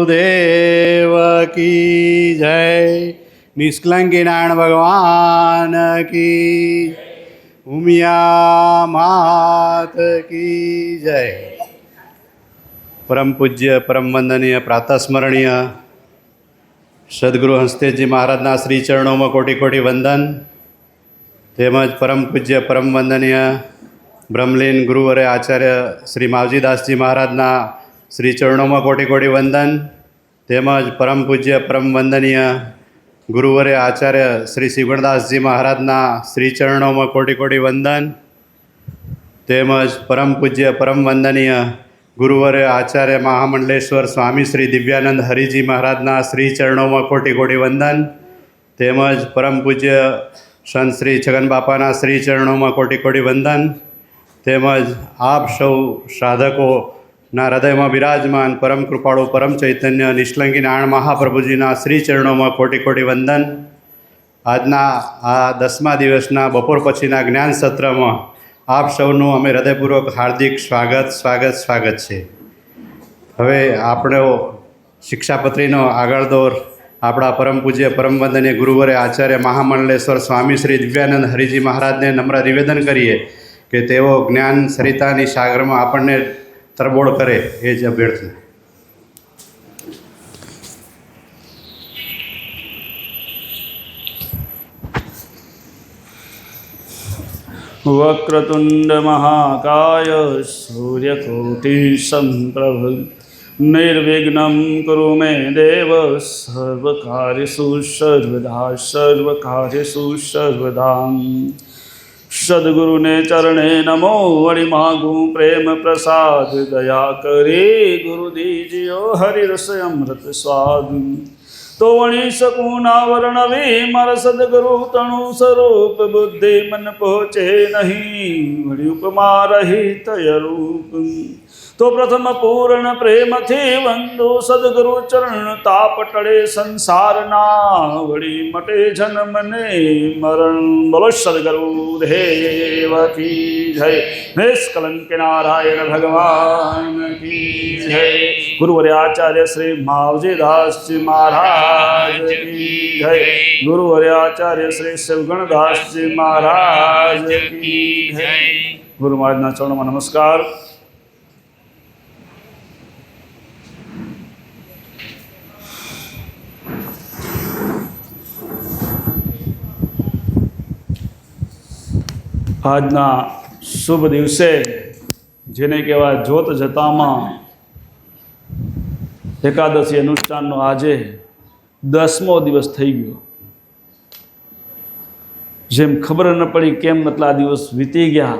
गुरुदेव की जय। निष्कलंकी नारायण भगवान की, उमिया मात की जय। परम पूज्य परम वंदनीय प्रातः स्मरणीय सद्गुरु हंसतेजी महाराजना श्री चरणों में कोटि कोटि वंदन। તેમજ પરમ પૂજ્ય પરમ વંદનીય બ્રહ્મલીન ગુરુવરે આચાર્ય શ્રી માવજીદાસજી મહારાજના શ્રી ચરણોમાં કોટી કોટી વંદન। તેમજ પરમ પૂજ્ય પરમ વંદનીય ગુરુવરે આચાર્ય શ્રી શિવગણદાસજી મહારાજના શ્રી ચરણોમાં કોટી કોટી વંદન। તેમજ પરમ પૂજ્ય પરમ વંદનીય ગુરુવરે આચાર્ય મહામંડલેશ્વર સ્વામી શ્રી દિવ્યાનંદ હરિજી મહારાજના શ્રી ચરણોમાં કોટી કોટી વંદન। તેમજ પરમ પૂજ્ય સંત શ્રી છગન બાપાના શ્રી ચરણોમાં કોટી કોટી વંદન। તેમજ આપ સૌ સાધકોના હૃદયમાં બિરાજમાન પરમ કૃપાળુ પરમ ચૈતન્ય નિષ્કલંકી નારાયણ મહાપ્રભુજીના શ્રી ચરણોમાં કોટી કોટી વંદન। આજના આ 10મા દિવસના બપોર પછીના જ્ઞાન સત્રમાં આપ સૌનું અમે હૃદયપૂર્વક હાર્દિક સ્વાગત છે। હવે આપણો શિક્ષાપત્રીનો આગળ દોર આપણા પરમ પૂજ્ય પરમ વંદનીય ગુરુવરે આચાર્ય મહામંડલેશ્વર સ્વામી શ્રી દિવ્યાનંદ હરિજી મહારાજને નમ્ર નિવેદન કરીએ કે તેઓ જ્ઞાન સરિતાની સાગરમાં આપણને તરબોળ કરે, એ જ અભ્યર્થના। વક્રતુંડ મહાકાય સૂર્યકોટિ સંપ્રભ निर्विघ्नं कुरु मे देव सर्वकार्येषु सर्वदा। सद्गुरु ने चरणे नमो वणि मागू प्रेम प्रसाद दया करे गुरु दीजियो हरि रस अमृत स्वाद। तो वणि सकूँ ना वर्णवे मर सदगुरु तणु स्वरूप बुद्धि मन पहुँचे नहीं वणि उपमा रहित रूप। तो प्रथम पूर्ण प्रेम थे वंदो सदगुरु चरण ताप टळे संसार ना वड़ी मटे जन्म ने मरण। बोलो सदगुरु देव की जय। निष्कलंक नारायण भगवान की जय। गुरुवर्य आचार्य श्री मावजीदास जी महाराज की जय। गुरुवर्य आचार्य श्री शिवगणदास जी महाराज की जय। गुरु महाराज ना चरणों में नमस्कार। આજના શુભ દિવસે જેને કહેવાય જોત જતામાં એકાદશી અનુષ્ઠાનનો આજે 10મો દિવસ થઈ ગયો। જેમ ખબર ન પડી કેમ આટલા દિવસ વીતી ગયા,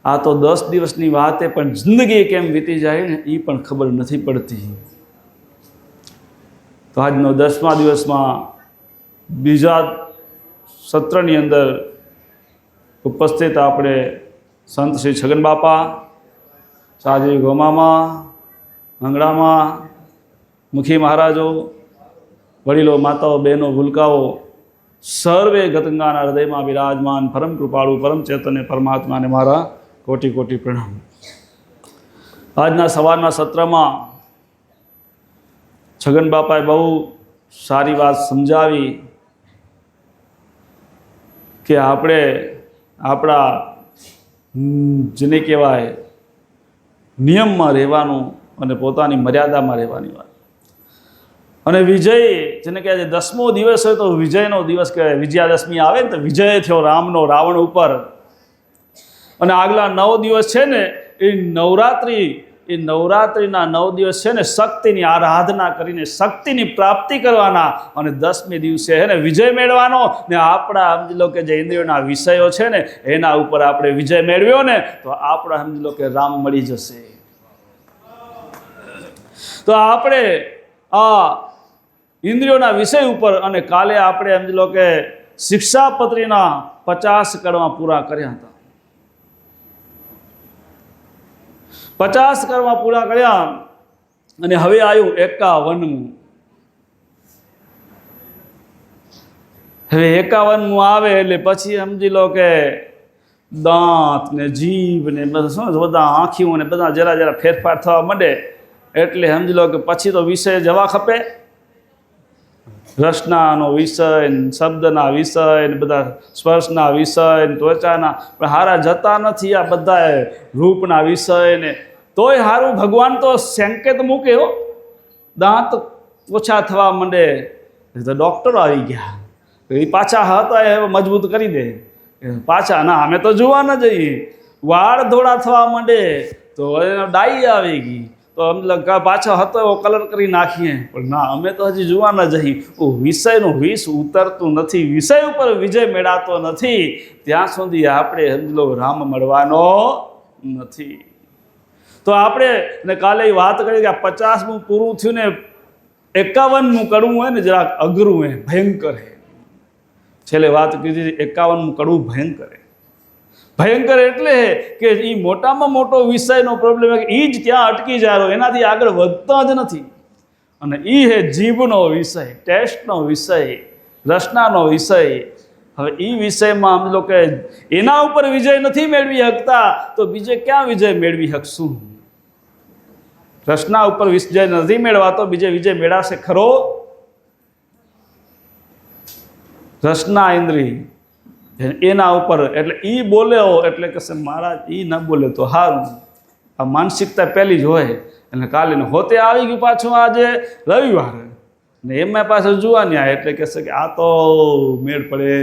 આ તો 10 દિવસની વાત છે, પણ જિંદગી કેમ વીતી જાય ને એ પણ ખબર નથી પડતી। તો આજનો 10મા દિવસમાં બીજા સત્રની અંદર उपस्थित अपने संत श्री छगन बापा, साजी गोमामा, अंगड़ामा, मुखी महाराजों, वडीलो माताओं बहनों भूलकाओ सर्वे गतंगाना हृदय में विराजमान परम कृपाळु परम चैतन्य परमात्मा ने मारा कोटि कोटि प्रणाम। आजना सवारना सत्र में छगन बापाए बहु सारी बात समझावी कि आपणे આપણા જેને કહેવાય નિયમમાં રહેવાનું અને પોતાની મર્યાદામાં રહેવાની વાત। અને વિજય જેને કહેવાય 10મો દિવસ હોય તો વિજયનો દિવસ કહેવાય। વિજયાદશમી આવે ને તો વિજય થયો રામનો રાવણ ઉપર। અને આગલા 9 દિવસ છે ને એ નવરાત્રિના 9 દિવસ છે ને શક્તિની આરાધના કરીને શક્તિની પ્રાપ્તિ કરવાના। અને 10મે દિવસે છે ને વિજય મેળવાનો ને આપણા સમજી લો કે જે ઇન્દ્રિયોના વિષયો છે ને એના ઉપર આપણે વિજય મેળવ્યો ને તો આપણા સમજી લો કે રામ મળી જશે। તો આપણે આ ઇન્દ્રિયોના વિષય ઉપર અને કાલે આપણે સમજી લો કે શિક્ષાપત્રીના 50 કડવા પૂરા કર્યા હતા। 50 कर्म पूरा कर्या અને હવે આવ્યું 51મું। હવે 51મું આવે એટલે પછી સમજી લો કે દાંત ને જીભ ને બધા આંખીઓ ને બધા જરા જરા ફેરફાર થવા માંડે। એટલે સમજી લો કે પછી તો વિષય જવા ખપે. રસનાનો વિષય ને શબ્દના વિષય ને બધા સ્પર્શના વિષય ને ત્વચાના, પણ હારા જતા નથી આ બધા રૂપના વિષય ને. તોય હારું ભગવાન તો સંકેત મૂકે હો, દાંત ઓછા થવા માંડે તો ડૉક્ટરો આવી ગયા, એ પાછા હતા એ મજબૂત કરી દે, પાછા ના અમે તો જોવા ન જઈએ. વાળ ધોળા થવા માંડે તો એનો ડાઈ આવી ગઈ, તો અમે પાછો હતો એવો કલર કરી નાખીએ, પણ ના અમે તો હજી જોવા ન જઈએ. વિષયનું વિષ ઉતરતું નથી, વિષય ઉપર વિજય મેળાતો નથી, ત્યાં સુધી આપણે સમજી લો રામ મળવાનો નથી. તો આપણે કાલે એ વાત કરી કે આ 50મું પૂરું થયું ને 51મું કડવું હોય ને જરાક અઘરું હે, ભયંકર હે. છેલ્લે વાત કીધી 51મું કડવું ભયંકર હે. ભયંકર એટલે કે એ મોટામાં મોટો વિષયનો પ્રોબ્લેમ એ જ ત્યાં અટકી જાય, એનાથી આગળ વધતા જ નથી. અને એ હે જીભનો વિષય, ટેસ્ટનો વિષય, રસનાનો વિષય. હવે એ વિષયમાં આમ લોકો એના ઉપર વિજય નથી મેળવી શકતા તો બીજે ક્યાં વિજય મેળવી શકશું? રસના ઉપર વિજય નથી મેળવાતો, બીજે વિજય મેળવશે ખરો? રસના ઇન્દ્રિય એના ઉપર, એટલે એ બોલ્યો એટલે કહેશે મહારાજ એ ન બોલે તો સારું. આ માનસિકતા પહેલી જ હોય. અને કાલે હોતે આવી ગયું પાછું આજે રવિવાર ને એમાં પાછું જોવાની આ, એટલે કહેશે કે આ તો મેળ પડે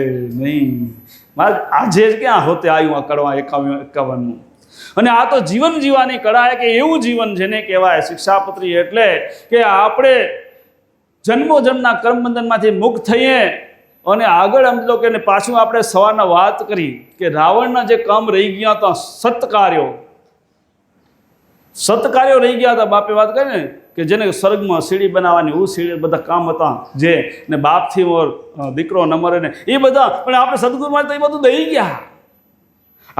નહીં. મારે આજે જ ક્યાં હોતે આવ્યું આ કડવા 51મું. અને આ તો જીવન જીવવાની કળા, કે એવું જીવન જેને કહેવાય શિક્ષાપત્રી, એટલે કે આપણે જન્મોજન્મના કર્મબંધનમાંથી મુક્ત થઈએ અને આગળ આમ લોકો એને પાછું આપણે સવારના વાત કરી કે રાવણના જે કામ રહી ગયા હતા, સત્કાર્યો રહી ગયા હતા. બાપે વાત કરી ને કે જેને સ્વર્ગમાં સીડી બનાવવાની એવું સીડી બધા કામ હતા, જે ને બાપથી મોર દીકરો ન મરે ને એ બધા, પણ આપણે સદગુરુમાં તો એ બધું દઈ ગયા.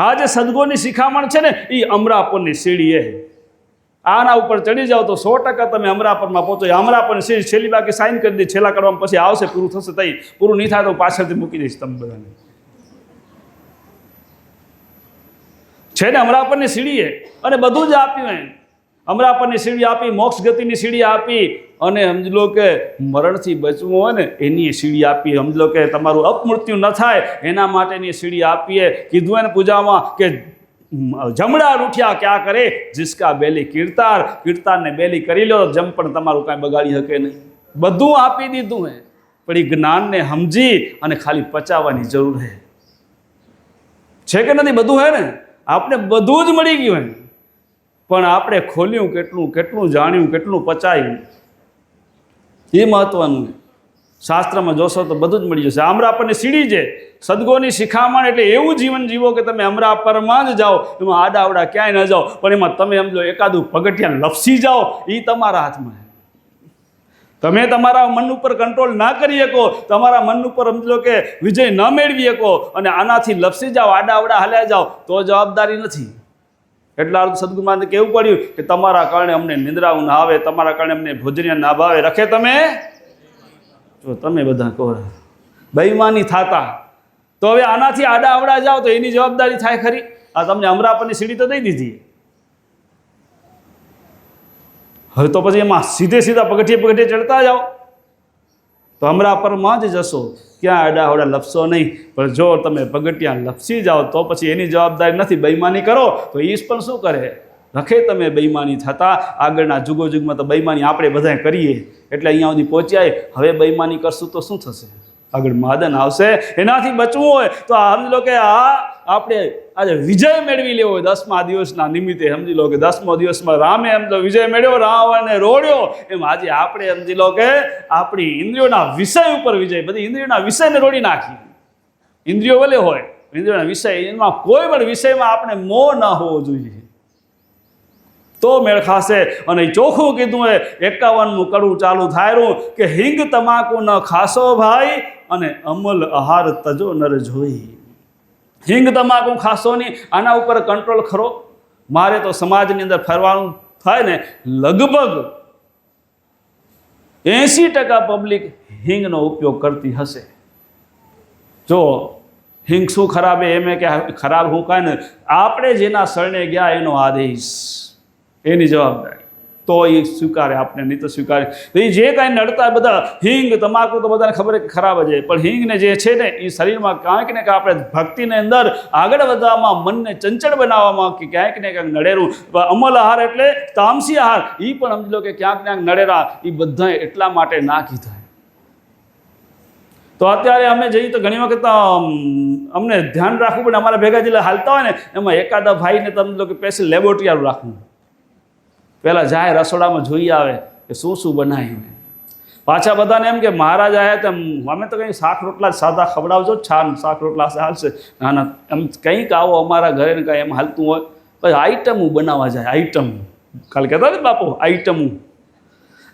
આ જે સદગુરુની શિખામણ છે ને એ અમરાપુરની સીડી એ, આના ઉપર ચડી જાઓ તો 100% તમે અમરાપરમાં પહોંચો. અમરાપરની સીડી છેલ્લી બાકી સાઇન કરી દે, છેલ્લા કરવામાં પછી આવશે, પૂરું થશે તઈ, પૂરું નહીં થાય તો પાછળથી મૂકી દઈશ તમે બધાને. છે ને અમરાપરની સીડી એ, અને બધું જ આપ્યું એમ. અમરાપરની સીડી આપી, મોક્ષ ગતિની સીડી આપી, અને સમજી લો કે મરણથી બચવું હોય ને એની સીડી આપી. સમજી લો કે તમારું અપમૃત્યુ ન થાય એના માટેની સીડી આપીએ. કીધું એને પૂજામાં કે જમણા રૂઠિયા ક્યાં કરે જીસકા બેલી કીર્તાર, કીર્તારને બેલી કરી લો જમ પણ તમારું કાંઈ બગાડી શકે નહીં. બધું આપી દીધું હે, પણ એ જ્ઞાનને સમજી અને ખાલી પચાવવાની જરૂર છે કે નથી? બધું હે ને, આપણે બધું જ મળી ગયું હે, પણ આપણે ખોલ્યું કેટલું, કેટલું જાણ્યું, કેટલું પચાયું, એ મહત્વનું છે. શાસ્ત્રમાં જોશો તો બધું જ મળી જશે. અમરાપરની સીડી છે, સદગુરુની શિખામણ, એટલે એવું જીવન જીવો કે તમે અમરાપરમાં જ જાઓ, એમાં આડાવડા ક્યાંય ન જાઓ, પણ એમાં તમે સમજો એકાદું પગથિયા લપસી જાઓ એ તમારા હાથમાં. તમે તમારા મન ઉપર કંટ્રોલ ના કરી શકો, તમારા મન ઉપર સમજો કે વિજય ન મેળવી શકો, અને આનાથી લપસી જાઓ, આડાવડા હાલ્યા જાઓ તો જવાબદારી નથી. એટલા સદગુરુમાં કહેવું પડ્યું કે તમારા કારણે અમને નિંદ્રાઓ ના આવે, તમારા કારણે અમને ભોજનિયા ના ભાવે, રખે તમે જો તમે બધા કહો બેઈમાની થાતા, તો હવે આનાથી આડા આવડા જાઓ તો એની જવાબદારી થાય ખરી? આ તમને અમરાપરની સીડી તો દઈ દીધી, હવે તો પછી એમાં સીધા પગથિયે ચડતા જાઓ તો અમરાપરમાં જ જશો, ક્યાં આડા આવડા લપસો નહીં. પણ જો તમે પગથિયા લપસી જાઓ તો પછી એની જવાબદારી નથી. બેઈમાની કરો તો એ પણ શું કરે? રખે તમે બેઈમાની થતા. આગળના જુગમાં તો બેઈમાની આપણે બધા કરીએ, એટલે અહીંયા સુધી પહોંચ્યા. હવે બેઈમાની કરશું તો શું થશે? આગળ માદન આવશે. એનાથી બચવું હોય તો સમજી લો કે આપણે આજે વિજય મેળવી લેવો હોય 10મા દિવસના નિમિત્તે. સમજી લો કે 10મો દિવસમાં રામે વિજય મેળવ્યો, રાવણને રોડ્યો, એમ આજે આપણે સમજી લો કે આપણી ઇન્દ્રિયોના વિષય ઉપર વિજય, બધી ઇન્દ્રિયોના વિષયને રોડી નાખી. ઇન્દ્રિયો ભલે હોય, ઇન્દ્રિયોના વિષય, એમાં કોઈ પણ વિષયમાં આપણે મોહ ન હોવો જોઈએ, તો મેળ ખાશે. અને ચોખ્ખું કીધું એ 51મું કડવું ચાલુ થાયરું કે હિંગ તમાકુ ન ખાશો ભાઈ, અને અમલ આહાર તજો નર જોઈ. હિંગ તમાકુ ખાશો નહીં, આના ઉપર કંટ્રોલ ખરો? મારે તો સમાજની અંદર ફરવાનું થાય ને, લગભગ 80% પબ્લિક હિંગનો ઉપયોગ કરતી હશે. જો હિંગ શું ખરાબ એમ કે ખરાબ હું કાંઈ ને, આપણે જેના શરણે ગયા એનો આદેશ, એની જવાબદારી. તો એ સ્વીકારે આપને, નહીં તો સ્વીકારે. તો એ જે કાંઈ નડતા હોય બધા હિંગ તમાકુ તો બધાને ખબર છે કે ખરાબ જ છે, પણ હિંગને જે છે ને એ શરીરમાં ક્યાંક ને ક્યાંક આપણે ભક્તિને અંદર આગળ વધવામાં, મનને ચંચળ બનાવવામાં કે ક્યાંક ને ક્યાંક નડેરું. અમલ આહાર એટલે તામસી આહાર, એ પણ સમજી લો કે ક્યાંક ને ક્યાંક નડેરા, એ બધા એટલા માટે ના કીધા. તો અત્યારે અમે જઈએ તો ઘણી વખત અમને ધ્યાન રાખવું પડે, અમારા ભેગા જેટલા હાલતા હોય ને એમાં એકાદા ભાઈને તમે લો કે સ્પેશિયલ લેબોરેટરી રાખવું. પહેલાં જાય રસોડામાં જોઈ આવે કે શું શું બનાવ્યું. પાછા બધાને એમ કે મહારાજ આવ્યા તેમ અમે તો કંઈ શાક રોટલા સાદા ખવડાવજો, છાન શાક રોટલા હાલશે. ના ના, એમ કંઈક આવો અમારા ઘરે ને કાંઈ એમ હાલતું હોય પછી આઈટમો બનાવવા જાય. આઈટમ કાલે કહેતા ને બાપુ,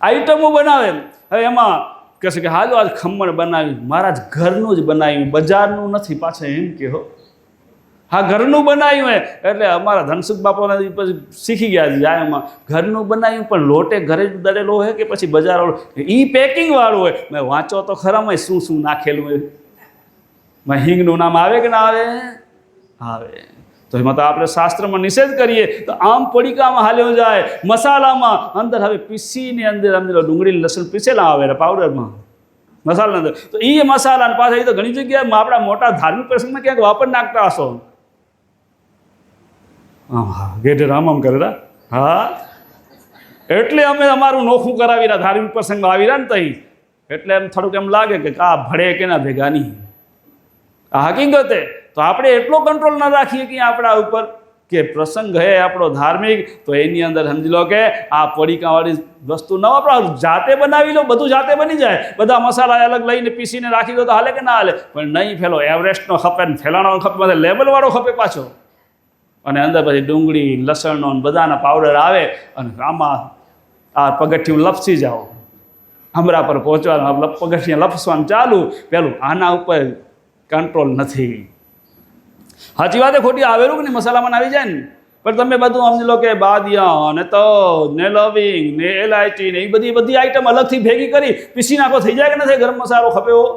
આઈટમો બનાવે. હવે એમાં કહેશે કે હાલો આજ ખમણ બનાવ્યું, મહારાજ ઘરનું જ બનાવ્યું, બજારનું નથી. પાછા એમ કે હો હા ઘરનું બનાવ્યું હોય એટલે અમારા ધનસુખ બાપાને પછી શીખી ગયા જાય એમાં ઘરનું બનાવ્યું, પણ લોટે ઘરે જ દળેલો હોય કે પછી બજારવાળો એ પેકિંગવાળું હોય. મેં વાંચો તો ખરામાં શું શું નાખેલું હોય. મેં હિંગનું નામ આવે કે ના આવે? આવે. તો એમાં તો આપણે શાસ્ત્રમાં નિષેધ કરીએ તો આમ પડીકામાં હાલ્યો જાય. મસાલામાં અંદર હવે પીસીની અંદર ડુંગળી લસણ પીસેલા આવે પાવડરમાં મસાલા અંદર, તો એ મસાલા પાછા એ તો ઘણી જગ્યાએ આપણા મોટા ધાર્મિક પ્રસંગમાં ક્યાંક વાપર નાખતા હશો. હા ગેઢે રામ આમ કરેલા. હા એટલે અમે અમારું નોખું કરાવી રહ્યા, ધાર્મિક પ્રસંગમાં આવી રહ્યા ને તઈ એટલે એમ થોડુંક એમ લાગે કે આ ભળે કે ના ભેગા નહીં. આ હકીકતે તો આપણે એટલો કંટ્રોલ ના રાખીએ કે આપણા ઉપર કે પ્રસંગ હે આપણો ધાર્મિક, તો એની અંદર સમજી લો કે આ પડીકાવાળી વસ્તુ ન વાપરો, જાતે બનાવી લો, બધું જાતે બની જાય. બધા મસાલા અલગ લઈને પીસીને રાખી દો તો હાલે કે ના હાલે? પણ નહીં, પેલો એવરેસ્ટનો ખપે ને ફેલાણો ખપે, બધા લેબલવાળો ખપે પાછો. અને અંદર પછી ડુંગળી લસણનો બધાના પાવડર આવે અને આમાં આ પગથિયું લપસી જાઓ. હમરા પર પહોંચવાનું પગથિયા લપસવાનું ચાલુ, પેલું આના ઉપર કંટ્રોલ નથી. સાચી વાત ખોટી આવેલું કે નહીં, મસાલામાં આવી જાય ને. પણ તમે બધું સમજી લો કે બાદિયા ને તજ ને લવિંગ ને એલાયચી ને એ બધી આઈટમ અલગથી ભેગી કરી પીસી નાખો, થઈ જાય કે ના થાય? ગરમ મસાલો ખપે એવો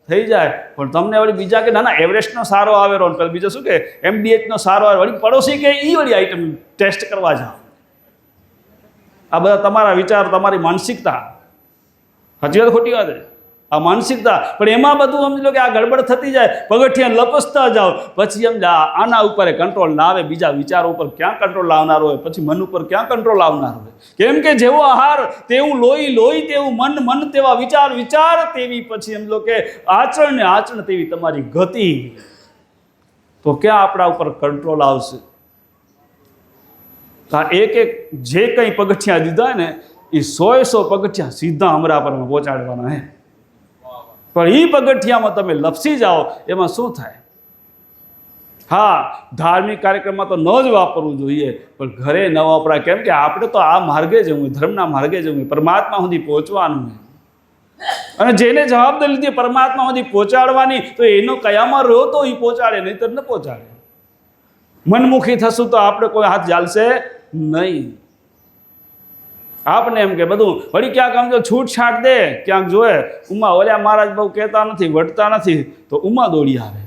થઈ જાય. પણ તમને વળી બીજા કે ના એવરેસ્ટનો સારો આવે રો, પેલા બીજો શું કે MDHનો સારો આવે, વળી પડોશી કે એ વળી આઈટમ ટેસ્ટ કરવા જાઓ. આ બધા તમારા વિચાર, તમારી માનસિકતા. સાચી વાત ખોટી વાત? આ માનસિકતા. પણ એમાં બધું સમજી લો કે આ ગડબડ થતી જાય, પગથિયા લપસતા જાઓ, પછી એમ આના ઉપર કંટ્રોલ ના આવે, બીજા વિચારો ઉપર ક્યાં કંટ્રોલ આવનાર હોય, પછી મન ઉપર ક્યાં કંટ્રોલ આવનાર હોય. કેમ કે જેવો આહાર તેવું લોહી, લોહી તેવું મન, મન તેવા વિચાર, વિચાર તેવી પછી એમ લો કે આચરણ ને આચરણ તેવી તમારી ગતિ. તો ક્યાં આપણા ઉપર કંટ્રોલ આવશે? એક જે કંઈ પગથિયા દીધા ને એ 100 પગથિયા સીધા અમરા પરમાં પહોંચાડવાના હે. પણ એ પગથિયામાં તમે લપસી જાઓ એમાં શું થાય? હા ધાર્મિક કાર્યક્રમમાં તો ન જ વાપરવું જોઈએ, પણ ઘરે ન વાપરાય. કેમ કે આપણે તો આ માર્ગે જવું, ધર્મના માર્ગે જવું, પરમાત્મા સુધી પહોંચવાનું. અને જેને જવાબદારી લીધી પરમાત્મા સુધી પહોંચાડવાની, તો એનો કયામાં રહ્યો તો એ પહોંચાડે, નહીં તો ન પહોંચાડે. મનમુખી થશું તો આપણે કોઈ હાથ ચાલશે નહીં. આપને એમ કે બધું વળી ક્યાંક આમ જો છૂટછાટ દે, ક્યાંક જોયે ઉમા ઓલ્યા મહારાજ બહુ કહેતા નથી, વટતા નથી, તો ઉમા દોડી આવે,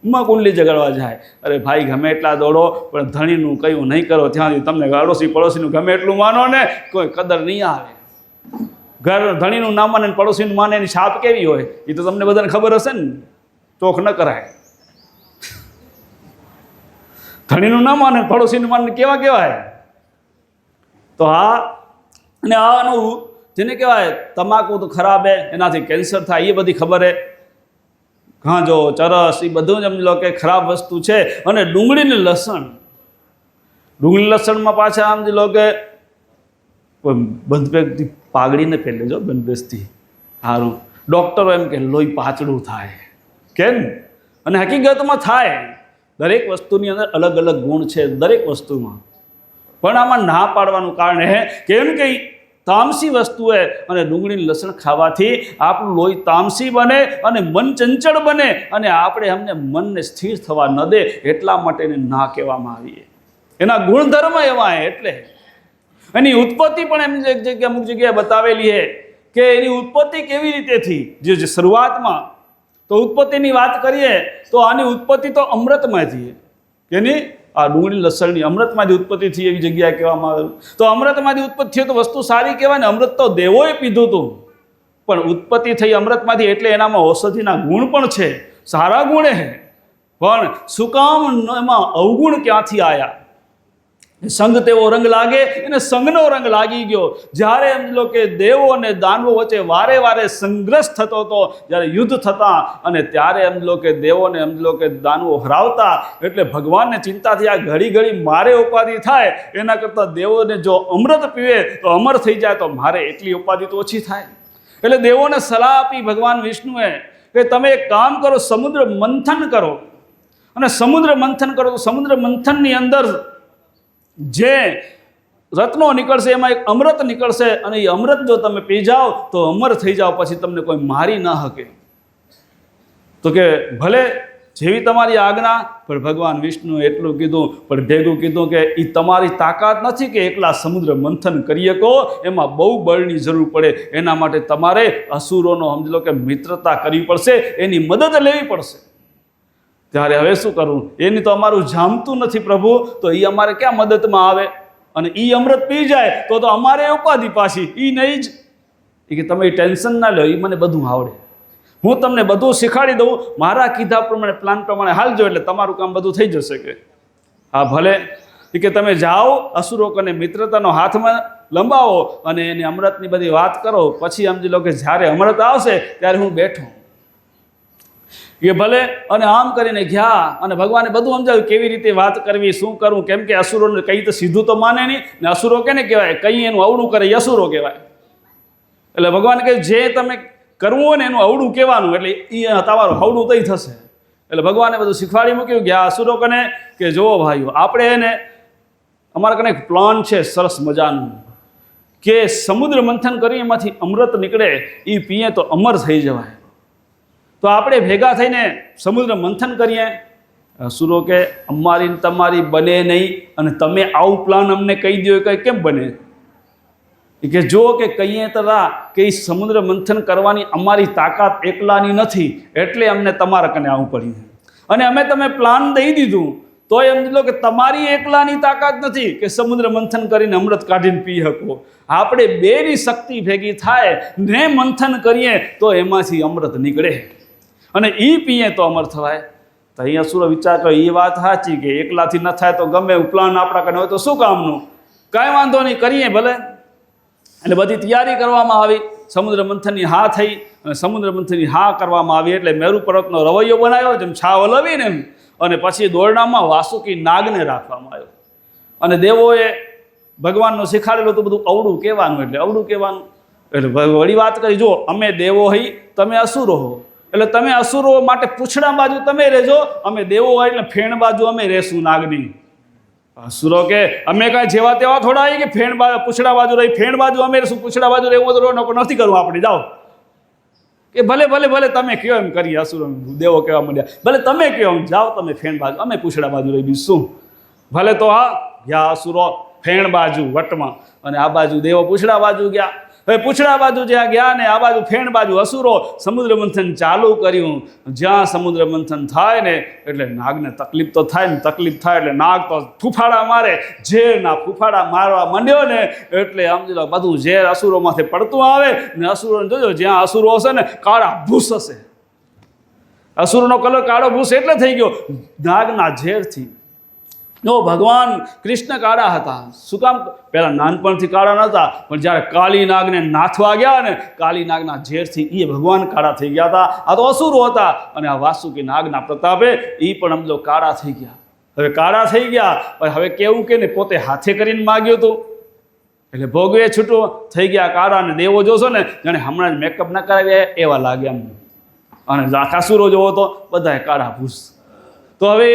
ઉમા કુંડલી જગાડવા જાય. અરે ભાઈ ગમે એટલા દોડો, પણ ધણીનું કયું નહીં કરો ત્યાંથી તમને અડોશી પડોશીનું ગમે એટલું માનો ને કોઈ કદર નહીં આવે. ઘર ધણીનું ના માને પડોશીનું માને એની છાપ કેવી હોય એ તો તમને બધાને ખબર હશે ને. ચોખ ન કરાય. ધણીનું ના માને પડોશીનું માને કેવા કહેવાય? તો હા, અને આનું જેને કહેવાય તમાકુ તો ખરાબ હે, એનાથી કેન્સર થાય, એ બધી ખબર હે. ગાંજો ચરસ એ બધું જ સમજી લો કે ખરાબ વસ્તુ છે. અને ડુંગળી ને લસણમાં પાછા સમજી લો કે બંધપેકથી પાઘડીને પહેરી લેજો, બંધબેસથી સારું. ડૉક્ટરો એમ કે લોહી પાતળું થાય કેમ? અને હકીકતમાં થાય. દરેક વસ્તુની અંદર અલગ અલગ ગુણ છે દરેક વસ્તુમાં. પણ આમાં ના પાડવાનું કારણ હે કેમ કે તામસી વસ્તુ હે, અને ડુંગળી લસણ ખાવાથી આપણું લોહી તામસી બને અને મન ચંચળ બને, અને આપણે અમને મનને સ્થિર થવા ન દે, એટલા માટે એને ના કહેવામાં આવીએ. એના ગુણધર્મ એવા હે. એટલે એની ઉત્પત્તિ પણ એમ એક જગ્યાએ અમુક જગ્યાએ બતાવેલી છે કે એની ઉત્પત્તિ કેવી રીતે થઈ. જે શરૂઆતમાં તો ઉત્પત્તિની વાત કરીએ તો આની ઉત્પત્તિ તો અમૃતમાંથી કે નહીં, આ ડુંગળી લસણની અમૃતમાંથી ઉત્પત્તિ થઈ એવી જગ્યાએ કહેવામાં આવેલું. તો અમૃતમાંથી ઉત્પત્તિ થયો તો વસ્તુ સારી કહેવાય ને. અમૃત તો દેવોએ પીધું હતું, પણ ઉત્પત્તિ થઈ અમૃતમાંથી એટલે એનામાં ઔષધિના ગુણ પણ છે, સારા ગુણ હે. પણ શું કામ એમાં અવગુણ ક્યાંથી આવ્યા? સંગ તેવો રંગ લાગે એને સંગનો રંગ લાગી ગયો. જ્યારે એમ લો કે દેવો અને દાનવો વચ્ચે વારે વારે સંઘર્ષ થતો હતો, જ્યારે યુદ્ધ થતા, અને ત્યારે એમ લો કે દેવોને એમ લો કે દાનવો હરાવતા, એટલે ભગવાનને ચિંતા થઈ આ ઘડી ઘડી મારે ઉપાધિ થાય એના કરતાં દેવોને જો અમૃત પીવે તો અમર થઈ જાય તો મારે એટલી ઉપાધિ તો ઓછી થાય. એટલે દેવોને સલાહ આપી ભગવાન વિષ્ણુએ કે તમે એક કામ કરો, સમુદ્ર મંથન કરો. અને સમુદ્ર મંથન કરો તો સમુદ્ર મંથનની અંદર જે રત્નો નીકળશે એમાં એક અમૃત નીકળશે, અને એ અમૃત જો તમે પી જાઓ તો અમર થઈ જાઓ, પછી તમને કોઈ મારી ન શકે. તો કે ભલે જેવી તમારી આજ્ઞા. પણ ભગવાન વિષ્ણુએ એટલું કીધું, પણ ભેગું કીધું કે એ તમારી તાકાત નથી કે એકલા સમુદ્ર મંથન કરી શકો, એમાં બહુ બળની જરૂર પડે. એના માટે તમારે અસુરોનો સમજી લો કે મિત્રતા કરવી પડશે, એની મદદ લેવી પડશે. ત્યારે હવે શું કરવું? એની તો અમારું જામતું નથી પ્રભુ, તો એ અમારે ક્યાં મદદમાં આવે? અને એ અમૃત પી જાય તો અમારે ઉપાધિ પાછી એ નહીં જ. એ કે તમે ટેન્શન ના લો, એ મને બધું આવડે, હું તમને બધું શીખવાડી દઉં, મારા કીધા પ્રમાણે પ્લાન પ્રમાણે હાલજો એટલે તમારું કામ બધું થઈ જશે. કે હા ભલે. એ કે તમે જાઓ અસુરોકોને મિત્રતાનો હાથમાં લંબાવો અને એને અમૃતની બધી વાત કરો, પછી સમજી લો કે જ્યારે અમૃત આવશે ત્યારે હું બેઠો. એ ભલે. અને આમ કરીને ગયા અને ભગવાને બધું સમજાવ્યું કેવી રીતે વાત કરવી, શું કરવું. કેમ કે અસુરોને કંઈ તો સીધું તો માને નહીં ને. અસુરો કેને કહેવાય? કંઈ એનું અવળું કરે એ અસુરો કહેવાય. એટલે ભગવાન કહે જે તમે કરવું હોય ને એનું અવળું કહેવાનું, એટલે એ તમારું હવળું તઈ થશે. એટલે ભગવાને બધું શીખવાડી મૂક્યું. ગયા અસુરો કને કે જુઓ ભાઈઓ, આપણે એને અમારા કને એક પ્લાન છે સરસ મજાનું, કે સમુદ્ર મંથન કરી એમાંથી અમૃત નીકળે, એ પીએ તો અમર થઈ જવાય. તો આપણે ભેગા થઈને સમુદ્ર મંથન કરીએ. અસુરો કે અમારી તમારી બને નહીં, અને તમે આવું પ્લાન અમને કહી દો કે કેમ બને? કે જો કે કહીએ તરા કે એ સમુદ્ર મંથન કરવાની અમારી તાકાત એકલાની નથી, એટલે અમને તમારા કને આવવું પડ્યું. અને અમે તમે પ્લાન દઈ દીધું તો એમ લો કે તમારી એકલાની તાકાત નથી કે સમુદ્ર મંથન કરીને અમૃત કાઢીને પી શકો. આપણે બેની શક્તિ ભેગી થાય ને મંથન કરીએ તો એમાંથી અમૃત નીકળે, અને એ પીએ તો અમર થવાય. તો અહીંયા અસુરો વિચાર કર્યો, એ વાત સાચી કે એકલાથી ન થાય તો ગમે એવું પ્લાન આપણા કને હોય તો શું કામનું, કાંઈ વાંધો નહીં કરીએ ભલે. એટલે બધી તૈયારી કરવામાં આવી. સમુદ્ર મંથનની હા થઈ, અને સમુદ્ર મંથનની હા કરવામાં આવી એટલે મેરુ પર્વતનો રવૈયો બનાવ્યો, જેમ છાવ હલાવીને એમ. અને પછી દોરડામાં વાસુકી નાગને રાખવામાં આવ્યો. અને દેવોએ ભગવાનનું શીખાડેલું તો બધું અવળું કહેવાનું, એટલે અવળું કહેવાનું. એટલે વળી વાત કરી, જો અમે દેવો હઈ, તમે અસુરો હો, એટલે તમે અસુરો માટે પૂછડા બાજુ તમે રહેજો, અમે દેવો હોય એટલે ફેણ બાજુ અમે રહેશું નાગની. અસુરો કે અમે કાંઈ જેવા તેવા થોડા આવી કે ફેણ બાજુ પૂછડા બાજુ રહી, ફેણ બાજુ અમે રહેશું, પૂછડા બાજુ રહેવું તો નથી કરવું આપણે, જાઓ. કે ભલે ભલે ભલે તમે કયો એમ કરીએ. અસુરો દેવો કહેવા માંડ્યા, ભલે તમે કયો એમ, જાઓ તમે ફેણ બાજુ, અમે પૂછડા બાજુ રહી બીજું શું. ભલે. તો હા ગયા અસુરો ફેણ બાજુ વટમાં, અને આ બાજુ દેવો પૂછડા બાજુ ગયા. હવે પૂછડા બાજુ જ્યાં ગયા ને આ બાજુ ફેણ બાજુ અસુરો સમુદ્ર મંથન ચાલુ કર્યું. જ્યાં સમુદ્ર મંથન થાય ને એટલે નાગને તકલીફ તો થાય ને, તકલીફ થાય એટલે નાગ તો ફૂફાડા મારે. ઝેરના ફૂફાડા મારવા માંડ્યો ને એટલે સમજી લો બધું ઝેર અસુરોમાંથી પડતું આવે ને. અસુરોને જોજો, જ્યાં અસુરો હશે ને કાળા ભૂસ હશે. અસુરનો કલર કાળો ભૂસ એટલે થઈ ગયો નાગના ઝેરથી. જો ભગવાન કૃષ્ણ કાળા હતા. શું કામ? પહેલાં નાનપણથી કાળા નહોતા, પણ જ્યારે કાળી નાગને નાથવા ગયા ને કાળી નાગના ઝેરથી એ ભગવાન કાળા થઈ ગયા હતા. આ તો અસુરો હતા, અને આ વાસુકી નાગના પ્રતાપે એ પણ સમજો કાળા થઈ ગયા. હવે કાળા થઈ ગયા, પણ હવે કેવું કે ને પોતે હાથે કરીને માગ્યું હતું એટલે ભોગવે છૂટો થઈ ગયા કાળા. અને દેવો જોશો ને જાણે હમણાં જ મેકઅપ ના કરાવ્યા એવા લાગે એમ. અને અસુરો જોવો તો બધાએ કાળા ભૂસ. તો હવે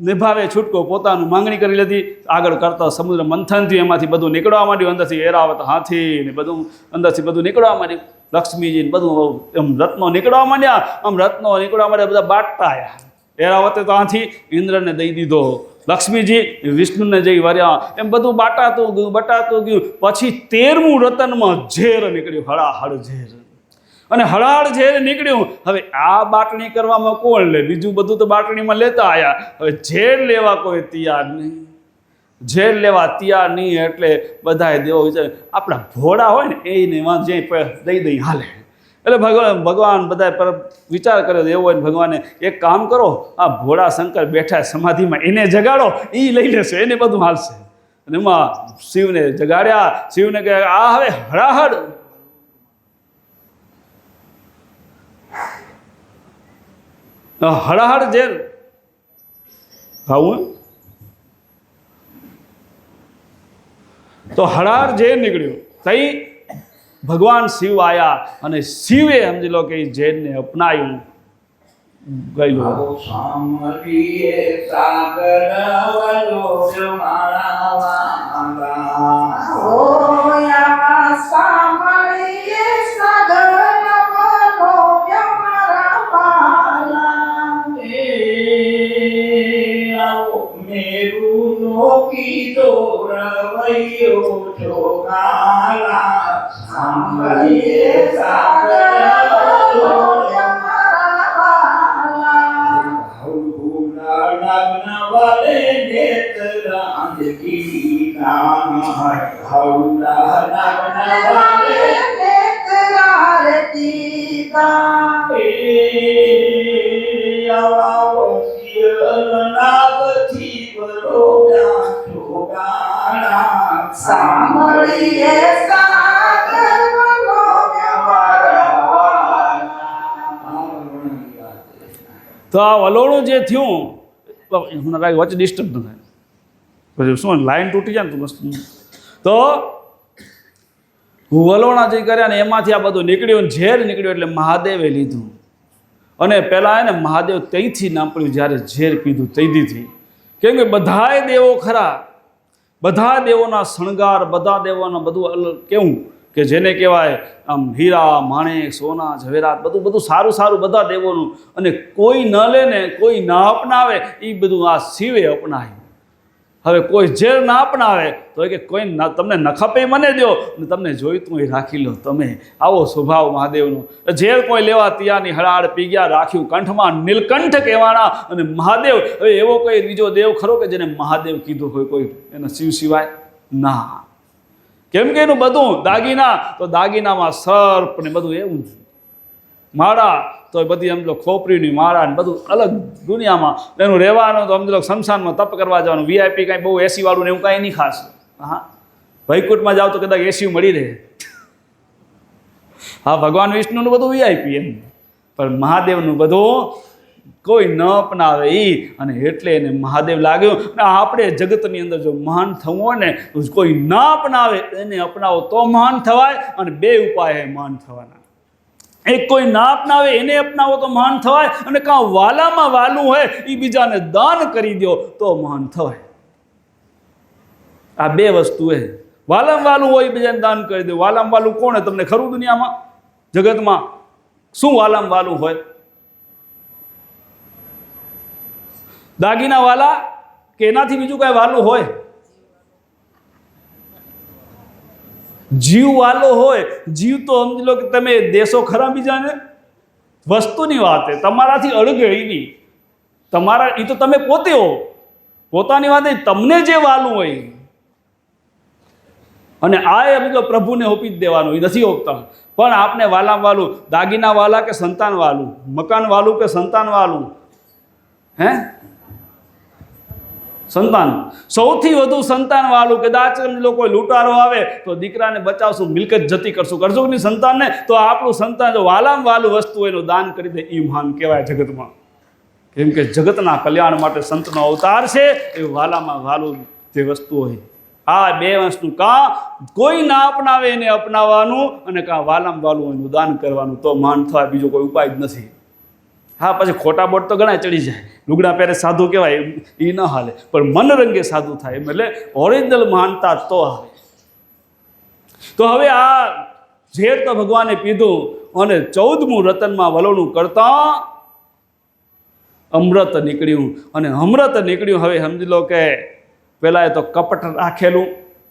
નિભાવે છૂટકો, પોતાનું માંગણી કરી લીધી. આગળ કરતા સમુદ્ર મંથન થયું, એમાંથી બધું નીકળવા માંડ્યું. અંદરથી એરાવત હાથી ને બધું અંદરથી બધું નીકળવા માંડ્યું. લક્ષ્મીજી બધું એમ રત્નો નીકળવા માંડ્યા. આમ રત્નો નીકળવા માંડ્યા, બધા બાટતા આવ્યા. એરાવતે તો હાથી ઇન્દ્રને દઈ દીધો, લક્ષ્મીજી વિષ્ણુને જઈ વર્યા. એમ બધું બટાતું ગયું. પછી 13મું રતનમાં ઝેર નીકળ્યું, હળાહળ ઝેર. અને હળાળ ઝેર નીકળ્યું. હવે આ બાટણી કરવામાં કોણ લે? બીજું બધું તો બાટણીમાં લેતા આવ્યા, હવે ઝેર લેવા કોઈ તૈયાર નહીં. ઝેર લેવા તૈયાર નહીં એટલે બધાએ દેવો વિચાર આપણા ભોળા હોય ને એને જે દઈ હાલે. એટલે ભગવાન બધા પર વિચાર કર્યો એવો હોય ને ભગવાને એક કામ કરો, આ ભોળા શંકર બેઠા સમાધિમાં એને જગાડો, એ લઈ લેશે, એને બધું હાલશે. અને એમાં શિવને જગાડ્યા. શિવને કહે આ હવે હળાહળ હળાહળ ઝેર ખાવું તો હળાહળ ઝેર નીકળ્યું. તઈ ભગવાન શિવ આયા અને શિવે સમજી લો કે એ ઝેરને અપનાવ્યું. તો આ વલોણું જે થયું વચ્ચે ડિસ્ટર્બ ન થાય, પછી શું લાઈન તૂટી જાય ને તો મસ્ત. તો વલોણા જે કર્યા ને એમાંથી આ બધું નીકળ્યું, ઝેર નીકળ્યું એટલે મહાદેવે લીધું. અને પહેલાં એને મહાદેવ તઈથી નામ પડ્યું જ્યારે ઝેર પીધું તઈથી. કેમ કે બધાય દેવો ખરા, બધા દેવોના શણગાર, બધા દેવોના બધું અલગ કેવું કે જેને કહેવાય આમ હીરા માણેક સોના ઝવેરાત બધું સારું સારું બધા દેવોનું. અને કોઈ ન લે ને કોઈ ના અપનાવે એ બધું આ શિવે અપનાવ્યું. હવે કોઈ ઝેર ના અપનાવે તો કે કોઈ તમને ન ખપે મને દો અને તમને જોઈતું એ રાખી લો તમે. આવો સ્વભાવ મહાદેવનો. ઝેર કોઈ લેવા તિયાની હળાળ પી ગયા, રાખ્યું કંઠમાં, નીલકંઠ કહેવાના. અને મહાદેવ, હવે એવો કોઈ બીજો દેવ ખરો કે જેને મહાદેવ કીધું હોય કોઈ એના શિવ સિવાય? ના. કેમ કે એનું બધું દાગીના, તો દાગીનામાં સર્પ ને બધું એવું જ, માળા તો બધી સમજો ખોપરીની માળા ને બધું અલગ દુનિયામાં. એનું રહેવાનું તો સમજો શમશાનમાં તપ કરવા જવાનું. VIP કાંઈ બહુ એસી વાળું ને એવું કાંઈ નહીં ખાસ. હા, વૈકુંઠમાં જાવ તો કદાચ એસી મળી રહે. હા, ભગવાન વિષ્ણુનું બધું VIP એમ, પણ મહાદેવનું બધું કોઈ ન અપનાવે એ. અને એટલે એને મહાદેવ લાગ્યું. આપણે જગતની અંદર જો મહાન થવું હોય ને તો કોઈ ના અપનાવે એને અપનાવો તો મહાન થવાય. અને બે ઉપાય મહાન થવાના. એક કોઈ ના અપનાવે એને અપનાવો તો મહાન થવાય, અને કાં વાલામાં વાલું હોય એ બીજાને દાન કરી દો તો મહાન થવાય. આ બે વસ્તુ એ વાલામાં વાલું હોય બીજાને દાન કરી દો. વાલામાં વાલું કોણ તમને ખરું દુનિયામાં જગતમાં? શું વાલામાં વાલું હોય? દાગીના વાલા કે એનાથી બીજું કાંઈ વાલું હોય? જીવ વાલો હોય. જીવ તો સમજી લો કે તમે દેશો ખરા બીજાને, વસ્તુની વાત છે તમારાથી અળગે એવી તમારા, એ તો તમે પોતે હો, પોતાની વાત નહીં, તમને જે વાલું હોય. અને આ એમ તો પ્રભુને ઓપી જ દેવાનું, એ નથી ઓપતા. પણ આપને વાલા વાલું, દાગીના વાલા કે સંતાન વાલું, મકાન વાલું કે સંતાન વાલું? હે, સંતાન. સૌથી વધુ સંતાન વાળું. કદાચ કોઈ લૂંટારો આવે તો દીકરાને બચાવશું, મિલકત જતી કરશું, કરશું નહીં સંતાનને, તો આપણું સંતાન જો વાલામાં વાલું વસ્તુ એનું દાન કરી દે એ મહાન કહેવાય જગતમાં. કેમ કે જગતના કલ્યાણ માટે સંતનો અવતાર છે. એ વાલામાં વાલું જે વસ્તુ હોય, આ બે વસ્તુ કાં કોઈ ના અપનાવે એને અપનાવવાનું, અને કાં વાલામાં વાલું એનું દાન કરવાનું, તો મહાન થવાય. બીજો કોઈ ઉપાય જ નથી. હા, પછી ખોટા બોટ તો ઘણા ચડી જાય. લુગડા પહેરે સાધુ કહેવાય એ ન હાલે, પણ મન રંગે સાધુ થાય એટલે ઓરિજિનલ મહાનતા તો આવે. તો હવે આ ઝેર તો ભગવાને પીધું, અને 14મું રતનમાં વલોણું કરતા અમૃત નીકળ્યું. અને અમૃત નીકળ્યું હવે સમજી લો કે પહેલાં એ તો કપટ રાખેલું,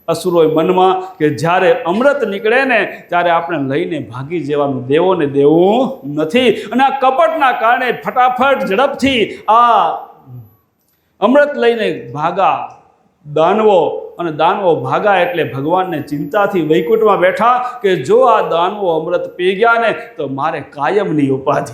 અસુરોએ મનમાં કે જ્યારે અમૃત નીકળે ને ત્યારે આપણે લઈને ભાગી જવાનું, દેવોને દેવું નથી. અને આ કપટના કારણે ફટાફટ ઝડપથી આ અમૃત લઈને ભાગા દાનવો. અને દાનવો ભાગા એટલે ભગવાનને ચિંતાથી વૈકુંઠમાં બેઠા કે જો આ દાનવો અમૃત પી ગયા ને તો મારે કાયમની ઉપાધિ.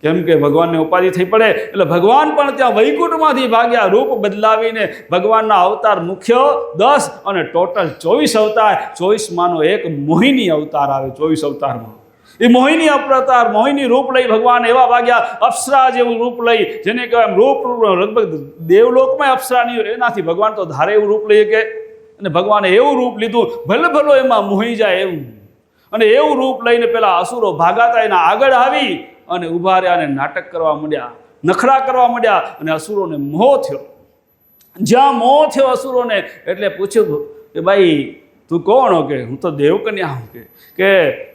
કેમ કે ભગવાનને ઉપાધિ થઈ પડે એટલે ભગવાન પણ ત્યાં વૈકુંઠમાંથી ભાગ્યા, રૂપ બદલાવીને. ભગવાનના અવતાર મુખ્ય 10 અને ટોટલ 24 અવતાર. 24માનો એક મોહિની અવતાર આવે. 24 અવતારમાં એ મોહિની અવતાર, મોહિની રૂપ લઈ ભગવાન એવા ભાગ્યા, અપ્સરા જેવું રૂપ લઈ, જેને કહેવાય રૂપ લગભગ દેવલોકમાં અપ્સરા નહીં, એનાથી ભગવાન તો ધારે એવું રૂપ લઈએ કે. અને ભગવાને એવું રૂપ લીધું, ભલે ભલો એમાં મોહી જાય એવું. અને એવું રૂપ લઈને પેલા અસુરો ભાગાતા એના આગળ આવી અને ઊભા રહ્યા અને નાટક કરવા માંડ્યા, નખરા કરવા માંડ્યા. અને અસુરોને મોહ થયો. જ્યાં મોહ થયો અસુરોને એટલે પૂછ્યું કે ભાઈ તું કોણ? કે હું તો દેવકન્યા હું. કે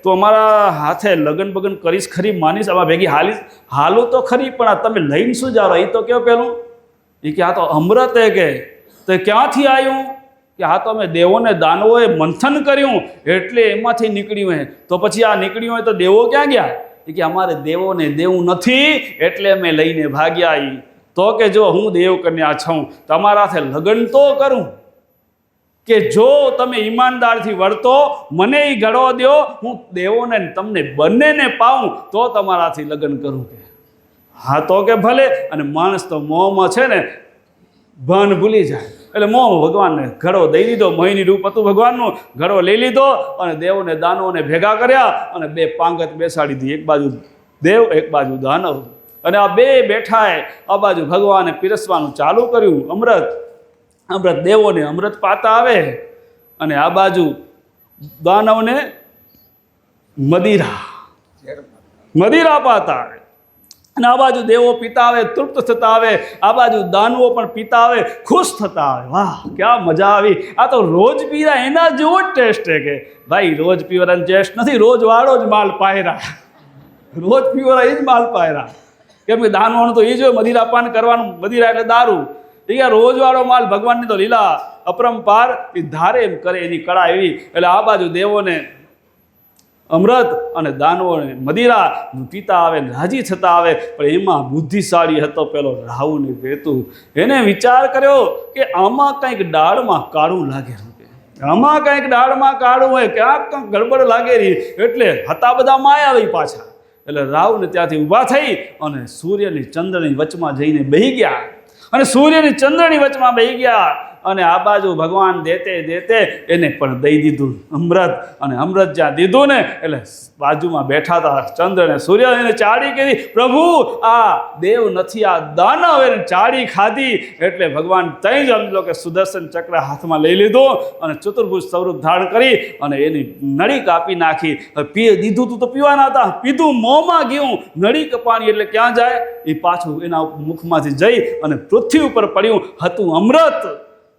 તું અમારા હાથે લગન બગન કરીશ ખરી, માનીશ, આમાં ભેગી હાલીશ? હાલું તો ખરી, પણ આ તમે લઈને શું જાઓ? એ તો કહો પેલું. એ કે આ તો અમૃત હે. કે તો ક્યાંથી આવ્યું? કે આ તો અમે દેવોને દાનવોએ મંથન કર્યું એટલે એમાંથી નીકળ્યું હે. તો પછી આ નીકળ્યું હોય તો દેવો ક્યાં ગયા? એ કે અમારે દેવોને દેવું નથી એટલે અમે લઈને ભાગ્યા. તો કે જો હું દેવકન્યા છું, તમારા હાથે લગ્ન તો કરું, કે જો તમે ઈમાનદારથી વર્તો, મને એ ઘડો દો, હું દેવોને તમને બંનેને પાઉં તો તમારાથી લગ્ન કરું. કે હા તો કે ભલે. અને માણસ તો મોહમાં છે ને ભાન ભૂલી જાય એટલે મોહ ભગવાનને ઘડો દઈ દીધો. મોહિની રૂપ હતું ભગવાનનું. ઘડો લઈ લીધો અને દેવોને દાનવોને ભેગા કર્યા અને બે પાંગત બેસાડી દીધી, એક બાજુ દેવ એક બાજુ દાનવ. અને આ બે બેઠાએ આ બાજુ ભગવાને પીરસવાનું ચાલુ કર્યું અમૃત. અમૃત દેવોને અમૃત પાતા આવે અને આ બાજુ દાનવને મદિરા પાતા આવે. અને આ બાજુ દેવો પીતા આવે, તૃપ્ત થતા આવે. આ બાજુ દાનવો પણ પીતા આવે, ખુશ થતા આવે. વાહ ક્યાં મજા આવી! આ તો રોજ પીરા એના જેવો જ ટેસ્ટ છે. કે ભાઈ રોજ પીવાનો ટેસ્ટ નથી, રોજ વાળો જ માલ પાયરા. રોજ પીવાળા એ જ માલ પાયરા. કેમ કે દાનવાનું તો એ જ હોય, મદિરાપાન કરવાનું. મદિરા એટલે દારૂ. એ રોજવાળો માલ. ભગવાનની તો લીલા અપરંપાર. એ ધારે એમ કરે, એની કળા એવી. એટલે આ બાજુ દેવોને અમૃત અને દાનવોને મદિરા પીતા આવે, રાજી થતા આવે. પણ એમાં બુદ્ધિશાળી હતો પેલો રાહુ ને કેતુ. એને વિચાર કર્યો કે આમાં કંઈક દાળમાં કાળું લાગે, આમાં કંઈક દાળમાં કાળું હોય, ક્યાંક કંઈક ગડબડ લાગે રહી. એટલે હતા બધા માયાવી પાછા. એટલે રાહુને ત્યાંથી ઊભા થઈ અને સૂર્યની ચંદ્રની વચમાં જઈને બેહી ગયા. અને સૂર્યની ચંદ્રની વચમાં બેહી ગયા. અને આ બાજુ ભગવાન દેતે દેતે એને પણ દઈ દીધું અમૃત. અને અમૃત જ્યાં દીધું ને એટલે બાજુમાં બેઠા હતા ચંદ્ર અને સૂર્ય, એને ચાડી કરી. પ્રભુ આ દેવ નથી, આ દાનવ. એને ચાડી ખાધી. એટલે ભગવાન તઈ જ સમજો કે સુદર્શન ચક્ર હાથમાં લઈ લીધો અને ચતુર્ભુજ સ્વરૂપ ધારણ કરી અને એની નળી કાપી નાખી. દીધું તું તો પીવાના હતા, પીધું મોંમાં ગયું. નળી કપાણી એટલે ક્યાં જાય? એ પાછું એના મુખમાંથી જઈ અને પૃથ્વી ઉપર પડ્યું. હતું અમૃત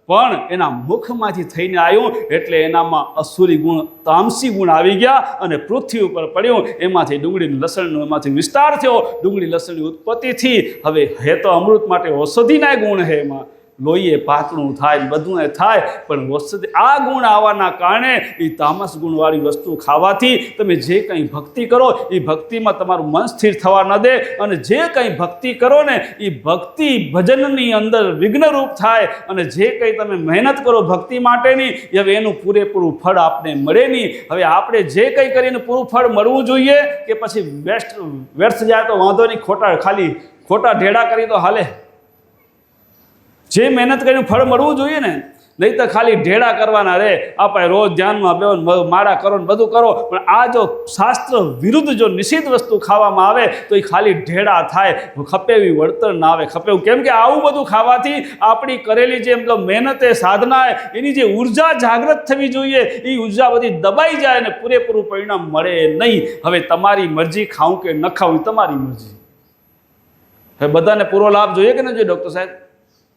પણ એના મુખમાંથી થઈને આવ્યું એટલે એનામાં અસુરી ગુણ, તામસી ગુણ આવી ગયા અને પૃથ્વી ઉપર પડ્યું. એમાંથી ડુંગળી લસણનો એમાંથી વિસ્તાર થયો. ડુંગળી લસણની ઉત્પત્તિથી હવે હે તો અમૃત માટે ઔષધિના ગુણ હે. એમાં લોહીએ પાતળું થાય, બધું એ થાય, પણ ઔષધિ આ ગુણ આવવાના કારણે એ તામસ ગુણવાળી વસ્તુ ખાવાથી તમે જે કંઈ ભક્તિ કરો એ ભક્તિમાં તમારું મન સ્થિર થવા ન દે. અને જે કંઈ ભક્તિ કરો ને એ ભક્તિ ભજનની અંદર વિઘ્નરૂપ થાય. અને જે કંઈ તમે મહેનત કરો ભક્તિ માટેની, હવે એનું પૂરેપૂરું ફળ આપને મળે નહીં. હવે આપણે જે કંઈ કરીને પૂરું ફળ મળવું જોઈએ કે પછી વ્યર્થ જાય તો વાંધો નહીં, ખોટા ઢેડા કરી તો હાલે. જે મહેનત કરીને ફળ મળવું જોઈએ ને, નહીં તો ખાલી ઢેડા કરવાના રે. આપણે રોજ ધ્યાનમાં બેવો, માળા કરો ને બધું કરો, પણ આ જો શાસ્ત્ર વિરુદ્ધ જો નિષિદ્ધ વસ્તુ ખાવામાં આવે તો એ ખાલી ઢેડા થાય, ખપેવી વળતર ના આવે. ખપેવું કેમ કે આવું બધું ખાવાથી આપણી કરેલી જે મતલબ મહેનત સાધના એની જે ઉર્જા જાગૃત થવી જોઈએ એ ઉર્જા બધી દબાઈ જાય અને પૂરેપૂરું પરિણામ મળે નહીં. હવે તમારી મરજી, ખાવું કે ન ખાવું એ તમારી મરજી. હવે બધાને પૂરો લાભ જોઈએ કે ન જોઈએ ડૉક્ટર સાહેબ?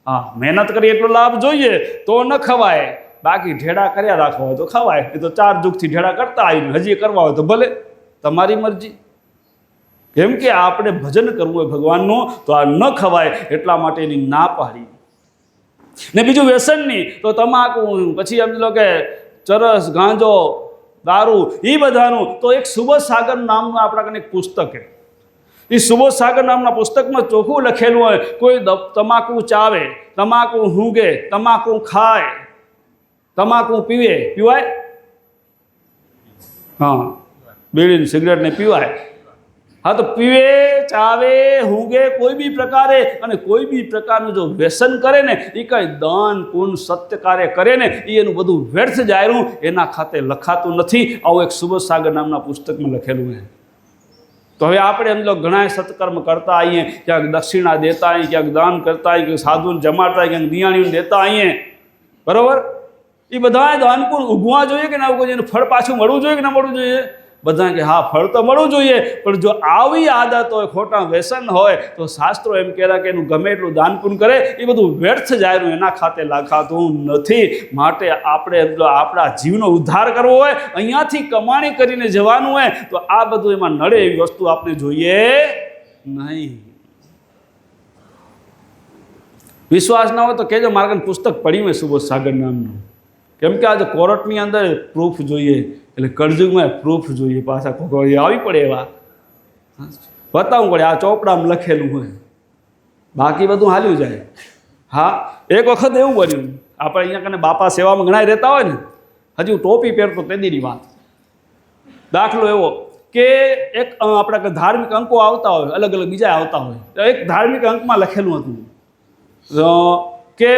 હા, મહેનત કરી એટલો લાભ જોઈએ તો ન ખવાય. બાકી ઢેડા કર્યા રાખવા હોય તો ખવાય. એ તો 4 જુગથી ઢેડા કરતા આવીને હજી કરવા હોય તો ભલે, તમારી મરજી. કેમ કે આપણે ભજન કરવું હોય ભગવાનનું તો આ ન ખવાય એટલા માટે એની ના પાડી. ને બીજું વ્યસનની તો તમાકુ, પછી સમજી લો કે ચરસ, ગાંજો, દારૂ, એ બધાનું. તો એક સુબોધ સાગર નામનું આપણા કને એક પુસ્તક છે. એ સુબોધ સાગર નામના પુસ્તકમાં ચોખ્ખું લખેલું હોય, કોઈ તમાકુ ચાવે, તમાકુ ઊંઘે, તમાકુ ખાય, તમાકુ પીવાય? હા, બીડી સિગરેટ ને પીવાય. હા, તો પીવે, ચાવે, ઊંઘે, કોઈ બી પ્રકારે, અને કોઈ બી પ્રકારનું જો વ્યસન કરે ને, એ કંઈ દાન પુણ્ય સત્ય કાર્ય કરે ને, એ એનું બધું વ્યર્થ જાયરું, એના ખાતે લખાતું નથી. આવું એક સુબોધ સાગર નામના પુસ્તકમાં લખેલું છે. તો હવે આપણે એમ લો ઘણા સત્કર્મ કરતા આવીએ, ક્યાંક દક્ષિણા દેતા આવીએ, ક્યાંક દાન કરતા આવીએ, ક્યાંક સાધુને જમાડતા, ક્યાંક નિયાણીને દેતા આવીએ, બરાબર? એ બધા દાનપુર ઉગવા જોઈએ કે ના ઉગવું જોઈએ? એનું ફળ પાછું મળવું જોઈએ કે ના મળવું જોઈએ? બધા કે હા, ફળ તો મળવું જોઈએ. પણ જો આવી આદત હોય, ખોટા વ્યસન હોય, તો શાસ્ત્રો એમ કહેલા કે એનું ગમે એટલું દાન પુણ્ય કરે, એ બધું વ્યર્થ જાય, એના ખાતે લખાતું નથી. માટે આપણે આપણા જીવનો ઉદ્ધાર કરવો હોય, અહીંયાથી કમાણી કરીને જવાનું હોય, તો આ બધું એમાં નડે એવી વસ્તુ આપણે જોઈએ નહીં. વિશ્વાસ ના હોય તો કહેજો, મારે પુસ્તક પડ્યું હોય સુબોધ સાગર નામનું. કેમ કે આજે કોર્ટની અંદર પ્રૂફ જોઈએ, એટલે કળજુગમાં પ્રૂફ જોઈએ, પાછા ખોખો આવી પડે એવા બતાવવું પડે. આ ચોપડામાં લખેલું હોય, બાકી બધું હાલ્યું જાય. હા, એક વખત એવું બન્યું, આપણે અહીંયા કને બાપા સેવામાં ઘણા રહેતા હોય ને, હજુ ટોપી પહેરતો તેદીની વાત. દાખલો એવો કે એક આપણા ધાર્મિક અંકો આવતા હોય, અલગ અલગ બીજા આવતા હોય, તો એક ધાર્મિક અંકમાં લખેલું હતું કે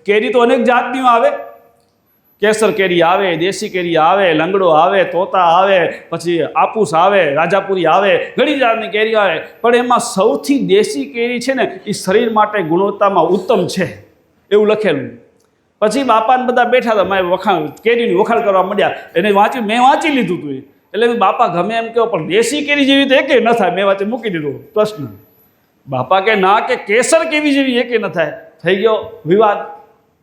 કેરી તો અનેક જાતની આવે, કેસર કેરી આવે, દેશી કેરી આવે, લંગડો આવે, તોતા આવે, પછી આपूસ આવે, રાજાપુરી આવે, ઘણી જાતની કેરી આવે. પણ એમાં સૌથી દેશી કેરી છે ને, એ શરીર માટે ગુણવત્તામાં ઉત્તમ છે, એવું લખેલું. પછી બાપાને બધા બેઠા હતા, મેં કેરીની વખાણ કરવા માંડ્યા. એને મેં વાંચી લીધું હતું. એટલે બાપા ગમે એમ કહો, પણ દેશી કેરી જેવી તો એકે ન થાય. મેં વાંચી મૂકી દીધું પ્રશ્ન. બાપા કે ના, કે કેસર કેવી જેવી એકે ન થાય. થઈ ગયો વિવાદ.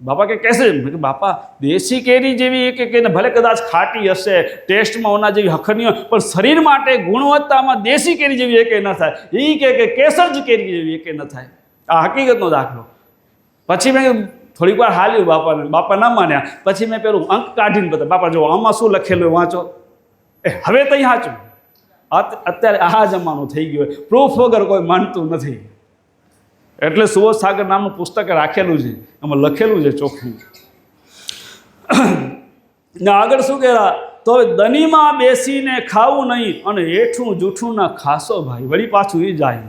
બાપા કે કેસર, બાપા દેશી કેરી જેવી એક ભલે કદાચ ખાટી હશે, ટેસ્ટમાં ઓના જેવી હખરની હોય, પણ શરીર માટે ગુણવત્તામાં દેશી કેરી જેવી એકે ન થાય. એ કે કેસર જ કેરી જેવી એકે ન થાય. આ હકીકતનો દાખલો. પછી મેં થોડીક વાર હાલ્યું બાપાને, બાપા ના માન્યા. પછી મેં પેલું અંક કાઢીને બધા, બાપા જો આમાં શું લખેલું વાંચો. હવે તઈ સાચું. અત્યારે આ જમાનો થઈ ગયો, પ્રૂફ વગર કોઈ માનતું નથી. એટલે સુબોધ સાગર નામનું પુસ્તક રાખેલું છે, એમાં લખેલું છે ચોખ્ખું. ને આગળ શું કહેલા, તો દનીમાં બેસીને ખાવું નહીં, અને હેઠું જૂઠું ના ખાશો ભાઈ. વળી પાછું એ જાય.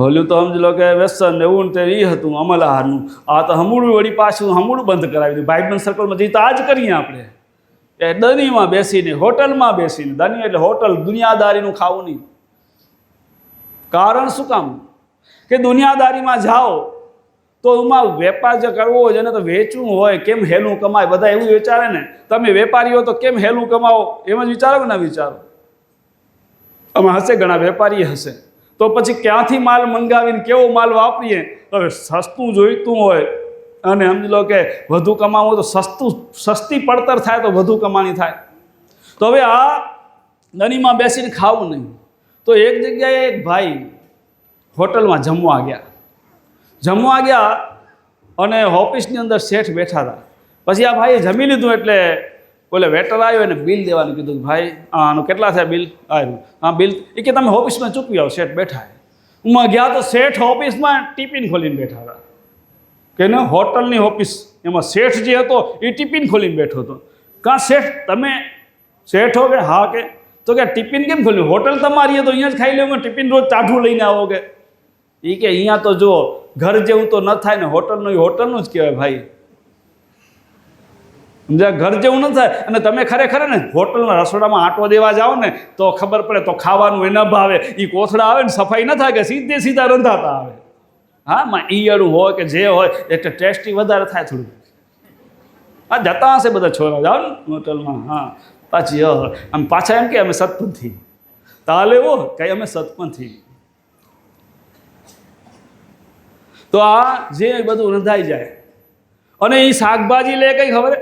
ઓલું તો સમજી લો કે વ્યસન એવું તે એ હતું અમલહારનું. આ તો હમુડું વળી પાછું હમુડું બંધ કરાવી દીધું. ભાઈબંધ સર્કલમાં જઈ તો આ જ કરીએ આપણે. એ દનીમાં બેસીને, હોટલમાં બેસીને, દની એટલે હોટલ, દુનિયાદારીનું ખાવું નહીં. કારણ શું કામ? કે દુનિયાદારીમાં જાઓ તો એમાં વેપાર જે કરવો હોય, જેને તો વેચવું હોય, કેમ હેલું કમાય, બધા એવું વિચારે ને. તમે વેપારી હો તો કેમ હેલું કમાવો, એમ જ વિચારો કે ના વિચારો? આમાં હશે, ઘણા વેપારી હશે. તો પછી ક્યાંથી માલ મંગાવીને કેવો માલ વાપરીએ? હવે સસ્તું જોઈતું હોય અને સમજી લો કે વધુ કમાવું તો સસ્તી પડતર થાય તો વધુ કમાણી થાય. તો હવે આ દનીમાં બેસીને ખાવું નહીં. તો એક જગ્યાએ એક ભાઈ હોટલમાં જમવા ગયા અને ઓફિસની અંદર શેઠ બેઠા હતા. પછી આ ભાઈએ જમી લીધું એટલે બોલે વેટર આવ્યો એને બિલ દેવાનું કીધું. ભાઈ આનું કેટલા થયા બિલ? આવ્યું. હા બિલ. એ કે તમે ઓફિસમાં ચૂકવી આવો. શેઠ બેઠા. હું ગયા તો શેઠ ઓફિસમાં ટિફિન ખોલીને બેઠા હતા. કે ને હોટલની ઓફિસ, એમાં શેઠ જે હતો એ ટિફિન ખોલીને બેઠો હતો. કાં શેઠ તમે શેઠ હો? કે હા. કે તો કે ટિફિન કેમ ખોલ્યું? હોટલ તમારી તો અહીંયા જ ખાઈ લેવું, ટિફિન રોજ ચાઠું લઈને આવો. કે એ કે અહીંયા તો જુઓ ઘર જેવું તો ન થાય ને, હોટલનું એ હોટલનું જ કહેવાય ભાઈ. સમજ્યા? ઘર જેવું ન થાય. અને તમે ખરેખર ને હોટલના રસોડામાં આંટો દેવા જાઓ ને તો ખબર પડે, તો ખાવાનું એ ન ભાવે. એ કોથળા આવે ને સફાઈ ન થાય, કે સીધા રંધાતા આવે. હા, માં ઈયળું હોય કે જે હોય એટલે ટેસ્ટી વધારે થાય થોડું. હા, જતા હશે બધા છોરા, જાઓ ને હોટલમાં. હા, પાછી આમ પાછા એમ કે અમે સતપંથી. તાલે એવો કંઈ અમે સતપંથી. તો આ જે બધું રંધાઈ જાય. અને એ શાકભાજી લે કઈ ખબર?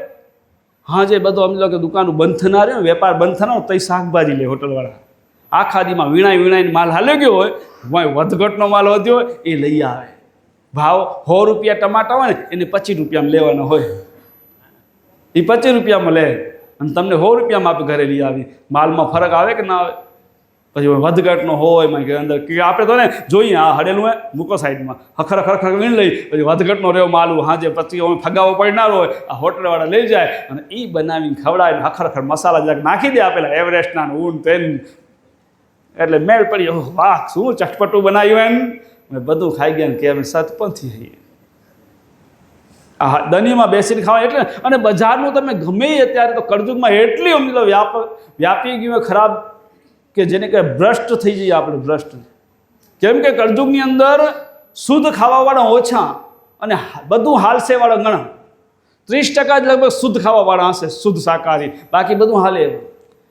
હા, જે બધું સમજો કે દુકાનું બંધ થનાર હોય, વેપાર બંધ થનાર તો એ શાકભાજી લે હોટલવાળા. આખા દીમાં વીણાઈને માલ હાલ્યો ગયો હોય, વધઘટનો માલ વધ્યો હોય એ લઈ આવે. ભાવ 100 રૂપિયા ટમાટા હોય ને એને 25 રૂપિયામાં લેવાના હોય, એ 25 રૂપિયામાં લે અને તમને 100 રૂપિયામાં આપે ઘરે લઈ આવી. માલમાં ફરક આવે કે ના આવે? પછી વધઘટનો હોય એમાં કે અંદર કે આપણે તો ને જોઈએ આ હડેલું હોય મૂકો સાઈડમાં, હખર ખરખર વીણ લઈ, પછી વધઘટનો રહ્યો માલું હાજે પછી ફગાવો પડનારો હોય આ હોટલવાળા લઈ જાય અને એ બનાવીને ખવડાવીને હખર મસાલા જરાક નાખી દે આપેલા એવરેસ્ટના ઊન તેલ, એટલે મેળ પડી, વાહ શું ચટપટું બનાવ્યું એમ બધું ખાઈ ગયા ને કે અમે સતપંથી છીએ. આ દનીમાં બેસીને ખાવા એટલે. અને બજારનું તમે ગમે અત્યારે તો કળજુગમાં એટલી અમને વ્યાપી ગયું ખરાબ કે જેને કહે ભ્રષ્ટ થઈ જઈએ આપણે, ભ્રષ્ટ. કેમ કે કળજુગની અંદર શુદ્ધ ખાવાવાળા ઓછા અને બધું હાલસેવાળા ઘણા. 30% જ લગભગ શુદ્ધ ખાવાવાળા હશે, શુદ્ધ શાકાહારી, બાકી બધું હાલે.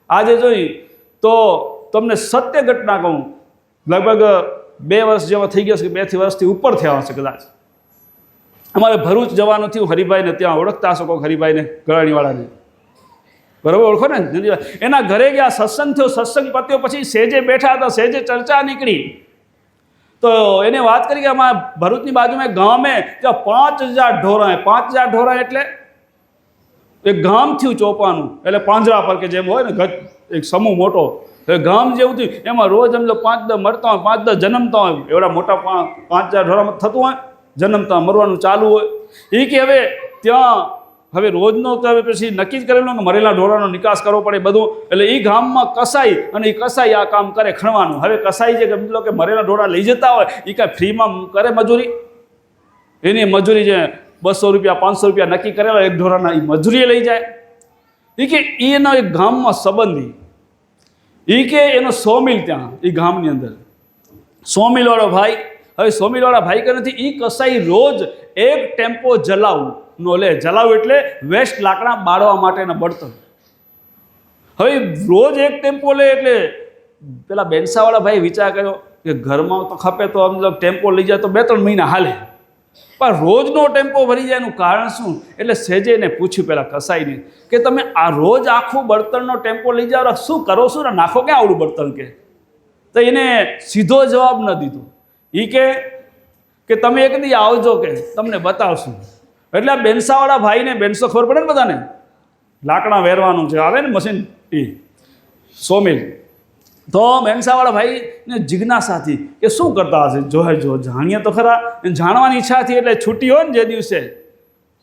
આજે જોઈ તો તમને સત્ય ઘટના કહું, લગભગ 2 વર્ષ જેવા થઈ ગયા છે કે 2 વર્ષથી ઉપર થયા હશે કદાચ. અમારે ભરૂચ જવાનું થયું, હરિભાઈને ત્યાં ઓળખતા હશો કોઈ હરિભાઈને ગળાણીવાળાને, બરાબર ઓળખો ને? એના ઘરે ગયા, સત્સંગ થયો, સત્સંગ પત્યો પછી સેજે બેઠા હતા, સેજે ચર્ચા નીકળી તો એને વાત કરી કે અમારા ભરૂચની બાજુમાં એક ગામ ત્યાં 5000 ઢોરા. 5000 ઢોરા એટલે એક ગામ થયું ચોપાનું, એટલે પાંજરા પર કે જેમ હોય ને એક સમૂહ મોટો ગામ જેવું થયું. એમાં રોજ એમ 5-10 મરતા હોય, 5-10 જન્મતા હોય. એવડા મોટા 5000 ઢોરામાં થતું હોય, જન્મતા મરવાનું ચાલુ હોય. એ કે હવે ત્યાં હવે રોજનો તો હવે પછી નક્કી જ કરેલું કે મરેલા ઢોરાનો નિકાસ કરવો પડે બધું. એટલે એ ગામમાં કસાઈ, અને એ કસાઈ આ કામ કરે ખણવાનું. હવે કસાઈ જે સમજી લો કે મરેલા ઢોરા લઈ જતા હોય એ કાંઈ ફ્રીમાં કરે મજૂરી? એની મજૂરી જે 200 રૂપિયા 500 રૂપિયા નક્કી કરેલા એક ઢોરાના, એ મજૂરીએ લઈ જાય. એ કે એના એક ગામમાં સંબંધી, એ કે એનો 100 મિલ ત્યાં એ ગામની અંદર 100 મિલવાળો ભાઈ. હવે 100 મિલવાળા ભાઈ કે નથી, એ કસાઈ રોજ એક ટેમ્પો જલાવનો લે. જલાવ એટલે વેસ્ટ લાકડા બાળવા માટેના બળતણ. હવે રોજ એક ટેમ્પો લે એટલે પેલા બેનસાવાળા ભાઈ વિચાર કર્યો કે ઘરમાં તો ખપે તો મતલબ ટેમ્પો લઈ જાય તો 2-3 મહિના હાલે, પણ રોજનો ટેમ્પો ભરી જાય એનું કારણ શું? એટલે સેજે એને પૂછ્યું પેલા કસાઈને કે તમે આ રોજ આખું બળતણનો ટેમ્પો લઈ જાઓ, શું કરો શું ને નાખો ક્યાં આવડું બળતણ? કે તો એને સીધો જવાબ ન દીધો. એ કે તમે એક દી આવજો કે તમને બતાવશું. એટલે આ બેનસાવાળા ભાઈને, બેનસો ખબર પડે ને બધાને, લાકડા વેરવાનું છે આવે ને મશીન, એ 100 મિલ. તો બેનસાવાળા ભાઈને જિજ્ઞાસા હતી કે શું કરતા હશે, જો જાણીએ તો ખરા. જાણવાની ઈચ્છા હતી એટલે છૂટી હોય ને જે દિવસે,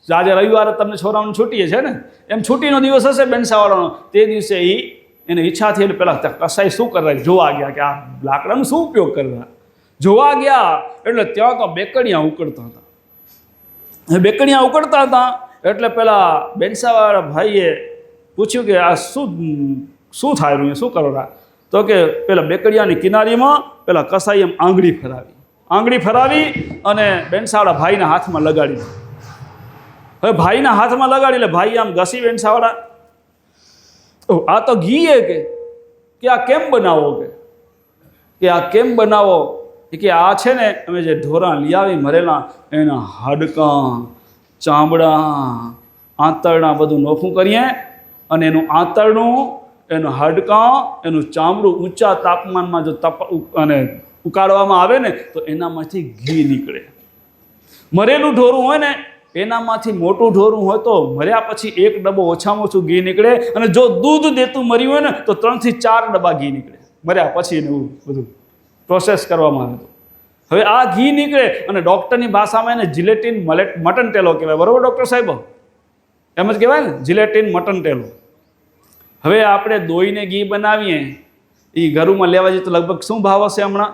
આજે રવિવારે તમને છોરાઓની છૂટી છે ને, એમ છૂટીનો દિવસ હશે બેનસાવાળાનો, તે દિવસે એને ઈચ્છા થઈ એટલે પેલા કસાઈ શું કરવા જોવા ગયા કે આ લાકડાનો શું ઉપયોગ કરવા. જોવા ગયા એટલે ત્યાં તો બેકડિયા ઉકળતા હતા. બેકડિયા ઉકળતા હતા એટલે પેલા બેનસાવાળા ભાઈએ પૂછ્યું કે આ શું થાય રહ્યું, શું કરો? તો કે પેલા બેકડિયાની કિનારીમાં પેલા કસાઈ એમ આંગળી ફરાવી અને બેનસાવાળા ભાઈના હાથમાં લગાડી. હવે ભાઈના હાથમાં લગાડી એટલે ભાઈ આમ ઘસી બેનસાવાળા, આ તો ઘી કે આ કેમ બનાવો? કે આ કેમ બનાવો? કે આ છે ને અમે જે ઢોરા લઈ આવી મરેલા એના હાડકાં, ચામડા, આંતરડા બધું નોખું કરીએ અને એનું આંતરડું, એનું હાડકાં, એનું ચામડું ઊંચા તાપમાનમાં જો અને ઉકાળવામાં આવે ને તો એનામાંથી ઘી નીકળે. મરેલું ઢોરું હોય ને એનામાંથી મોટું ઢોરું હોય તો મર્યા પછી 1 ડબ્બો ઓછામાં ઓછું ઘી નીકળે, અને જો દૂધ દેતું મર્યું હોય ને તો 3 થી 4 ડબ્બા ઘી નીકળે મર્યા પછી. એને એવું બધું પ્રોસેસ કરવામાં આવે તો હવે આ ઘી નીકળે. અને ડૉક્ટરની ભાષામાં એને જિલેટિન મટન ટેલો કહેવાય, બરાબર ડૉક્ટર સાહેબ? એમ જ કહેવાય ને, જિલેટિન મટન ટેલો. હવે આપણે દોઈને ઘી બનાવીએ એ ઘરમાં લેવા જઈએ તો લગભગ શું ભાવ હશે હમણાં?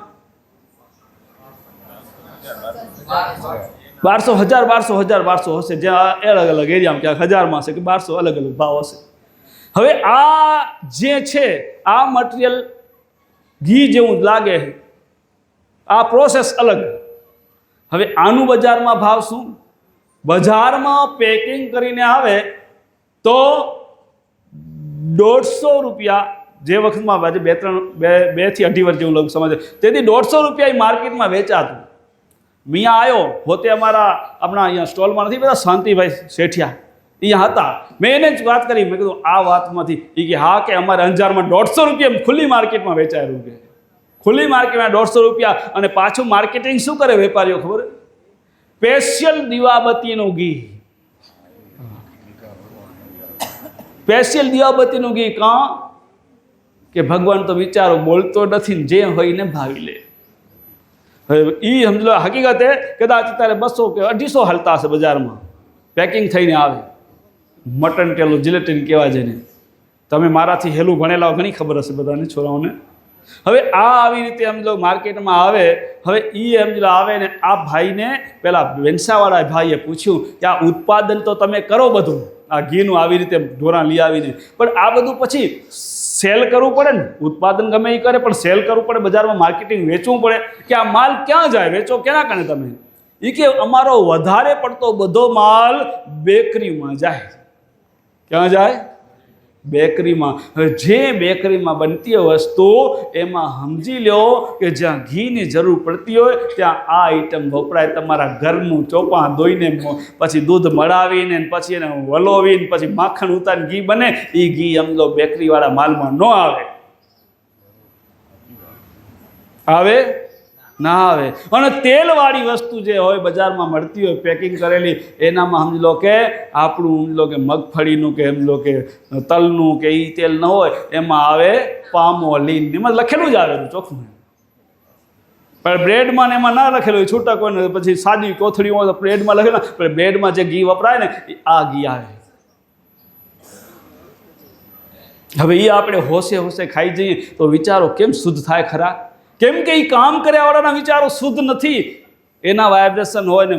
1200 હશે, જ્યાં અલગ અલગ એરિયામાં ક્યાંક 1000માં હશે કે 1200, અલગ અલગ ભાવ હશે. હવે આ જે છે આ મટીરિયલ ઘી જેવું લાગે, આ પ્રોસેસ અલગ. હવે આનું બજારમાં ભાવ શું? બજારમાં પેકિંગ કરીને આવે તો 150 રૂપિયા, જે વખતમાં આજે 2 થી 2.5 વર્ષ જેવું લગ સમજે, તેથી 150 રૂપિયા માર્કેટમાં વેચાતું. મિયા આવ્યો હોતે આપણા અહીંયા સ્ટોલમાં નથી, બધા શાંતિભાઈ શેઠિયા અહીંયા હતા. મેં એને જ વાત કરી, મેં કીધું આ વાતમાંથી. એ કે હા કે અમારે અંજારમાં 150 રૂપિયા ખુલ્લી માર્કેટમાં વેચાયેલું કે ખુલ્લી માર્કેટમાં 150 રૂપિયા. અને પાછું માર્કેટિંગ શું કરે વેપારીઓ ખબર? સ્પેશિયલ દીવાબત્તીનું ઘી, સ્પેશિયલ દીવાબત્તીનું ઘી. કાં કે ભગવાન તો વિચારો બોલતો નથી ને જે હોય ને ભાવી લે. હવે એ સમજો હકીકતે કદાચ અત્યારે 200 કે 250 હાલતા હશે બજારમાં, પેકિંગ થઈને આવે. મટન ટેલું જિલેટીન કહેવા જઈને, તમે મારાથી હેલું ભણેલા ઘણી ખબર હશે બધાને છોરાઓને. હવે આ આવી રીતે સમજો માર્કેટમાં આવે. હવે એ સમજો આવે ને આ ભાઈને પેલા વેનસાવાળા ભાઈએ પૂછ્યું કે આ ઉત્પાદન તો તમે કરો બધું આ ઘીનું આવી રીતે ઢોરા લઈ આવીને, પણ આ બધું પછી સેલ કરવું પડે ને. ઉત્પાદન ગમે એ કરે પણ સેલ કરવું પડે, બજારમાં માર્કેટિંગ વેચવું પડે. કે આ માલ ક્યાં જાય, વેચો કેના કારણે તમે? એ કે અમારો વધારે પડતો બધો માલ બેકરીમાં જાય. ક્યાં જાય? બેકરીમાં. હવે જે બેકરીમાં બનતી વસ્તુ એમાં સમજી લો કે જ્યાં ઘીની જરૂર પડતી હોય ત્યાં આ આઈટમ વપરાય. તમારા ઘરનું ચોપા ધોઈને પછી દૂધ મળાવીને પછી એને વલોવીને પછી માખણ ઉતારીને ઘી બને. એ ઘી સમજો બેકરીવાળા માલમાં ન આવે. આવે ના આવે. અને તેલવાળી વસ્તુ જે હોય બજારમાં મળતી હોય પેકિંગ કરેલી, એનામાં સમજી લો કે આપણું સમજી લો કે મગફળીનું કે સમજી લો કે તલનું કે એ તેલ ન હોય, એમાં આવે પામોલીન. એમાં લખેલું જ આવેલું ચોખ્ખું. પણ બ્રેડમાં ને એમાં ના લખેલું હોય, છૂટક હોય ને પછી સાદી કોથળી હોય તો બ્રેડમાં લખેલું. પણ બ્રેડમાં જે ઘી વપરાય ને આ ઘી આવે. હવે એ આપણે હોશે હોશે ખાઈ જઈએ તો વિચારો કેમ શુદ્ધ થાય ખરા? કેમ કે એ કામ કર્યાવાળાના વિચારો શુદ્ધ નથી. એના વાઇબ્રેશન હોય ને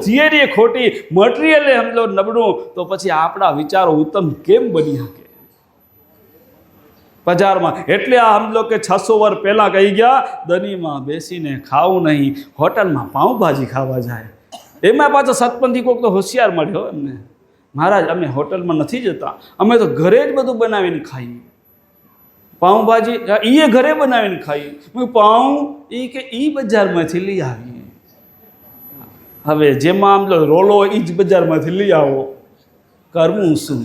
થિયરી ખોટી, મટીરિયલ સમજો નબળું, તો પછી આપણા વિચારો ઉત્તમ કેમ બની શકે બજારમાં? એટલે આ સમજો કે 600 વર્ષ પહેલાં કહી ગયા દનીમાં બેસીને ખાવું નહીં, હોટલમાં પાઉંભાજી ખાવા જાય. એમાં પાછો સતપંથી કોઈક તો હોશિયાર મળ્યો એમને, મહારાજ અમે હોટલમાં નથી જતા, અમે તો ઘરે જ બધું બનાવીને ખાઈએ. પાઉંભાજી એ ઘરે બનાવીને ખાઈએ. પાઉં એ કે એ બજારમાંથી લઈ આવીએ. હવે જેમાં આમ રોલો એ જ બજારમાંથી લઈ આવો, કરવું શું?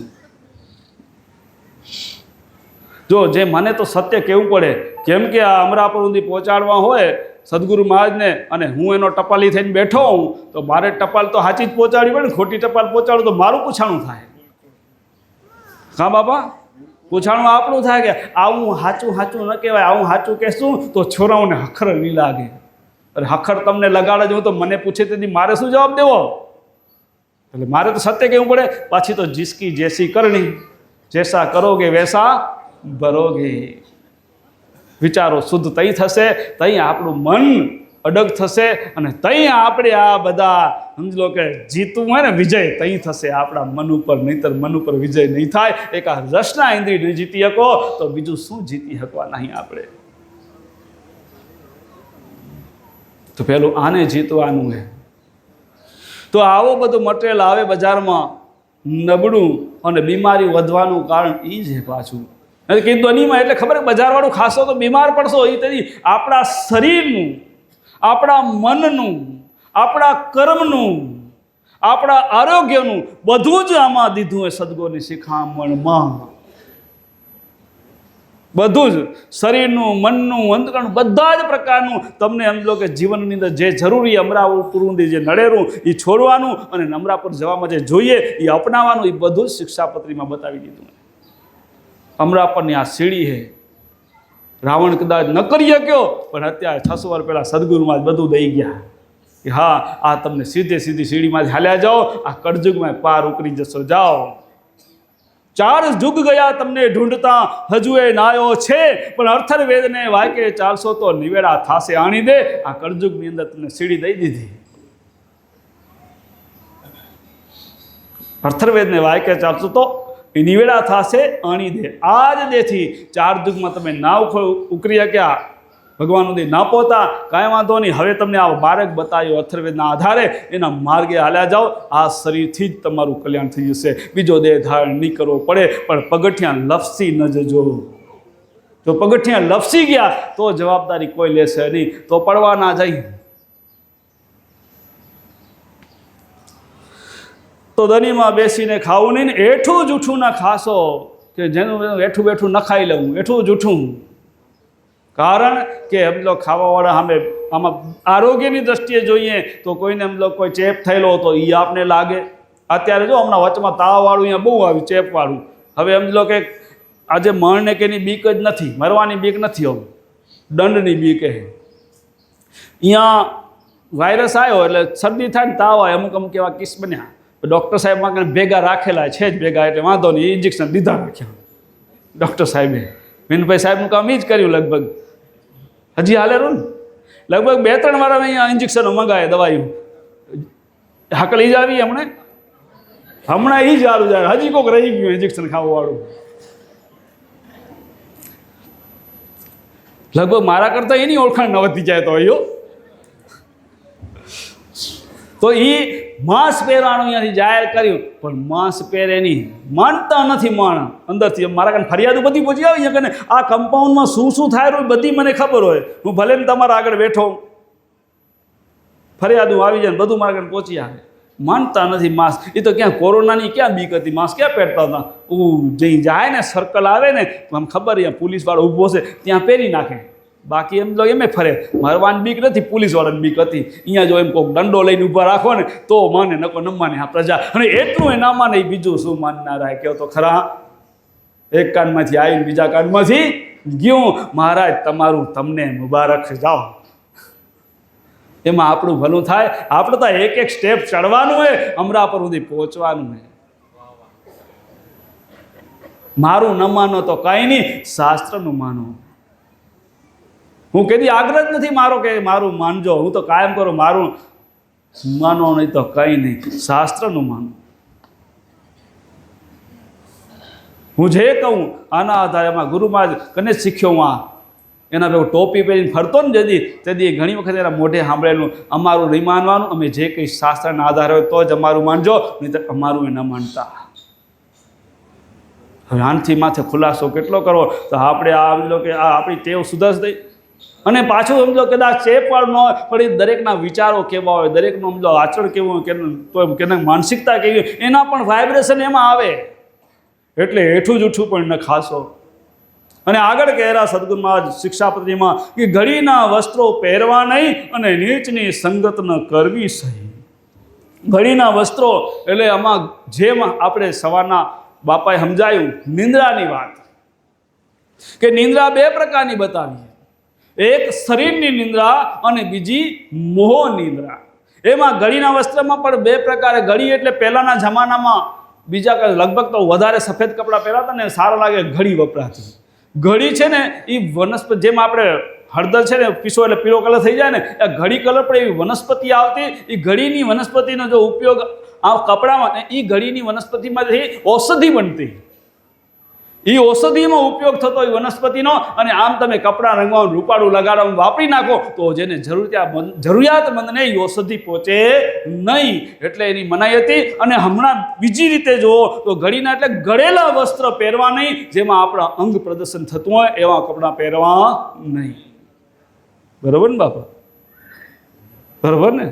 જો જે મને તો સત્ય કહેવું પડે, કેમ કે આ અમરાપુર સુધી પહોંચાડવા હોય સદગુરુ મહારાજને, અને હું એનો ટપાલી થઈને બેઠો હોઉં તો મારે ટપાલ તો સાચી જ પહોંચાડવી પડે ને. ખોટી ટપાલ પહોંચાડું તો મારું પૂછાણું થાય. હા બાપા, પૂછાણું આપણું થાય કે આવું સાચું સાચું ન કહેવાય. આવું સાચું કહેશું તો છોરાઓને હખર નહીં લાગે. અરે હખર તમને લગાડે જ હું તો મને પૂછે તેથી મારે શું જવાબ દેવો? એટલે મારે તો સત્ય કહેવું પડે. પાછી તો જિસકી જેસી કરણી, જૈસા કરોગે વૈસા ભરોગે. વિચારો શુદ્ધ તઈ થશે, તઈ આપણું મન અડગ થશે, અને તઈ આપણે આ બધા સમજી લો કે જીતવું હોય ને, વિજય તઈ થશે આપણા મન ઉપર. નહીંતર મન ઉપર વિજય નહીં થાય. એક આ રસના ઇન્દ્રિય નહીં જીતી શકો તો બીજું શું જીતી શકવા નહીં આપણે? તો પેલું આને જીતવાનું છે. તો આવો બધું મટીરિયલ આવે બજારમાં નબળું, અને બીમારી વધવાનું કારણ એ જ છે પાછું. કીધું અનીમાં એટલે ખબર બજારવાળું ખાશો તો બીમાર પડશો. એ તેથી આપણા શરીરનું, આપણા મનનું, આપણા કર્મનું, આપણા આરોગ્યનું બધું જ આમાં દીધું હોય સદગુરુની શિખામણમાં. બધું જ શરીરનું, મનનું, અંતકરણનું, બધા જ પ્રકારનું તમને સમજો કે જીવનની અંદર જે જરૂરી અમરાપુર જે નડેરું એ છોડવાનું, અને અમરાપુર જવામાં જે જોઈએ એ અપનાવવાનું, એ બધું જ શિક્ષાપત્રીમાં બતાવી દીધું. અમરાપરની આ સીડી છે. રાવણ કદાચ ન કરી શક્યો, પણ અત્યારે 600 વર્ષ પહેલાં સદગુરુમાં બધું દઈ ગયા કે હા આ તમને સીધે સીધી સીડીમાં જ હાલ્યા જાઓ, આ કળજુગમાં પાર ઉકળી જશો. જાઓ, 4 યુગ ગયા તમને ઢૂંઢતા, હજુ એ નાયો છે, પણ અથર્વવેદને વાક્ય ચાલશો તો નિવેડા થાશે આણી દે. આ કળજુગની અંદર તમને સીડી દઈ દીધી. અથર્વવેદને વાક્ય ચાલશો તો એ નિવેડા થશે આણી દે. આ જ દેથી 4 યુગમાં તમે ના ઉકરી શક્યા, ભગવાન સુધી ના પહોંચતા, કાંઈ વાંધો નહીં. હવે તમને આ બારક બતાવ્યો અથર્વવેદના આધારે, એના માર્ગે હાલ્યા જાઓ. આ શરીરથી જ તમારું કલ્યાણ થઈ જશે. બીજો દેહ ધારણ નહીં કરવો પડે, પણ પગથિયા લપસી ન જજો. જો પગથિયા લપસી ગયા તો જવાબદારી કોઈ લેશે નહીં, તો પડવા ના જાય. તો દનીમાં બેસીને ખાવું નહીં ને એઠું જૂઠું ના ખાશો કે જેનું એઠું બેઠું ન ખાઈ લઉં, એઠું જૂઠું. કારણ કે એમ તો ખાવાવાળા સામે આમાં આરોગ્યની દ્રષ્ટિએ જોઈએ તો કોઈને એમ લો કોઈ ચેપ થયેલો હતો એ આપને લાગે. અત્યારે જો હમણાં વચમાં તાવવાળું અહીંયા બહુ આવ્યું, ચેપવાળું. હવે એમ લો કે આજે મરને કે એની બીક જ નથી, મરવાની બીક નથી, હવે દંડની બીક હે. અહીંયા વાયરસ આવ્યો એટલે શરદી થાય ને તાવ આવે, અમુક અમુક એવા કેસ બન્યા. ડૉક્ટર સાહેબ માં ભેગા રાખેલા છે જ ભેગા, એટલે વાંધો નહીં, ઇન્જેક્શન દીધા રાખ્યા ડૉક્ટર સાહેબે. વિનભાઈ સાહેબનું કામ એ જ કર્યું લગભગ. હજી હાલેરું ને લગભગ 2-3 વાર અહીંયા ઇન્જેક્શનો મંગાવે, દવાઈઓ હાકલી જ આવી હમણાં એ જ સારું જાય. હજી કોઈક રહી ગયું ઇન્જેક્શન ખાવાવાળું. લગભગ મારા કરતાં એની ઓળખાણ ન વધી જાય તો અયો. તો એ માસ્ક પહેરવાનું અહીંયાથી જાહેર કર્યું, પણ માસ્ક પહેરે નહીં, માનતા નથી માણસ અંદરથી. મારા કારણે ફરિયાદો બધી પહોંચી આવી છે કે આ કમ્પાઉન્ડમાં શું શું થાય રહ્યું બધી મને ખબર હોય. હું ભલે ને તમારા આગળ બેઠો, ફરિયાદો આવી જાય ને બધું મારા કારણે પહોંચી આવે. માનતા નથી માસ્ક. એ તો ક્યાં કોરોનાની ક્યાં બીક હતી, માસ્ક ક્યાં પહેરતા હતા. જઈ જાય ને સર્કલ આવે ને આમ ખબર અહીંયા પોલીસવાળો ઊભો છે ત્યાં પહેરી નાખે. બાકી એમ તો એમ ફરે, મરવાની બીક નથી, પોલીસવાળાની બીક હતી. અહીંયા જો એમ કોઈક દંડો લઈને ઊભા રાખો ને તો માને, નકો ન માને આ પ્રજા. અને એટલું એ ના માને, બીજું શું માનનારા કહો તો ખરા. એક કાનમાંથી આવીને બીજા કાનમાંથી ગયું. મહારાજ તમારું તમને મુબારક જાઓ. એમાં આપણું ભલું થાય. આપણે તો એક એક સ્ટેપ ચડવાનું હોય, અમરાપર સુધી પહોંચવાનું હોય. મારું ન માનો તો કંઈ નહીં, શાસ્ત્રનું માનો. હું કદી આગ્રહ જ નથી મારો કે મારું માનજો. હું તો કાયમ કરું મારું માનો નહીં તો કંઈ નહીં, શાસ્ત્રનું માનો. હું જે કહું આના આધારે એમાં ગુરુમાં કને શીખ્યો હું. એના પેલું ટોપી પહેરીને ફરતો ને તેથી ઘણી વખત એના મોઢે સાંભળેલું, અમારું નહીં માનવાનું, અમે જે કંઈ શાસ્ત્રના આધારે હોય તો જ અમારું માનજો, નહીં તો અમારું એ ન માનતા. હવે આનથી માથે ખુલાસો કેટલો કરવો. તો આપણે આ સમજો કે આ આપણી ટેવ સુધરશે. અને પાછું સમજો કદાચ ચેપવાળું ન હોય, પણ એ દરેકના વિચારો કેવા હોય, દરેકનું સમજો આચરણ કેવું હોય, તો કેના માનસિકતા કેવી હોય, એના પણ વાઇબ્રેશન એમાં આવે. એટલે હેઠું જૂઠું પણ ન ખાશો. અને આગળ કહેરા સદગુરુ મહારાજ શિક્ષાપત્રીમાં કે ઘડીના વસ્ત્રો પહેરવા નહીં અને નીચની સંગત ન કરવી સહી. ઘડીના વસ્ત્રો એટલે આમાં જેમ આપણે સવારના બાપાએ સમજાયું નિંદ્રાની વાત, કે નિંદ્રા 2 પ્રકારની બતાવી. એક શરીરની નિંદ્રા અને બીજી મોહ નિંદ્રા. એમાં ઘડીના વસ્ત્રમાં પણ 2 પ્રકારે. ઘડી એટલે પહેલાંના જમાનામાં બીજા લગભગ તો વધારે સફેદ કપડાં પહેરાતા ને સારા લાગે, ઘડી વપરાતી. ઘડી છે ને એ વનસ્પતિ, જેમ આપણે હળદર છે ને પીસો એટલે પીળો કલર થઈ જાય ને, એ ઘડી કલર પણ એવી વનસ્પતિ આવતી. એ ઘડીની વનસ્પતિનો જો ઉપયોગ આ કપડામાં, એ ઘડીની વનસ્પતિમાંથી ઔષધિ બનતી. એ ઔષધિમાં ઉપયોગ થતો એ વનસ્પતિનો. અને આમ તમે કપડાં રંગવાનું, રૂપાળું લગાડવાનું વાપરી નાખો તો જેને જરૂરિયાતમંદને એ ઔષધિ પહોંચે નહીં. એટલે એની મનાઈ હતી. અને હમણાં બીજી રીતે જુઓ તો ઘડીના એટલે ગળેલા વસ્ત્ર પહેરવા નહીં, જેમાં આપણા અંગ પ્રદર્શન થતું હોય એવા કપડાં પહેરવા નહીં. બરાબર ને બાપા? બરાબર ને?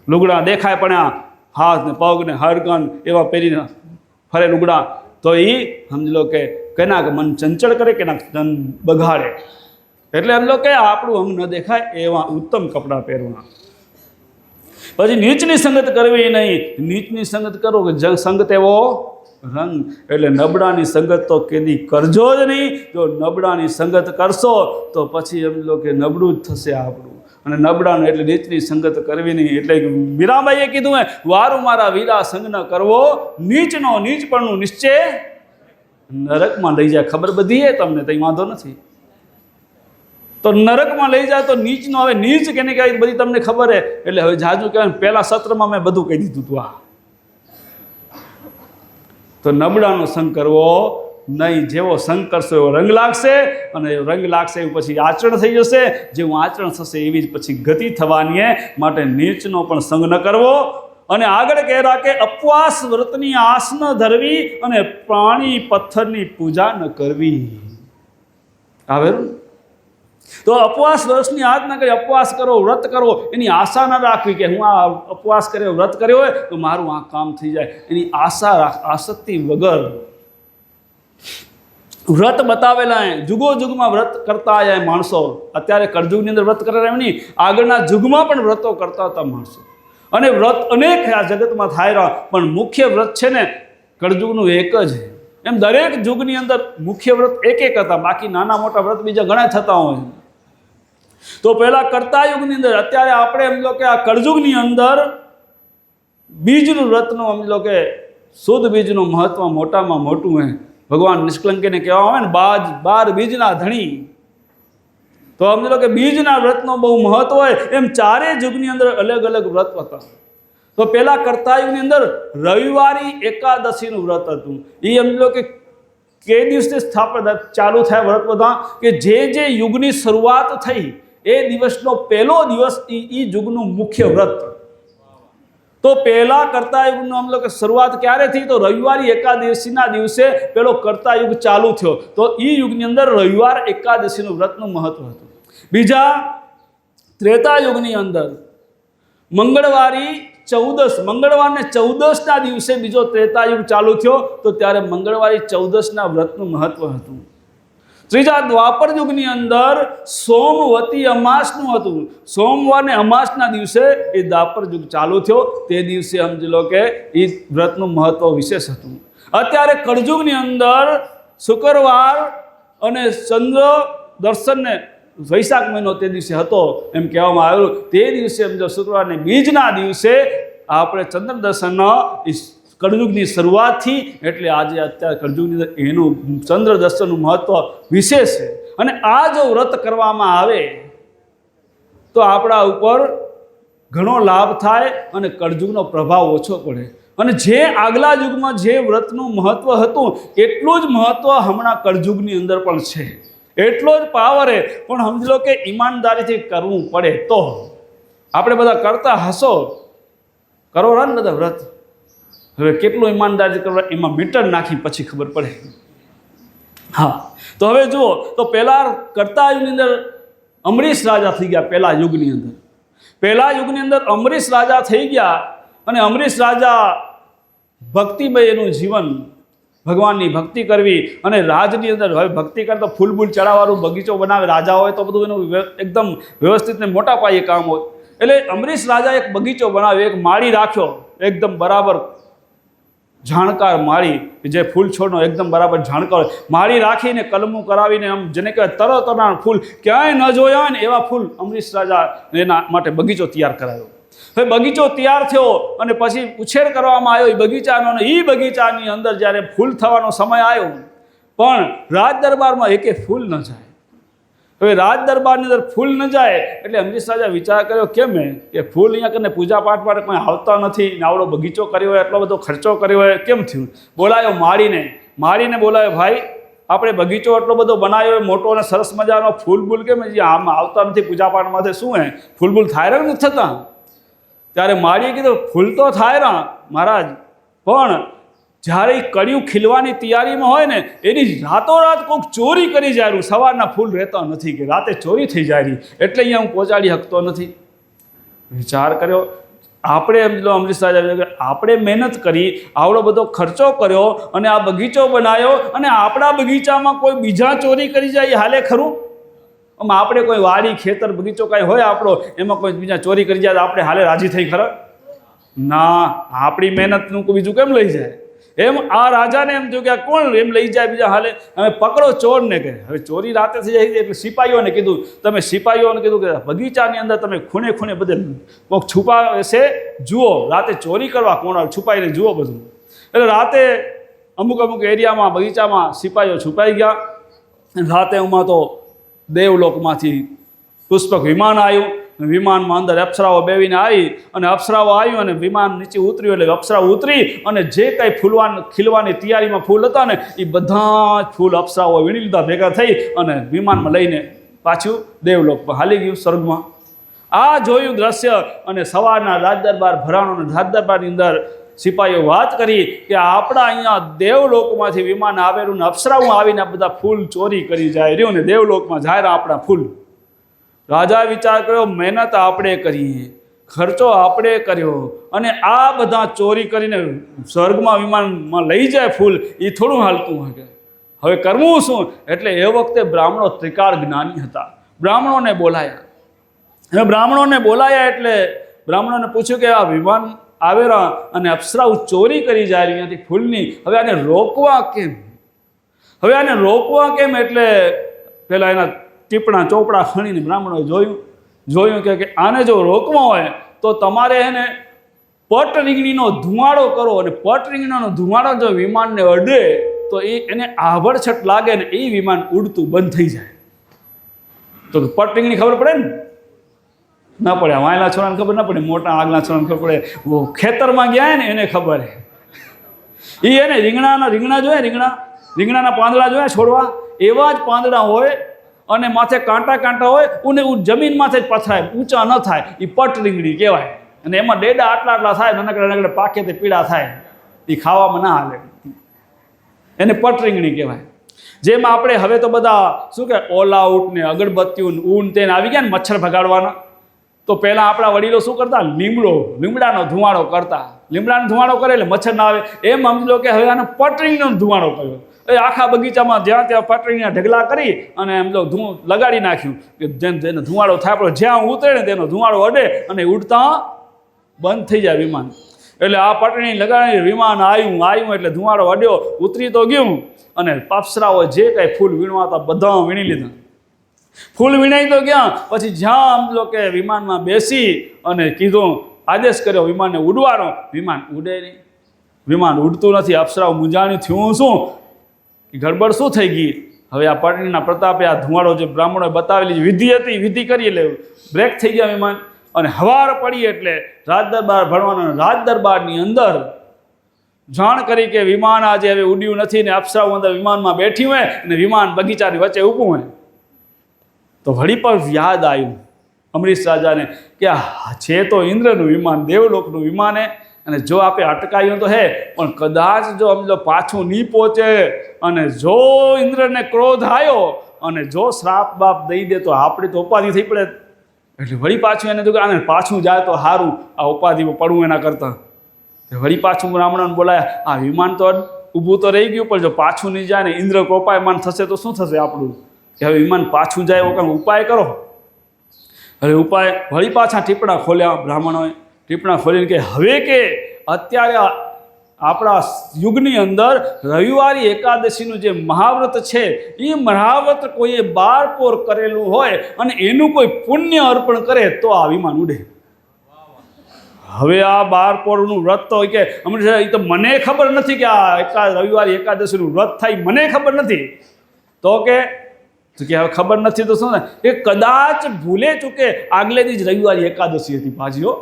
લુગડા દેખાય પણ આ હાથ ને પગ ને હડકન એવા પહેરીને ફરે લુગડા, તો એ સમજી લો કે કેના મન ચંચળ કરે, કેના બગાડે. એટલે એમ લો કે આપણું અંગ ન દેખાય એવા ઉત્તમ કપડાં પહેરવા. પછી નીચની સંગત કરવી નહીં. નીચની સંગત કરો કે સંગત એવો રંગ, એટલે નબળાની સંગત તો કેદી કરજો જ નહીં. જો નબળાની સંગત કરશો તો પછી એમ લો કે નબળું જ થશે આપણું. અને નબળાનું એટલે નીચની સંગત કરવી નહીં. એટલે મીરાબાઈએ કીધું હે, વારું મારા વીરા સંગ ન કરવો, નીચનો નીચપણનું નિશ્ચય નરકમાં લઈ જાય. ખબર બધી હે તમને, કંઈ વાંધો નથી. તો નરકમાં લઈ જાય તો નીચનો, હવે નીચ કેને કહેવાય બધી તમને ખબર હે. એટલે હવે જાજુ કહેવાય, પહેલા સત્રમાં મેં બધું કહી દીધું હતું. આ તો નબળાનો સંગ કરવો નહીં. જેવો સંગ કરશો એવો રંગ લાગશે, અને રંગ લાગશે એવું પછી આચરણ થઈ જશે. જેવું આચરણ થશે એવી જ પછી ગતિ થવાની. માટે નીચનો પણ સંગ ન કરવો. અને આગળ કહેરા કે અપવાસ વ્રતની આસ ન ધરવી અને પ્રાણી પથ્થરની પૂજા ન કરવી. આવેલું. તો અપવાસ વર્ષની આજ ના કરી, અપવાસ કરો, વ્રત કરો, એની આશા ન રાખવી કે હું આ અપવાસ કર્યો, વ્રત કર્યો હોય તો મારું આ કામ થઈ જાય. એની આશા આસક્તિ વગર. વ્રત બતાવેલા જુગો જુગમાં વ્રત કરતા આવ્યા માણસો. અત્યારે કળજુગની અંદર વ્રત કરે એમ નહીં, આગળના યુગમાં પણ વ્રતો કરતા હતા માણસો. અને વ્રત અનેક આ જગતમાં થાય રહ્યા, પણ મુખ્ય વ્રત છે ને કળજુગનું એક જ. એમ દરેક યુગની અંદર મુખ્ય વ્રત એક એક હતા, બાકી નાના મોટા વ્રત બીજા ઘણા થતા હોય. તો પહેલા કરતા યુગની અંદર, અત્યારે આપણે એમ લો કે આ કળજુગની અંદર બીજનું વ્રતનું એમ લો કે શુદ્ધ બીજનું મહત્વ મોટામાં મોટું હે. ભગવાન નિષ્કલંકીને કહેવામાં આવે ને 12 બીજના ધણી. તો સમજી લો કે બીજના વ્રતનો બહુ મહત્વ હોય. એમ ચારેય યુગની અંદર અલગ અલગ વ્રત હતા. તો પહેલા કરતા યુગની અંદર રવિવારી એકાદશીનું વ્રત હતું. એ સમજી લો કે દિવસથી સ્થાપના ચાલુ થયા વ્રત બધા, કે જે યુગની શરૂઆત થઈ એ દિવસનો પહેલો દિવસ એ યુગનું મુખ્ય વ્રત. તો પહેલા કરતા યુગનો આમ કે શરૂઆત ક્યારે થઈ? તો રવિવારી એકાદશીના દિવસે પેલો કરતા યુગ ચાલુ થયો. તો એ યુગની અંદર રવિવાર એકાદશીનું વ્રતનું મહત્વ હતું. બીજા ત્રેતા યુગની અંદર મંગળવારી 14, મંગળવારને 14ના દિવસે બીજો ત્રેતા યુગ ચાલુ થયો. તો ત્યારે મંગળવારી 14ના વ્રતનું મહત્વ હતું. ત્રીજા દ્વાપર યુગની અંદર સોમવતી અમાસનું હતું. સોમવારને અમાસના દિવસે એ દ્વાપર યુગ ચાલુ થયો. તે દિવસે સમજી લો કે એ વ્રતનું મહત્વ વિશેષ હતું. અત્યારે કળયુગની અંદર શુક્રવાર અને ચંદ્ર દર્શનને વૈશાખ મહિનો તે દિવસે હતો એમ કહેવામાં આવેલું. તે દિવસે સમજો શુક્રવારને બીજના દિવસે આપણે ચંદ્ર દર્શનનો કળયુગની શરૂઆતથી, એટલે આજે અત્યારે કળયુગની અંદર એનું ચંદ્ર દર્શનનું મહત્વ વિશેષ છે. અને આ જો વ્રત કરવામાં આવે તો આપણા ઉપર ઘણો લાભ થાય અને કળયુગનો પ્રભાવ ઓછો પડે. અને જે આગલા યુગમાં જે વ્રતનું મહત્વ હતું એટલું જ મહત્વ હમણાં કળયુગની અંદર પણ છે. એટલો જ પાવર છે, પણ સમજી લો કે ઈમાનદારીથી કરવું પડે. તો આપણે બધા કરતા હશો, કરો ને બધા વ્રત. હવે કેટલું ઈમાનદારી કરવા એમાં મીટર નાખી પછી ખબર પડે. હા, તો હવે જુઓ, તો પહેલા કરતા યુગની અંદર અમરીશ રાજા થઈ ગયા. પહેલા યુગની અંદર અમરીશ રાજા થઈ ગયા. અને અમરીશ રાજા ભક્તિમય એનું જીવન, ભગવાનની ભક્તિ કરવી. અને રાજની અંદર હવે ભક્તિ કરતા ફૂલ ચડાવવાનું બગીચો બનાવે. રાજા હોય તો બધું એનું એકદમ વ્યવસ્થિત ને મોટા પાયે કામ હોય. એટલે અમરીશ રાજા એક બગીચો બનાવ્યો, એક માળી રાખ્યો, એકદમ બરાબર જાણકાર માળી, જે ફૂલ છોડનો એકદમ બરાબર જાણકાર માળી રાખીને કલમું કરાવીને આમ જેને કહેવાય તરતના ફૂલ ક્યાંય ન જોયા હોય ને એવા ફૂલ અમરીશ રાજા એના માટે બગીચો તૈયાર કરાયો. હવે બગીચો તૈયાર થયો અને પછી ઉછેર કરવામાં આવ્યો એ બગીચાનો. અને એ બગીચાની અંદર જ્યારે ફૂલ થવાનો સમય આવ્યો, પણ રાજ દરબારમાં એકે ફૂલ ન જાય. હવે રાજ દરબારની અંદર ફૂલ ન જાય એટલે અમરીશ રાજા વિચાર કર્યો, કેમ કે ફૂલ અહીંયા કરીને પૂજા પાઠ માટે કોઈ આવતા નથી ને આવડો બગીચો કર્યો હોય, એટલો બધો ખર્ચો કર્યો હોય, કેમ થયું? બોલાયો માળીને બોલાયો, ભાઈ આપણે બગીચો એટલો બધો બનાવ્યો હોય મોટો અને સરસ મજાનો, ફૂલ કેમ આમાં આવતા નથી પૂજા પાઠમાંથી? શું હે ફૂલ થાય નથી થતા? ત્યારે માળીએ કીધું, ફૂલ તો થાય ના મહારાજ, પણ જ્યારે એ કળિયુગ ખીલવાની તૈયારીમાં હોય ને એની રાતોરાત કોઈક ચોરી કરી જાય. સવારના ફૂલ રહેતા નથી, કે રાતે ચોરી થઈ જાય, એટલે અહીંયા હું પહોંચાડી શકતો નથી. વિચાર કર્યો, આપણે એમ લો અમરીશ રાજા, આપણે મહેનત કરી, આવડો બધો ખર્ચો કર્યો અને આ બગીચો બનાવ્યો, અને આપણા બગીચામાં કોઈ બીજા ચોરી કરી જાય હાલે ખરું? આપણે કોઈ વાડી ખેતર બગીચો કાંઈ હોય આપણો, એમાં કોઈ બીજા ચોરી કરી જાય આપણે હાલે રાજી થઈ ખરા? ના, આપણી મહેનતનું કોઈ બીજું કેમ લઈ જાય? એમ આ રાજાને એમ થયું કે આ કોણ એમ લઈ જાય બીજા હાલે? હવે પકડો ચોરને. કે હવે ચોરી રાતે થઈ જાય એટલે સિપાહીઓને કીધું, કે બગીચાની અંદર તમે ખૂણે બધે કોઈક છુપાવે છે, જુઓ, રાતે ચોરી કરવા કોણ છુપાઈને જુઓ બધું. એટલે રાતે અમુક એરિયામાં બગીચામાં સિપાહીઓ છુપાઈ ગયા. રાતે એમાં તો દેવલોકમાંથી પુષ્પક વિમાન આવ્યું. વિમાનમાં અંદર અપ્સરાઓ બેવીને આવી, અને અપ્સરાઓ આવ્યું અને વિમાન નીચે ઉતર્યું. એટલે અપ્સરાઓ ઉતરી અને જે કંઈ ખીલવાની તૈયારીમાં ફૂલ હતા ને એ બધા જ ફૂલ અપ્સરાઓ વીણી લીધા, ભેગા થઈ અને વિમાનમાં લઈને પાછું દેવલોકમાં હાલી ગયું, સ્વર્ગમાં. આ જોયું દ્રશ્ય. અને સવારના રાજદરબાર ભરાણો અને રાજદરબારની અંદર સિપાહીઓ વાત કરી કે આપણા અહીંયા દેવલોકમાંથી વિમાન આવેલું ને અપ્સરાઓ આવીને બધા ફૂલ ચોરી કરી જાય રહ્યું ને દેવલોકમાં જાય આપણા ફૂલ. રાજાએ વિચાર કર્યો, મહેનત આપણે કરીએ, ખર્ચો આપણે કર્યો, અને આ બધા ચોરી કરીને સ્વર્ગમાં વિમાનમાં લઈ જાય ફૂલ, એ થોડું હાલતું હોય? હવે કરવું શું? એટલે એ વખતે બ્રાહ્મણો ત્રિકાળ જ્ઞાની હતા. બ્રાહ્મણોને બોલાયા. હવે બ્રાહ્મણોને બોલાયા એટલે બ્રાહ્મણોને પૂછ્યું કે આ વિમાન આવેલા અને અપ્સરાઓ ચોરી કરી જાય અહીંયાથી ફૂલની, હવે આને રોકવા કેમ? હવે આને રોકવા કેમ? એટલે પેલા એના ટીપણા ચોપડા ખણીને બ્રાહ્મણોએ જોયું કે આને જો રોકવા હોય તો તમારે એને પટ રીંગણીનો ધુમાડો કરો, અને પટ રીંગણીનો ધુમાડો જો વિમાનને અડે તો એને આભડછટ લાગે ને એ વિમાન ઉડતું બંધ થઈ જાય. તો પટ રીંગણી ખબર પડે ને? ના પડે. વાયલા છોરાને ખબર ના પડે, મોટા આગલા છોરાને ખબર પડે. ખેતરમાં ગયા ને એને ખબર. એને રીંગણા જોયા, રીંગણાના પાંદડા જોયા છોડવા, એવા જ પાંદડા હોય અને માથે કાંટા હોય, અને જમીન માથે જ પથરાય, ઊંચા ન થાય. એ પટ રીંગણી કહેવાય. અને એમાં ડેડા આટલા થાય, નાનકડા પાકે તે પીળા થાય, એ ખાવામાં ના હાલે. એને પટ રીંગણી કહેવાય. જેમાં આપણે હવે તો બધા શું કે ઓલ આઉટ ને અગરબત્તીઓ ઊન તેને આવી ગયા ને મચ્છર ભગાડવાના. તો પહેલાં આપણા વડીલો શું કરતા? લીમડાનો ધુમાડો કરતા. લીમડાનો ધુમાડો કરે એટલે મચ્છર ના આવે. એમ સમજી લો કે હવે આને પટ રીંગણીનો ધુમાડો કર્યો. એ આખા બગીચામાં જ્યાં ત્યાં પટ રીંગણીના ઢગલા કરી અને એમ લો લગાડી નાખ્યું કે જેનો ધુમાડો થાય, આપણો જ્યાં ઉતરે ને તેનો ધુમાડો અડે અને ઉડતા બંધ થઈ જાય વિમાન. એટલે આ પટણી લગાડી વિમાન આવ્યું એટલે ધુમાડો અડ્યો, ઉતરી તો ગયું. અને અપ્સરાઓ જે કાંઈ ફૂલ વીણવા હતા બધા વીણી લીધા. ફૂલ વીણાઈ તો ગયા. પછી જ્યાં આમ લો કે વિમાનમાં બેસી અને કીધું, આદેશ કર્યો વિમાનને ઉડવાનો. વિમાન ઉડે નહીં, વિમાન ઉડતું નથી. અપ્સરાઓ મૂંઝાણી થયું શું, ગડબડ શું થઈ ગઈ? હવે આ પટણીના પ્રતાપે આ ધુમાડો જે બ્રાહ્મણોએ બતાવેલી વિધિ હતી, વિધિ કરી એટલે બ્રેક થઈ ગયા વિમાન. અને હવાર પડી એટલે રાજદરબાર ભણવાનો. રાજદરબારની અંદર જાણ કરી કે વિમાન આજે હવે ઉડ્યું નથી ને અપ્સરાઓ અંદર વિમાનમાં બેઠી હોય અને વિમાન બગીચાની વચ્ચે ઊભું હોય. તો વળી પર યાદ આવ્યું અમરીશ રાજાને કે આ છે તો ઇન્દ્રનું વિમાન, દેવલોકનું વિમાન હે, અને જો આપણે અટકાયું તો હે, પણ કદાચ જો સમજો પાછું નહીં પહોંચે અને જો ઇન્દ્રને ક્રોધ આવ્યો અને જો શ્રાપ બાપ દઈ દે તો આપણી તો ઉપાધિ થઈ પડે. એટલે વળી પાછું એને તો આને પાછું જાય તો સારું, આ ઉપાધિમાં પડવું એના કરતાં. વળી પાછું બ્રાહ્મણોને બોલાયા. આ વિમાન તો ઊભું તો રહી ગયું, પણ જો પાછું નહીં જાય ને ઇન્દ્ર કોપાયમાન થશે તો શું થશે આપણું? કે હવે વિમાન પાછું જાય એવો કંઈ ઉપાય કરો. હવે ઉપાય વળી પાછા ટીપણા ખોલ્યા બ્રાહ્મણોએ. ટીપણા ખોલીને કે હવે કે અત્યારે આપણા યુગની અંદર રવિવારી એકાદશીનું જે મહાવ્રત છે એ મહાવ્રત કોઈએ 12 પોર કરેલું હોય અને એનું કોઈ પુણ્ય અર્પણ કરે તો આ વિમાન ઉડે. હવે આ 12 પોરનું વ્રત તો કે એ તો મને ખબર નથી કે આ રવિવારી એકાદશીનું વ્રત થાય, મને ખબર નથી. તો કે હવે ખબર નથી તો શું ને, એ કદાચ ભૂલે ચૂકે આગલે દી જ રવિવારી એકાદશી હતી. ભાજીઓ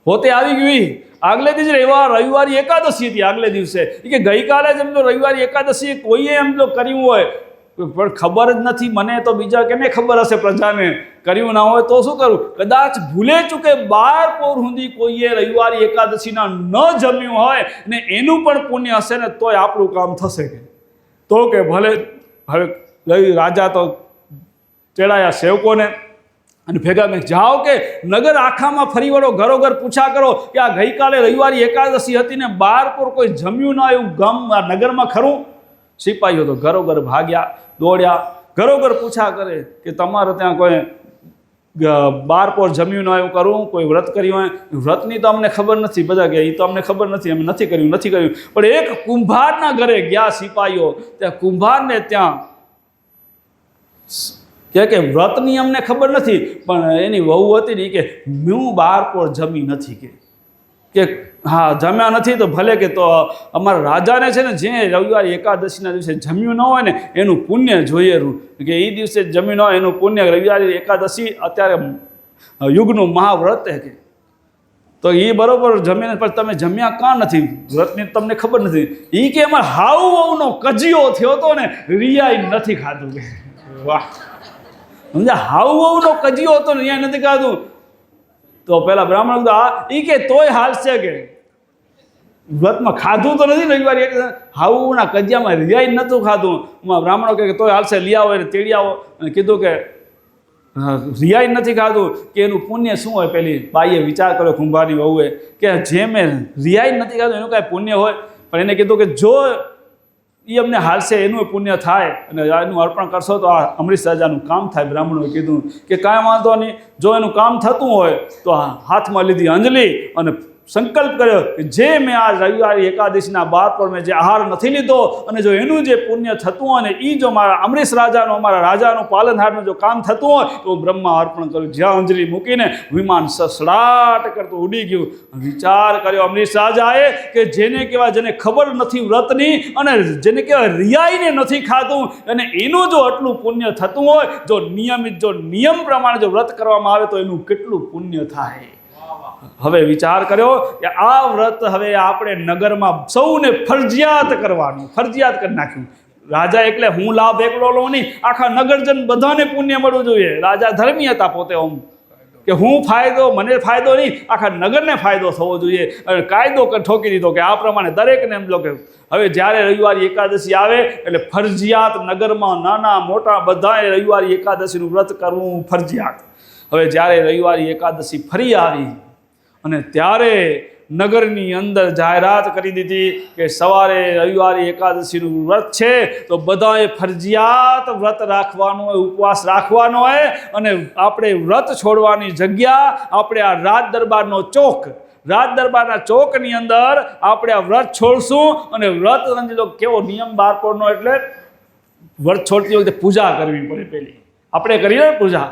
હોતે આવી ગઈ, આગલે દી જ રવિવારી એકાદશી હતી. આગલે દિવસે કે ગઈકાલે જ એમ તો રવિવારી એકાદશી કોઈએ એમ તો કર્યું હોય પણ ખબર જ નથી. મને તો બીજા કેને ખબર હશે, પ્રજાને કર્યું ના હોય તો શું કરું? કદાચ ભૂલે ચૂકે 12 પોર સુધી કોઈએ રવિવારી એકાદશીના ન જમ્યું હોય ને એનું પણ પુણ્ય હશે ને તોય આપણું કામ થશે. કે તો કે ભલે. હવે રાજા તો તેડાયા સેવકોને અને ભેગા મેં જાઓ કે નગર આખામાં ફરી વળો, ઘરોઘર પૂછા કરો કે આ ગઈકાલે રવિવારી એકાદશી હતી ને 12 પોર કોઈ જમ્યું ના એવું નગરમાં ખરું? સિપાહીઓ તો ઘરોઘર ભાગ્યા, દોડ્યા, ઘરોઘર પૂછા કરે કે તમારે ત્યાં કોઈ 12 પોર જમ્યું ના એવું કરું, કોઈ વ્રત કર્યું હોય? વ્રતની તો અમને ખબર નથી. બધા કે એ તો અમને ખબર નથી, અમે નથી કર્યું. પણ એક કુંભારના ઘરે ગયા સિપાહીઓ. ત્યાં કુંભારને ત્યાં કે વ્રતની અમને ખબર નથી, પણ એની વહુ હતી ને કે હું 12 પોર જમી નથી. કે હા જમ્યા નથી તો ભલે, કે તો અમારા રાજાને છે ને જે રવિવારી એકાદશીના દિવસે જમ્યું ન હોય ને એનું પુણ્ય જોઈએ. કે એ દિવસે જમ્યું ન હોય એનું પુણ્ય. રવિવારી એકાદશી અત્યારે યુગનું મહાવ્રત કે તો એ બરોબર જમીને પણ તમે જમ્યા કાં નથી? વ્રતની તમને ખબર નથી. એ કે અમારે હાવ વહુનો કજિયો થયો હતો ને રિયાઈ નથી ખાધું. કે વાહ, સમજ્યા? હાવ વહુનો કજિયો હતો ને રિયાઈ નથી ખાધું. તો પેલા બ્રાહ્મણ એ કે તોય હાલશે, કે વ્રતમાં ખાધું તો નથી રવિવારે, હાવના કજિયામાં રિયાઈ નહોતું ખાધું. બ્રાહ્મણો કે તોય હાલશે, લઈ આવો એને તેડી આવો. અને કીધું કે રિયાઈ નથી ખાધું કે એનું પુણ્ય શું હોય? પેલી બાઈએ વિચાર કર્યો કુંભારની વહુએ કે જે મેં રિયાઈ નથી ખાધું એનું કાંઈ પુણ્ય હોય. પણ એને કીધું કે જો એ અમને હાલશે, એનું પુણ્ય થાય અને એનું અર્પણ કરશો તો આ અમરીશ રાજાનું કામ થાય. બ્રાહ્મણોએ કીધું કે કાંઈ વાંધો નહીં, જો એનું કામ થતું હોય તો હાથમાં લીધી અંજલિ અને સંકલ્પ કર્યો કે જે મેં આ રવિવારે એકાદશીના બાર પર મેં જે આહાર નથી લીધો અને જો એનું જે પુણ્ય થતું હોય ને એ જો મારા અમરીશ રાજાનું, અમારા રાજાનું પાલનહારનું જો કામ થતું હોય તો બ્રહ્મા અર્પણ કર્યું. જ્યાં અંજલિ મૂકીને વિમાન સસડાટ કરતું ઉડી ગયું. વિચાર કર્યો અમરીશ રાજાએ કે જેને કહેવાય, જેને ખબર નથી વ્રતની અને જેને કહેવાય રિયાઈને નથી ખાતું અને એનું જો આટલું પુણ્ય થતું હોય, જો નિયમિત, જો નિયમ પ્રમાણે જો વ્રત કરવામાં આવે તો એનું કેટલું પુણ્ય થાય. હવે વિચાર કર્યો કે આ વ્રત હવે આપણે નગરમાં સૌને ફરજિયાત કરવાનું, ફરજિયાત કરી નાખ્યું. રાજા એટલે હું લાભ એકલો લો નહીં, આખા નગરજન બધાને પુણ્ય મળવું જોઈએ. રાજા ધર્મી હતા પોતે, ઓમ કે હું ફાયદો, મને ફાયદો નહીં, આખા નગરને ફાયદો થવો જોઈએ. અને કાયદો ઠોકી દીધો કે આ પ્રમાણે દરેકને એમ લો કે હવે જ્યારે રવિવારી એકાદશી આવે એટલે ફરજિયાત નગરમાં નાના મોટા બધાએ રવિવારી એકાદશીનું વ્રત કરવું ફરજિયાત. હવે જ્યારે રવિવારી એકાદશી ફરી આવી અને ત્યારે નગરની અંદર જાહેરાત કરી દીધી કે સવારે રવિવારે એકાદશીનું વ્રત છે તો બધાએ ફરજિયાત વ્રત રાખવાનું હોય, ઉપવાસ રાખવાનો હોય અને આપણે વ્રત છોડવાની જગ્યા આપણે આ રાજ દરબારનો ચોક, રાજ દરબારના ચોકની અંદર આપણે આ વ્રત છોડશું. અને વ્રત સમજી લો કેવો નિયમ બારપોરનો, એટલે વ્રત છોડતી વખતે પૂજા કરવી પડે. પહેલી આપણે કરીએ પૂજા,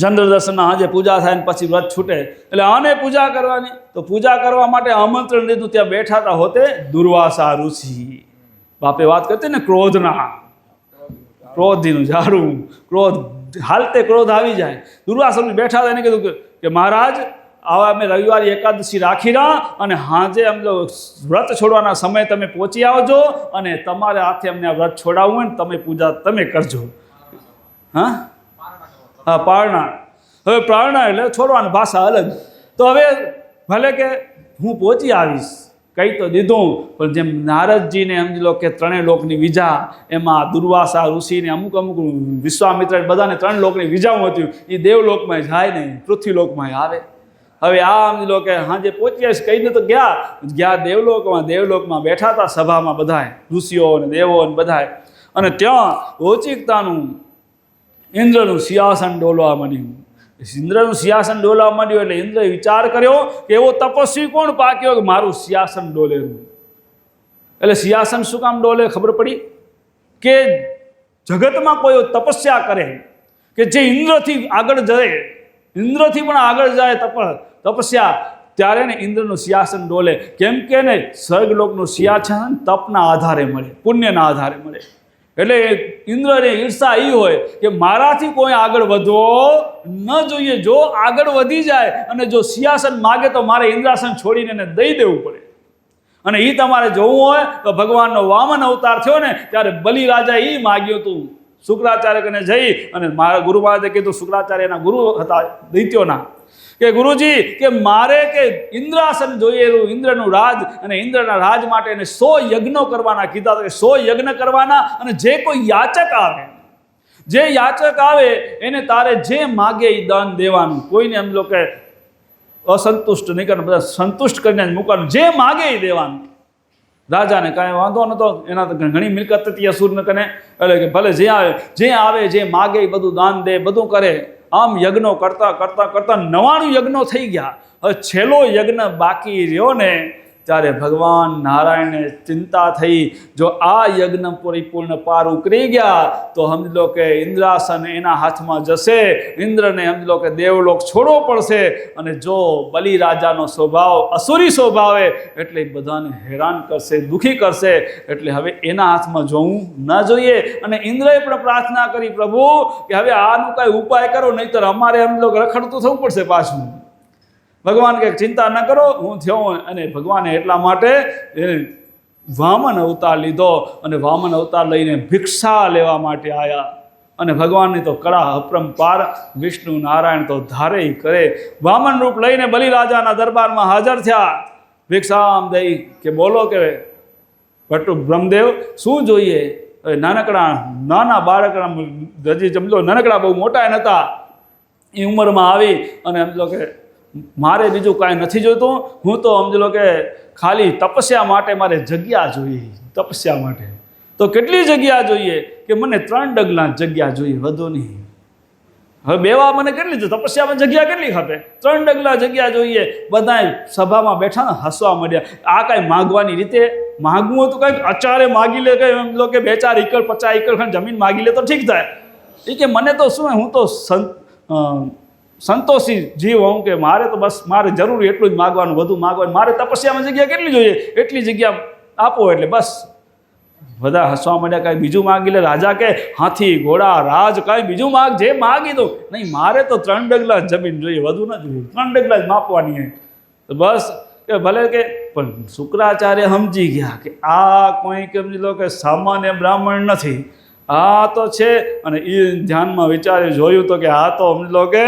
ચંદ્ર દર્શનના આજે પૂજા થાય ને પછી વ્રત છૂટે એટલે આને પૂજા કરવાની. તો પૂજા કરવા માટે આમંત્રણ લીધું. ત્યાં બેઠા હતા હોતે દુર્વાસા ઋષિ. બાપે વાત કરતી ને ક્રોધના, ક્રોધીનું ઝાડું, ક્રોધ હાલતે ક્રોધ આવી જાય. દુર્વાસા ઋષિ બેઠા હતા, એને કીધું કે મહારાજ આવા અમે રવિવારે એકાદશી રાખી રહ્યા અને હાજે અમ વ્રત છોડવાના સમય તમે પહોંચી આવજો અને તમારે હાથે અમને આ વ્રત છોડાવવું હોય ને તમે પૂજા તમે કરજો. હા હા, પારણા. હવે પારણા એટલે છોડવાની ભાષા અલગ. તો હવે ભલે કે હું પહોંચી આવીશ, કહી તો દીધું, પણ જેમ નારદજીને સમજી લો કે ત્રણેય લોકની વિજા, એમાં દુર્વાસા ઋષિને અમુક વિશ્વામિત્ર બધાને 3 લોકની વિજાઓ હતી. એ દેવલોકમાં જાય નહીં, પૃથ્વીલોકમાં આવે. હવે આ સમજી લો કે હાજે પહોંચી આવીશ કહીને તો ગયા દેવલોકમાં બેઠા હતા સભામાં બધાય ઋષિઓ અને દેવો અને બધાય. અને ત્યાં ઓચિકતાનું ઇન્દ્રનું સિંહાસન ડોલવા માંડ્યું. ઇન્દ્રનું સિંહાસન ડોલવા માંડ્યું એટલે ઇન્દ્રએ વિચાર કર્યો કે એવો તપસ્વી કોણ પાક્યો કે મારું સિંહાસન ડોલેલું. એટલે સિંહાસન શું કામ ડોલે ખબર પડી કે જગતમાં કોઈ તપસ્યા કરે કે જે ઇન્દ્રથી આગળ જાય, ઇન્દ્રથી પણ આગળ જાય તપસ્યા, ત્યારે ને ઇન્દ્રનું સિંહાસન ડોલે. કેમ કે ને સ્વર્ગલોકનું સિંહાસન તપના આધારે મળે, પુણ્યના આધારે મળે. એટલે ઇન્દ્રને ઈર્ષા એ હોય કે મારાથી કોઈ આગળ વધવો ન જોઈએ. જો આગળ વધી જાય અને જો સિંહાસન માગે તો મારે ઇન્દ્રાસન છોડીને એને દઈ દેવું પડે. અને એ તમારે જોવું હોય તો ભગવાનનો વામન અવતાર થયો ને ત્યારે બલિ રાજાએ એ માગ્યું હતું શુક્રાચાર્ય કને જઈ અને મારા ગુરુ મહારાજે કીધું, શુક્રાચાર્યના ગુરુ હતા દૈત્યોના, કે ગુરુજી કે મારે કે ઇન્દ્રાસન જોઈએ, ઇન્દ્રનું રાજ, અને ઇન્દ્રના રાજ માટે એને 100 યજ્ઞો કરવાના કીધા. તો 100 યજ્ઞ કરવાના અને જે કોઈ યાચક આવે એને તારે જે માગે એ દાન દેવાનું. કોઈને એમ લો કે અસંતુષ્ટ નહીં કરવાનું, બધા સંતુષ્ટ કરીને જ મૂકવાનું. જે માગે એ દેવાનું. રાજાને કાંઈ વાંધો નહોતો, એના તો ઘણી મિલકત હતી અસુરને કને, એટલે કે ભલે જે આવે જે માગે એ બધું દાન દે, બધું કરે. આમ યજ્ઞો કરતા 99 યજ્ઞો થઈ ગયા. હવે છેલ્લો યજ્ઞ બાકી રહ્યો ને ત્યારે ભગવાન નારાયણને ચિંતા થઈ. જો આ યજ્ઞ પરિપૂર્ણ પાર ઉકળી ગયા તો સમજી લો કે ઇન્દ્રાસન એના હાથમાં જશે. ઇન્દ્રને સમજી લો કે દેવલોક છોડવો પડશે. અને જો બલિ રાજાનો સ્વભાવ અસુરી સ્વભાવે એટલે બધાને હેરાન કરશે, દુઃખી કરશે. એટલે હવે એના હાથમાં જોવું ન જોઈએ. અને ઇન્દ્રએ પણ પ્રાર્થના કરી, પ્રભુ કે હવે આનું કાંઈ ઉપાય કરો, નહીંતર અમારે સમજી લો રખડતું થવું પડશે પાછું. ભગવાન કે ચિંતા ન કરો, હું થયો. અને ભગવાને એટલા માટે વામન અવતાર લીધો અને વામન અવતાર લઈને ભિક્ષા લેવા માટે આવ્યા. અને ભગવાનની તો કળા અપરંપાર, વિષ્ણુ નારાયણ તો ધારે કરે. વામન રૂપ લઈને બલિ રાજાના દરબારમાં હાજર થયા. ભિક્ષામ દઈ કે બોલો કે ભટ્ટુ બ્રહ્મદેવ શું જોઈએ? નાના બાળકના હજી જમલો નાનકડા, બહુ મોટા નહોતા. એ ઉંમરમાં આવી અને એમ લો કે મારે બીજું કાંઈ નથી જોઈતું, હું તો સમજી લો કે ખાલી તપસ્યા માટે મારે જગ્યા જોઈએ, તપસ્યા માટે તો કેટલી જગ્યા જોઈએ કે મને 3 ડગલા જગ્યા જોઈએ, વધુ નહીં. હવે બેવા મને કેટલી જોઈએ, તપસ્યામાં જગ્યા કેટલી ખપે, 3 ડગલા જગ્યા જોઈએ. બધાય સભામાં બેઠા ને હસવા માંડ્યા. આ કાંઈ માગવાની રીતે માગવું હોય તો કંઈક અચારે માગી લે, કંઈ એમ લો કે 2-4 એકર 50 એકર ખાન જમીન માગી લે તો ઠીક થાય. એ કે મને તો શું, હું તો સંતોષી જીવ હોઉં કે મારે તો બસ મારે જરૂરી એટલું જ માગવાનું, વધુ માગવાનું, મારે તપસ્યામાં જગ્યા કેટલી જોઈએ એટલી જગ્યા આપો એટલે બસ. બધા હસવા માંડ્યા. કાંઈ બીજું માગી લે. રાજા કે હાથી ઘોડા રાજ કાંઈ બીજું માગ, જે માગી દો. નહીં, મારે તો 3 ડગલા જમીન જોઈએ, વધુ ન જોઈએ, 3 ડગલા જ માપવાની હોય. તો બસ કે ભલે કે પણ શુક્રાચાર્ય સમજી ગયા કે આ કોઈ સમજી લો કે સામાન્ય બ્રાહ્મણ નથી, આ તો છે. અને એ ધ્યાનમાં વિચારી જોયું તો કે આ તો સમજી લો કે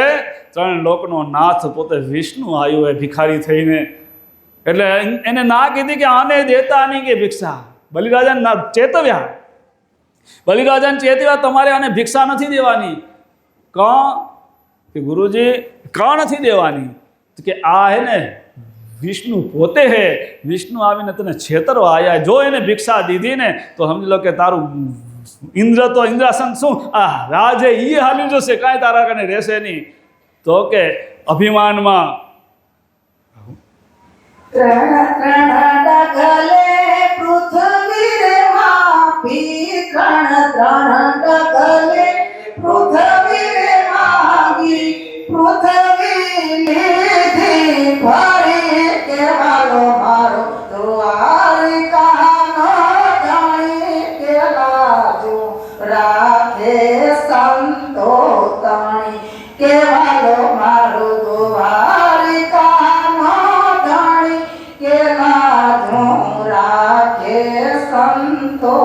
3 લોકનો નાથ પોતે વિષ્ણુ આવ્યો હોય ભિખારી થઈને. એટલે એને ના કીધી કે આને દેતા નહીં કે ભિક્ષા. બલિરાજાને ચેતવ્યા, બલિરાજાને ચેતવ્યા, તમારે આને ભિક્ષા નથી દેવાની. કે ગુરુજી કાં નથી દેવાની? કે આ હે ને વિષ્ણુ પોતે હે, વિષ્ણુ આવીને તને છેતરવા આવ્યા. જો એને ભિક્ષા દીધી ને તો સમજી લો કે તારું ઇન્દ્ર તો ઇન્દ્રાસન શું, આ રાજે એ હાલ્યું જશે, કાંઈ તારા કને રહેશે નહીં. તો કે અભિમાનમાં પૃથ્વી રે માપી, 3 ડગલે પૃથ્વી રે માગી, પૃથ્વી લીધી ફરી કેવાલો મારો દ્વારિકાનો જાણી કે લાજો રાખે સંતો તાણી, કેવાલો મારો દ્વારિકાનો જાણી કે લાજો રાખે સંતો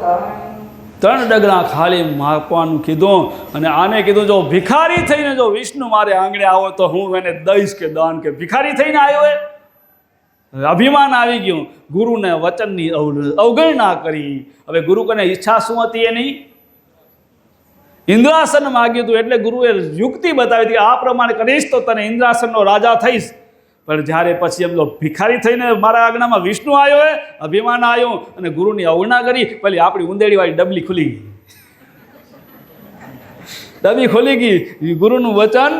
તાણી. 3 ડગલા ખાલી માપવાનું કીધું. અને આને કીધું જો ભિખારી થઈને જો વિષ્ણુ મારે આંગણે આવો તો હું એને દઈશ કે દાન. કે ભિખારી થઈને આવ્યો એ અભિમાન આવી ગયું, ગુરુને વચનની અવગણના કરી. હવે ગુરુ કને ઈચ્છા શું હતી એની? ઇન્દ્રાસન માગ્યું હતું. એટલે ગુરુએ યુક્તિ બતાવી હતી, આ પ્રમાણે કરીશ તો તને ઇન્દ્રાસનનો રાજા થઈશ. પણ જ્યારે પછી એમ લો ભિખારી થઈને મારા આજ્ઞામાં વિષ્ણુ આવ્યો હોય, અભિમાન આવ્યો અને ગુરુની અવગણના કરી, પેલી આપણી ઉંદેડીવાળી ડબલી ખુલી ગઈ, ડબી ખોલી ગઈ, ગુરુનું વચન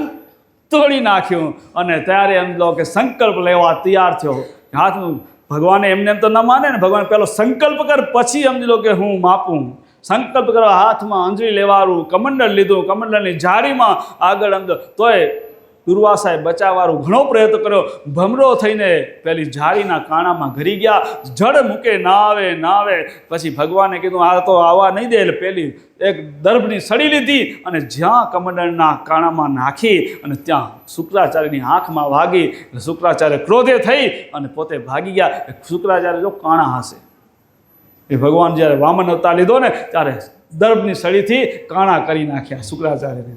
તોડી નાખ્યું. અને ત્યારે એમ લો કે સંકલ્પ લેવા તૈયાર થયો. હાથનું ભગવાને એમને એમ તો ન માને ને, ભગવાન પેલો સંકલ્પ કર પછી સમજી લો કે હું માપું. સંકલ્પ કરવા હાથમાં અંજળી લેવાનું, કમંડળ લીધું, કમંડળની જાળીમાં આગળ અંદર તોય દુર્વાસાએ બચાવવાનું ઘણો પ્રયત્ન કર્યો. ભમરો થઈને પેલી જાળીના કાણામાં ઘરી ગયા. જળ મૂકે ના આવે ના આવે. પછી ભગવાને કીધું આ તો આવવા નહીં દે. એટલે પેલી એક દર્ભની સળી લીધી અને જ્યાં કમંડળના કાણામાં નાખી અને ત્યાં શુક્રાચાર્યની આંખમાં વાગી. એટલે શુક્રાચાર્ય ક્રોધે થઈ અને પોતે ભાગી ગયા. શુક્રાચાર્ય જો કાણા હશે. એ ભગવાન જ્યારે વામન અવતાર લીધો ને ત્યારે દર્ભની સળીથી કાણા કરી નાખ્યા શુક્રાચાર્યને.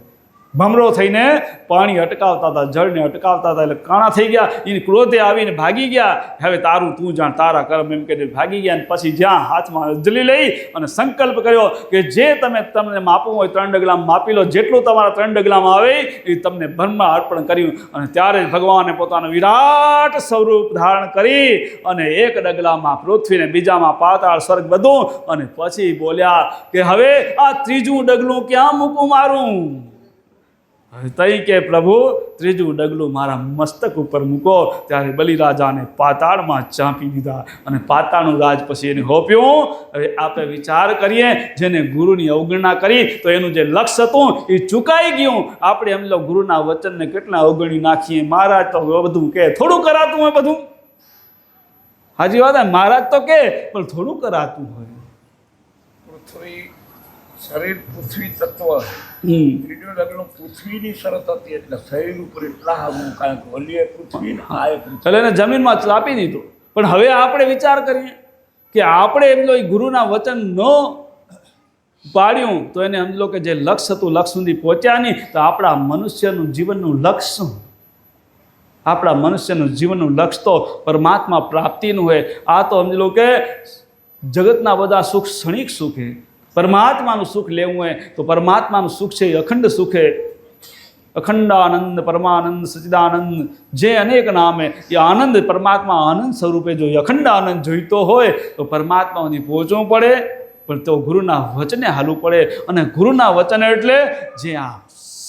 ભમરો થઈને પાણી અટકાવતા હતા, જળને અટકાવતા હતા. એટલે કાણા થઈ ગયા. એને ક્રોધે આવીને ભાગી ગયા. હવે તારું તું જાણ, તારા કર્મ, એમ કહીને ભાગી ગયા. અને પછી જ્યાં હાથમાં અંજલિ લઈ અને સંકલ્પ કર્યો કે જે તમને માપવું હોય 3 ડગલામાં માપી લો, જેટલું તમારા 3 ડગલામાં આવે એ તમને બ્રહ્મા અર્પણ કર્યું. અને ત્યારે ભગવાને પોતાનું વિરાટ સ્વરૂપ ધારણ કરી અને 1 ડગલામાં પૃથ્વીને, બીજામાં પાતાળ સ્વર્ગ બધું. અને પછી બોલ્યા કે હવે આ 3જું ડગલું ક્યાં મૂકું મારું? તઈ કે પ્રભુ 3જું ડગલું મારા મસ્તક ઉપર મૂકો. ત્યારે બલિરાજાને પાતાળમાં ચાંપી દીધા અને પાતાળનું રાજ પછી એને હોપ્યું. હવે આપણે વિચાર કરીએ, જેને ગુરુની અવગણના કરી તો એનું જે લક્ષ્ય હતું એ ચૂકાઈ ગયું. આપણે એમ લો ગુરુના વચનને કેટલા અવગણી નાખીએ. મહારાજ તો બધું કે, થોડું કરાતું હોય બધું. હાજી વાત, મહારાજ તો કે પણ થોડું કરાતું હોય. પૃથ્વી શરીર પૃથ્વી તત્વ, 3જું ડગલું પૃથ્વીની શરત હતી. એટલે શરીર ઉપર એટલા હું કારણ કે ઓલીએ પૃથ્વી ને આ પૃથ્વી. એટલે એને જમીનમાં ચાપી દીધું. પણ હવે આપણે વિચાર કરીએ કે આપણે એમ લો ગુરુના વચન ન પાડ્યું તો એને સમજ લો કે જે લક્ષ્ય હતું લક્ષ્ય સુધી પહોંચ્યા નહીં. તો આપણા મનુષ્યનું જીવનનું લક્ષ્ય શું? આપણા મનુષ્યનું જીવનનું લક્ષ્ય તો પરમાત્મા પ્રાપ્તિનું હોય. આ તો સમજ લો કે જગતના બધા સુખ ક્ષણિક સુખ છે. પરમાત્માનું સુખ લેવું હોય તો પરમાત્માનું સુખ છે એ અખંડ સુખ છે. અખંડાનંદ પરમાનંદ સચિદાનંદ જે અનેક નામે એ આનંદ પરમાત્મા આનંદ સ્વરૂપે જોઈએ. અખંડ આનંદ જોઈતો હોય તો પરમાત્મા સુધી પહોંચવું પડે, પણ તો ગુરુના વચને હાલવું પડે. અને ગુરુના વચન એટલે જે આ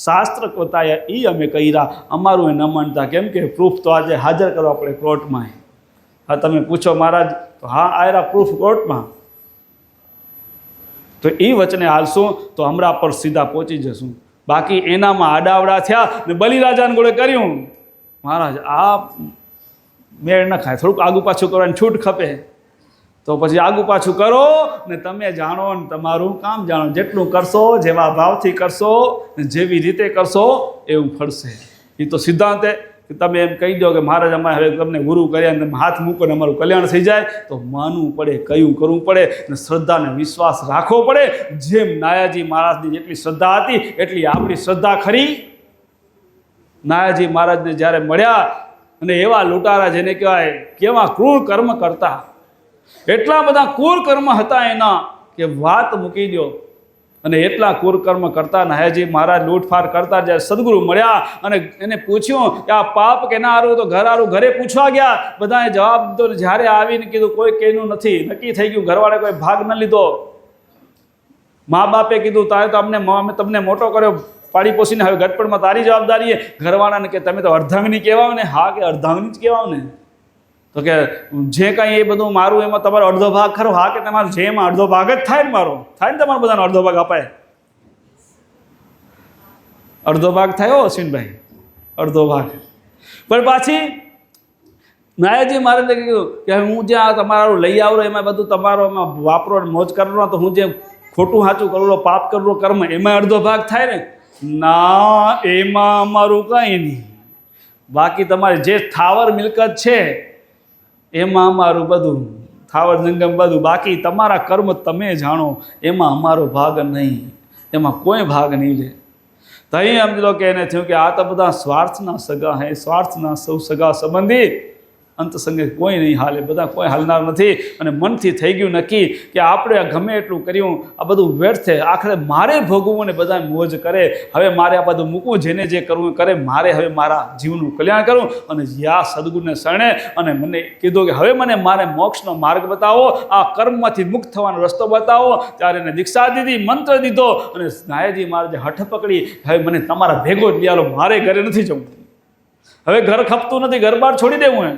શાસ્ત્ર બતાવ્યા એ અમે કર્યા, અમારું એ ન માનતા. કેમ કે પ્રૂફ તો આજે હાજર કરવા પડે કોર્ટમાં. હા, તમે પૂછો મહારાજ તો હા આયરા પ્રૂફ કોર્ટમાં, તો એ વચને હાલશું તો હમણાં પર સીધા પહોંચી જશું. બાકી એનામાં આડાવડા થયા ને બલિરાજાને ગોળે કર્યું, મહારાજ આ મેળ ન ખાય, થોડુંક આગુ પાછું કરવાની છૂટ ખપે, તો પછી આગુ પાછું કરો ને તમે જાણો ને તમારું કામ જાણો. જેટલું કરશો, જેવા ભાવથી કરશો, જેવી રીતે કરશો એવું ફળશે. એ તો સિદ્ધાંતે તમે એમ કહી દો કે મહારાજ અમારે હવે તમને ગુરુ કર્યા ને તમે હાથ મૂકો ને અમારું કલ્યાણ થઈ જાય, તો માનવું પડે, કયું કરવું પડે ને શ્રદ્ધા ને વિશ્વાસ રાખવો પડે. જેમ નાયાજી મહારાજની જેટલી શ્રદ્ધા હતી એટલી આપણી શ્રદ્ધા ખરી. નાયાજી મહારાજને જ્યારે મળ્યા અને એવા લૂંટારા જેને કહેવાય કેવા ક્રૂર કર્મ કરતા, એટલા બધા ક્રૂર કર્મ હતા એના કે વાત મૂકી દો. અને એટલા ક્રૂર કર્મ કરતા નાયાજી મહારાજ લૂંટફાટ કરતા, જ્યારે સદગુરુ મળ્યા અને એને પૂછ્યું કે આ પાપ કેના હારું, તો ઘર હારું ઘરે પૂછવા ગયા. બધાએ જવાબ દીધો. જ્યારે આવીને કીધું કોઈ કહેનું નથી, નક્કી થઈ ગયું, ઘરવાળે કોઈ ભાગ ન લીધો. મા બાપે કીધું તારે તો અમે તમને મોટો કર્યો પાડી પોસીને, હવે ગટપણમાં તારી જવાબદારી. ઘરવાળાને કે તમે તો અર્ધાંગની કહેવાઓ ને. હા, કે અર્ધાંગની જ કહેવાઓ ને. તો કે જે કાંઈ એ બધું મારું એમાં તમારો અડધો ભાગ ખરો. હા, કે તમારો જે એમાં અડધો ભાગ જ થાય ને, મારો થાય ને, તમારો બધાનો અડધો ભાગ અપાય. અડધો ભાગ થયો અશ્વિનભાઈ, અડધો ભાગ. પણ પાછી નાયાજી મહારાજે કીધું કે હું જ્યાં તમારું લઈ આવું એમાં બધું તમારો એમાં વાપરો મોજ કરો, તો હું જે ખોટું સાચું કરું, પાપ કરું, કર્મ એમાં અડધો ભાગ થાય ને. ના, એમાં અમારું કંઈ નહીં. બાકી તમારે જે થાવર મિલકત છે એમાં અમારું બધું, થાવર જંગમ બધું, બાકી તમારા કર્મ તમે જાણો, એમાં અમારો ભાગ નહીં, એમાં કોઈ ભાગ નહીં લે. તો અહીં સમજી લો કે એને થયું કે આ તો બધા સ્વાર્થના સગા હે, સ્વાર્થના સૌ સગા સંબંધી, અંત સંગે કોઈ નહીં હાલે, બધા કોઈ હાલનાર નથી. અને મનથી થઈ ગયું નક્કી કે આપણે ગમે એટલું કર્યું આ બધું વ્યર્થ, આખરે મારે ભોગવવું ને બધા મોજ કરે. હવે મારે આ બધું મૂકવું, જેને જે કરવું કરે, મારે હવે મારા જીવનું કલ્યાણ કરવું. અને યા સદગુરુને શરણે અને મને કીધું કે હવે મારે મોક્ષનો માર્ગ બતાવો, આ કર્મમાંથી મુક્ત થવાનો રસ્તો બતાવો. ત્યારે એને દીક્ષા દીધી, મંત્ર દીધો. અને નાયાજી મહારાજે હઠ પકડી, હવે મને તમારા ભેગો જ લઈ આલો, મારે ઘરે નથી જવું, હવે ઘર ખપતું નથી, ઘર બહાર છોડી દેવું એમ.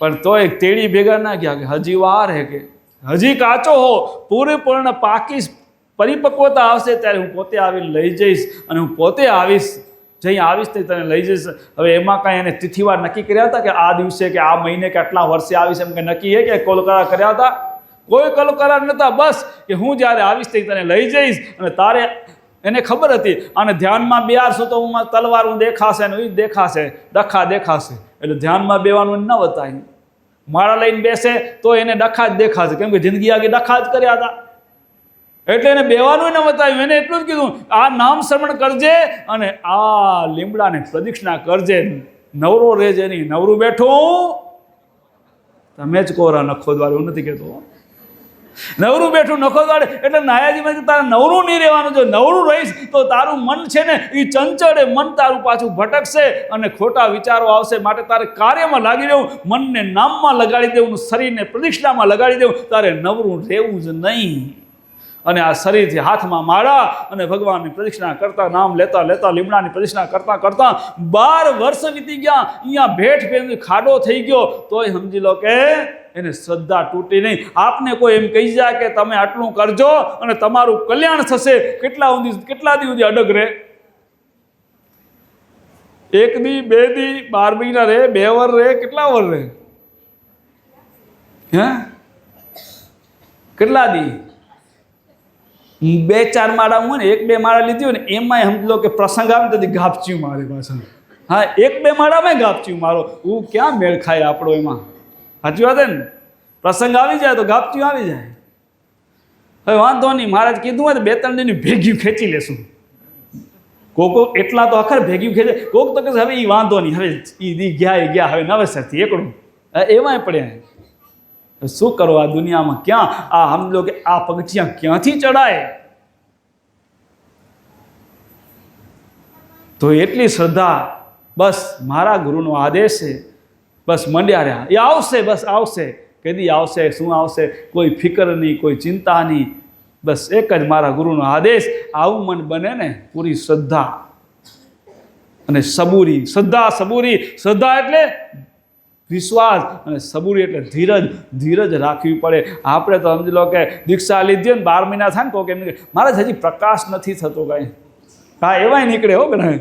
પણ તો એક તેડી ભેગા ના ગયા કે હજી વાર હે, કે હજી કાચો હો, પૂરેપૂર્ણ પાકી પરિપક્વતા આવશે ત્યારે હું પોતે આવીને લઈ જઈશ, અને હું પોતે આવીશ, જઈ આવીશ તે તને લઈ જઈશ. હવે એમાં કાંઈ એને તિથિવાર નક્કી કર્યા હતા કે આ દિવસે કે આ મહિને કે આટલા વર્ષે આવીશ, એમ કે નક્કી હે કે કોલકારા કર્યા હતા? કોઈ કોલકારા નહોતા. બસ કે હું જ્યારે આવીશ તે તને લઈ જઈશ. અને તારે એને ખબર હતી આને ધ્યાનમાં બેહારશું તો હું તલવાર હું દેખાશે ને એ દેખાશે, ડખા દેખાશે, એટલે ધ્યાનમાં બેવાનું ન બતાય. માળા લઈને બેસે તો એને ડખા જ દેખાશે, કેમ કે જિંદગી આગે ડખા જ કર્યા હતા. એટલે એને બેવાનું ન બતાવ્યું. એને એટલું જ કીધું આ નામ શ્રવણ કરજે અને આ લીમડાને પ્રદક્ષિણા કરજે, નવરો રહેજે નહીં. નવરું બેઠું તમે જ કોરા નખો દ્વારા, એવું નથી કહેતો. નવરું બેઠું નખો દ્વાડે. એટલે નાયાજીમાં તારે નવરું નહીં રહેવાનું. જો નવરું રહીશ તો તારું મન છે ને એ ચંચળે, મન તારું પાછું ભટકશે અને ખોટા વિચારો આવશે. માટે તારે કાર્યમાં લાગી રહેવું, મનને નામમાં લગાડી દેવું, શરીરને પ્રદક્ષિણામાં લગાડી દેવું. તારે નવરું રહેવું જ નહીં. અને આ શરીરથી હાથમાં માળા અને ભગવાનની પ્રદક્ષિણા કરતા, નામ લેતા લેતા, લીમડાની પ્રદક્ષિણા કરતા કરતા 12 વર્ષ વીતી ગયા. અહીંયા ભેટ ફેરવી ખાડો થઈ ગયો, તોય સમજી લો કે એને શ્રદ્ધા તૂટી નહીં. આપને કોઈ એમ કહી જાય કે તમે આટલું કરજો અને તમારું કલ્યાણ થશે, કેટલા દી સુધી અડગ રહે? 1 દી 2 દી 12 મહિના રહે, 2 વર્ષ રહે, કેટલા વર્ષ રહે? હે, કેટલા દી? 2-4 માળા હોય ને, 1-2 માળા લીધી હોય ને, એમાંય સમજી લો કે પ્રસંગ આવે તો ગાપચ્યું મારે પાછળ. હા, 1-2 માળામાં ગાપચ્યું મારો, હું ક્યાં મેળ ખાય આપણો એમાં? સાચી વાત ને? પ્રસંગ આવી જાય તો ગાપચ્યું આવી જાય. હવે વાંધો નહીં, મહારાજ કીધું હોય તો 2-3 દિનની ભેગ્યું ખેંચી લેશું. કોક એટલા તો આખર ભેગ્યું ખેંચે, કોક તો કે હવે એ વાંધો નહીં, હવે એ ગયા, હવે નવેસરથી એકડું એમાંય પડ્યા. શું કરો આ દુનિયામાં? ક્યાં આ સમજો કે આ પગથિયા ક્યાંથી ચડાય? તો એટલી શ્રદ્ધા, બસ મારા ગુરુનો આદેશ છે, બસ મંડ્યા રહ્યા. એ આવશે, બસ આવશે. કદી આવશે, શું આવશે, કોઈ ફિકર નહીં, કોઈ ચિંતા નહીં. બસ એક જ મારા ગુરુનો આદેશ. આવું મન બને ને, પૂરી શ્રદ્ધા અને સબૂરી. શ્રદ્ધા, સબૂરી. શ્રદ્ધા એટલે વિશ્વાસ અને સબૂરી એટલે ધીરજ. ધીરજ રાખવી પડે. આપણે તો સમજી લો કે દીક્ષા લીધી ને 12 મહિના થાય ને કહો કે મારે હજી પ્રકાશ નથી થતો કાંઈ. હા, એવાય નીકળે હો ગણાય.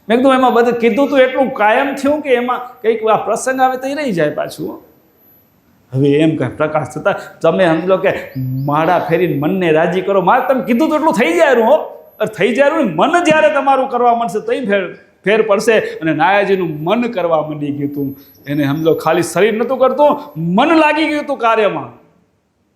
મેં કીધું એમાં બધું કીધું તું એટલું કાયમ થયું કે એમાં કંઈક આ પ્રસંગ આવે તો એ રહી જાય પાછું. હવે એમ કાંઈ પ્રકાશ થતા તમે સમજો કે માળા ફેરીને મનને રાજી કરો. મારે તમે કીધું તો એટલું થઈ જાય હો. થઈ જાય ને મન જ્યારે તમારું કરવા માંડશે તો ફેર પડશે. અને નાયાજીનું મન કરવા માંડી ગયું હતું. એને સમજો ખાલી શરીર નહોતું કરતું, મન લાગી ગયું હતું કાર્યમાં.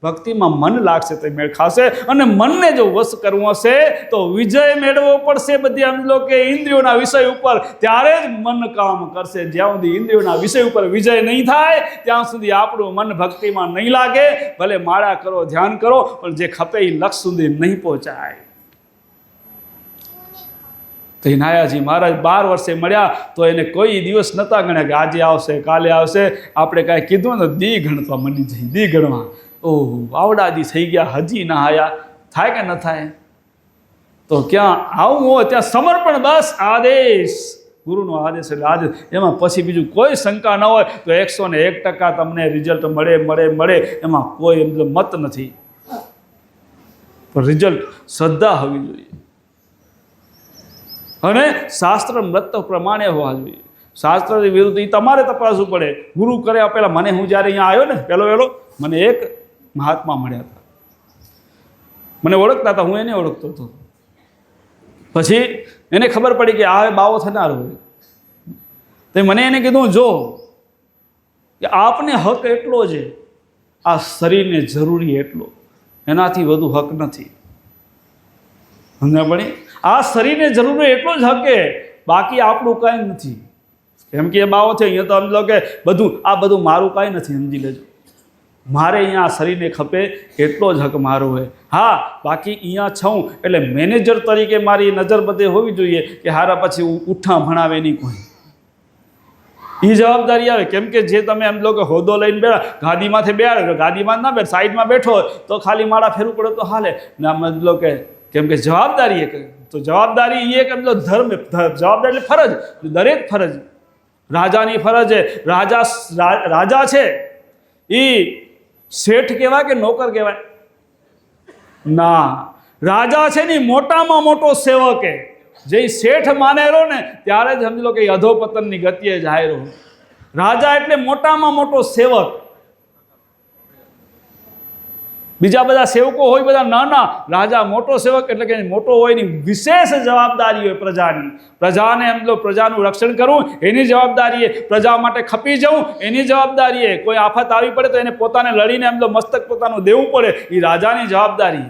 ભક્તિમાં મન લાગશે તો મેળ ખાશે. અને મનને જો વશ કરવું હશે તો વિજય મેળવવો પડશે બધી સમજો કે ઇન્દ્રિયોના વિષય ઉપર. ત્યારે જ મન કામ કરશે. જ્યાં સુધી ઇન્દ્રિયોના વિષય ઉપર વિજય નહીં થાય ત્યાં સુધી આપણું મન ભક્તિમાં નહીં લાગે. ભલે માળા કરો, ધ્યાન કરો, પણ જે ખપે એ લક્ષ સુધી નહીં પહોંચાય. તો એ નાયાજી મહારાજ 12 વર્ષે મળ્યા તો એને કોઈ દિવસ નહોતા ગણ્યા કે આજે આવશે, કાલે આવશે. આપણે કાંઈ કીધું ને તો દી ગણવા મંડી જાય, દી ગણવા. ઓહ, આવડાદી થઈ ગયા, હજી ના આયા. થાય કે ન થાય? તો ક્યાં આવું હોય ત્યાં સમર્પણ, બસ આદેશ, ગુરુનો આદેશ એટલે આદેશ. એમાં પછી બીજું કોઈ શંકા ન હોય તો 101% તમને રિઝલ્ટ મળે. એમાં કોઈ મત નથી. પણ રિઝલ્ટ શ્રદ્ધા હોવી જોઈએ અને શાસ્ત્ર મત પ્રમાણે હોવા જોઈએ. શાસ્ત્રની વિરુદ્ધ એ તમારે તપાસવું પડે. ગુરુ કર્યા પહેલાં મને, હું જ્યારે અહીંયા આવ્યો ને પહેલો મને એક મહાત્મા મળ્યા હતા. મને ઓળખતા હતા, હું એને ઓળખતો હતો. પછી એને ખબર પડી કે આ બાવો થનાર હોય. તો મને એને કીધું, જો કે આપને હક એટલો છે, આ શરીરને જરૂરી એટલો, એનાથી વધુ હક નથી. સમજણ પડી? આ શરીરને જરૂરી એટલો જ હકે, બાકી આપણું કાંઈ નથી. કેમ કે એ બાવો છે અહીંયા તો સમજો કે બધું મારું કાંઈ નથી. સમજી લેજો, મારે અહીંયા આ શરીરને ખપે એટલો જ હક મારો હોય. હા, બાકી અહીંયા છું એટલે મેનેજર તરીકે મારી નજર બધે હોવી જોઈએ કે હારા પછી ઉઠા ભણાવે નહીં કોઈ. એ જવાબદારી આવે. કેમ કે જે તમે એમ લો કે હોદ્દો લઈને બેઠા, ગાદીમાંથી બેઠા, ગાદીમાં ના બેઠ, સાઈડમાં બેઠો તો ખાલી માળા ફેરવું પડે તો હાલે ના. મતલબ કે કેમ કે જવાબદારી એક, તો જવાબદારી એ કેમ ધર્મ, જવાબદારી એટલે ફરજ. દરેક ફરજ રાજાની ફરજ છે. રાજા છે એ શેઠ કહેવાય કે નોકર કહેવાય? ના, રાજા છે ને મોટામાં મોટો સેવક. જે શેઠ માનેલો ને ત્યારે જ સમજી લો કે અધોપતનની ગતિએ જાય. રાજા એટલે મોટામાં મોટો સેવક. બીજા બધા સેવકો હોય બધા નાના, રાજા મોટો સેવક એટલે કે મોટો હોય ની વિશેષ જવાબદારી હોય પ્રજાની. પ્રજાને એમ લો પ્રજાનું રક્ષણ કરવું એની જવાબદારી, પ્રજા માટે ખપી જવું એની જવાબદારી. કોઈ આફત આવી પડે તો એને પોતાને લડીને એમ લો મસ્તક પોતાનું દેવું પડે, એ રાજાની જવાબદારી.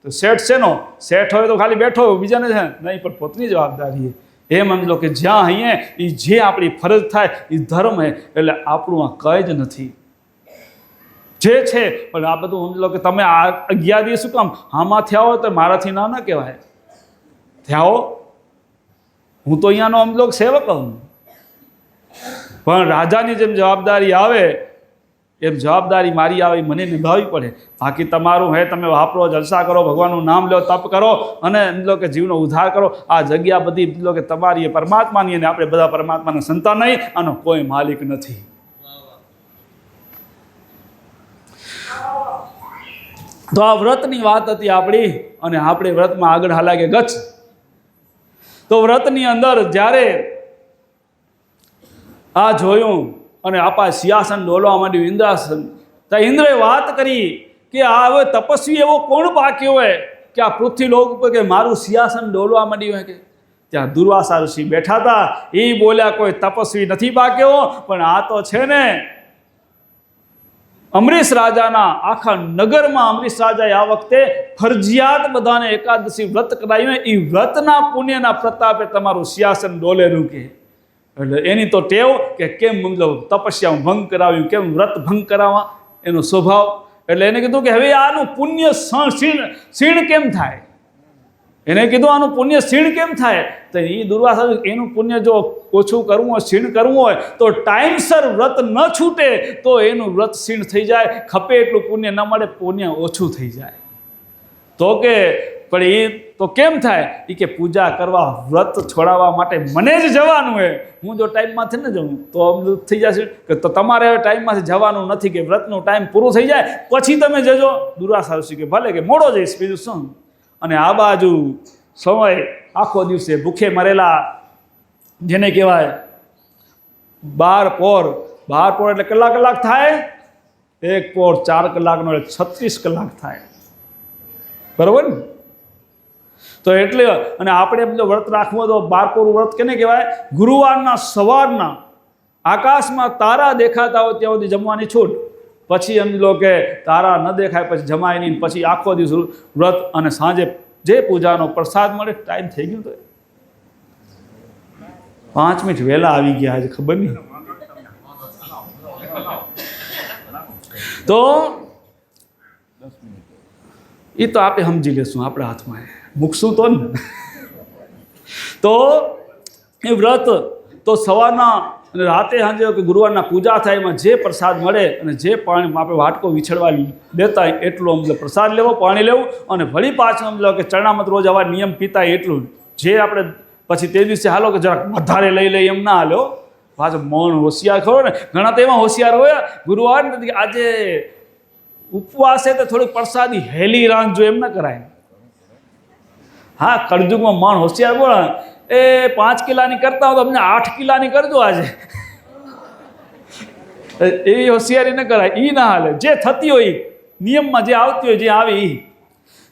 તો શેઠ છે નો, શેઠ હોય તો ખાલી બેઠો હોય, બીજાને છે નહીં, પણ પોતાની જવાબદારી. એમ સમજો કે જ્યાં અહીંયા એ જે આપણી ફરજ થાય એ ધર્મ હે, એટલે આપણું આ કંઈ જ નથી જે છે. પણ આ બધું સમજી લો કે તમે આ 11 દિવસ શું કામ આમાં થયા હોય તો મારાથી ના કહેવાય. થયા હો, હું તો અહીંયાનો સમજો સેવક હું. પણ રાજાની જેમ જવાબદારી આવે એમ જવાબદારી મારી આવે, મને નિભાવવી પડે. બાકી તમારું હે, તમે વાપરો, જલસા કરો, ભગવાનનું નામ લો, તપ કરો અને સમજો કે જીવનો ઉદ્ધાર કરો. આ જગ્યા બધી સમજો કે તમારી પરમાત્માની, અને આપણે બધા પરમાત્માના સંતાન નહીં, આનો કોઈ માલિક નથી. તો આ વ્રતની વાત હતી આપણી, અને આપણે વ્રતમાં આગળ હાલાગે ગચ્છ. તો વ્રતની અંદર જ્યારે આ જોયું અને આપા સિંહાસન ડોલવા માંડ્યું, ઇન્દ્રાસન, તો ઇન્દ્રએ વાત કરી કે આ હવે તપસ્વી એવો કોણ બાકી હોય કે આ પૃથ્વી લોક ઉપર કે મારું સિંહાસન ડોલવા માંડ્યું હોય. કે ત્યાં દુર્વાસા ઋષિ બેઠા હતા. એ બોલ્યા કોઈ તપસ્વી નથી બાક્યો, પણ આ તો છે ને અમરીશ રાજાના આખા નગરમાં અમરીશ રાજાએ આ વખતે ફરજિયાત બધાને એકાદશી વ્રત કરાવ્યું. એ વ્રતના પુણ્યના પ્રતાપે તમારું સિંહાસન ડોલેલું. કે એટલે એની તો ટેવ કે કેમ મતલબ તપસ્યા ભંગ કરાવ્યું, કેમ વ્રત ભંગ કરાવવા, એનો સ્વભાવ. એટલે એને કીધું કે હવે આનું પુણ્ય ક્ષીણ કેમ થાય? એને કીધું આનું પુણ્ય ક્ષીણ કેમ થાય? તો એ દુર્વાસા એનું પુણ્ય જો ઓછું કરવું હોય, ક્ષીણ કરવું હોય તો ટાઈમસર વ્રત ન છૂટે તો એનું વ્રત ક્ષીણ થઈ જાય, ખપે એટલું પુણ્ય ન મળે, પુણ્ય ઓછું થઈ જાય. તો કે પણ એ તો કેમ થાય? એ કે પૂજા કરવા, વ્રત છોડાવવા માટે મને જ જવાનું હોય. હું જો ટાઈમમાંથી ન જાઉં તો અમૃત થઈ જશે કે તો તમારે હવે ટાઈમમાંથી જવાનું નથી, કે વ્રતનું ટાઈમ પૂરું થઈ જાય પછી તમે જજો. દુર્વાસા ઋષિ કે ભલે, કે મોડો જઈશ, બીજું શું. અને આ બાજુ સમય આખો દિવસે ભૂખે મરેલા, જેને કહેવાય 12 પોર. 12 પોર એટલે કેટલા કલાક થાય? 1 પોર 4 કલાકનો એટલે 36 કલાક થાય, બરાબર ને? તો એટલે અને આપણે જો વ્રત રાખવું તો 12 પોર વ્રત કેને કહેવાય? ગુરુવારના સવારના આકાશમાં તારા દેખાતા હોય ત્યાં સુધી જમવાની છૂટ, પછી એમ લો કે તારા ન દેખાય પછી જમાય નહીં, પછી આખો દિવસ વ્રત, અને સાંજે જે પૂજાનો પ્રસાદ મળે. ટાઈમ થઈ ગયો તો 5 મિનિટ વહેલા આવી ગયા આજે, ખબર નહીં. તો એ તો આપણે સમજી લેશું, આપણા હાથમાં મૂકશું તો ને. તો એ વ્રત તો સવારના અને રાતે સાંજે કે ગુરુવારના પૂજા થાય, એમાં જે પ્રસાદ મળે અને જે પાણી આપણે વાટકો વિછળવા દેતા હોય એટલો મતલબ પ્રસાદ લેવો, પાણી લેવું, અને વળી પાછું મતલબ કે ચરણામત રોજ આવા નિયમ પીતા એટલું જે આપણે પછી તે દિવસે હાલો કે જરાક વધારે લઈ લઈએ એમ ના હાલો. પાછો મૌન હોશિયાર ખરો ને, ઘણા તો એમાં હોશિયાર હોય ગુરુવાર નથી કે આજે ઉપવાસ છે તો થોડીક પ્રસાદી હેલી રાંધજો, એમ ના કરાય. હા, કળજુગમાં માણ હોશિયાર બોલે, એ 5 કિલાની કરતા હોય તો અમને 8 કિલાની કરજો આજે. એવી હોશિયારી ન કરાય, એ ના હાલે. જે થતી હોય નિયમમાં, જે આવતી હોય, જે આવે એ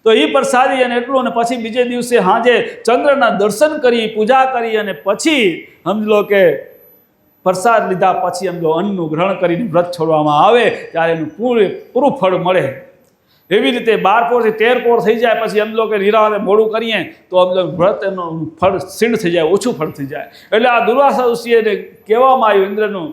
તો એ પ્રસાદી અને એટલું. અને પછી બીજે દિવસે સાંજે ચંદ્રના દર્શન કરી, પૂજા કરી, અને પછી સમજો કે પ્રસાદ લીધા પછી સમજો અન્નનું ગ્રહણ કરીને વ્રત છોડવામાં આવે ત્યારે એનું પૂરું ફળ મળે. એવી રીતે 12 પોરથી 13 પોર થઈ જાય પછી એમ લોકો નિરાતે મોડું કરીએ તો અમ વ્રત એનું ફળ ક્ષીણ થઈ જાય, ઓછું ફળ થઈ જાય. એટલે આ દુર્વાસા ઋષિને કહેવામાં આવ્યું ઇન્દ્રનું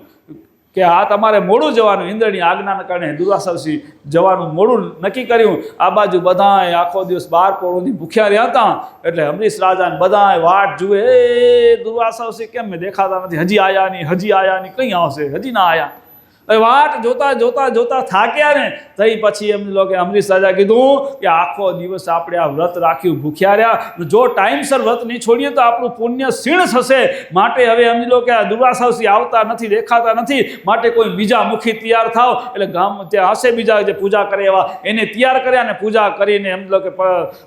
કે આ તમારે મોડું જવાનું. ઇન્દ્રની આજ્ઞાના કારણે દુર્વાસા ઋષિ જવાનું મોડું નક્કી કર્યું. આ બાજુ બધાએ આખો દિવસ 12 પોરોની ભૂખ્યા રહ્યા હતા. એટલે અમરીશ રાજાને બધાએ વાટ જુએ, એ દુર્વાસા ઋષિ કેમ મેં દેખાતા નથી, હજી આયા નહીં, હજી આયા નહીં, કંઈ આવશે, હજી ના આયા. વાટ જોતા જોતા જોતા થાક્યા ને તઈ પછી એમ લોકો અમરીશ રાજા કીધું કે આખો દિવસ આપણે આ વ્રત રાખ્યું, ભૂખ્યા રહ્યા, જો ટાઈમસર વ્રત નહીં છોડીએ તો આપણું પુણ્ય ક્ષીણ થશે. માટે હવે એમ લો કે આ દુર્વાસા ઋષિ આવતા નથી, દેખાતા નથી, માટે કોઈ બીજા મુખી તૈયાર થાવ. એટલે ગામ ત્યાં હશે બીજા જે પૂજા કરે એવા, એને તૈયાર કર્યા અને પૂજા કરીને એમ લો કે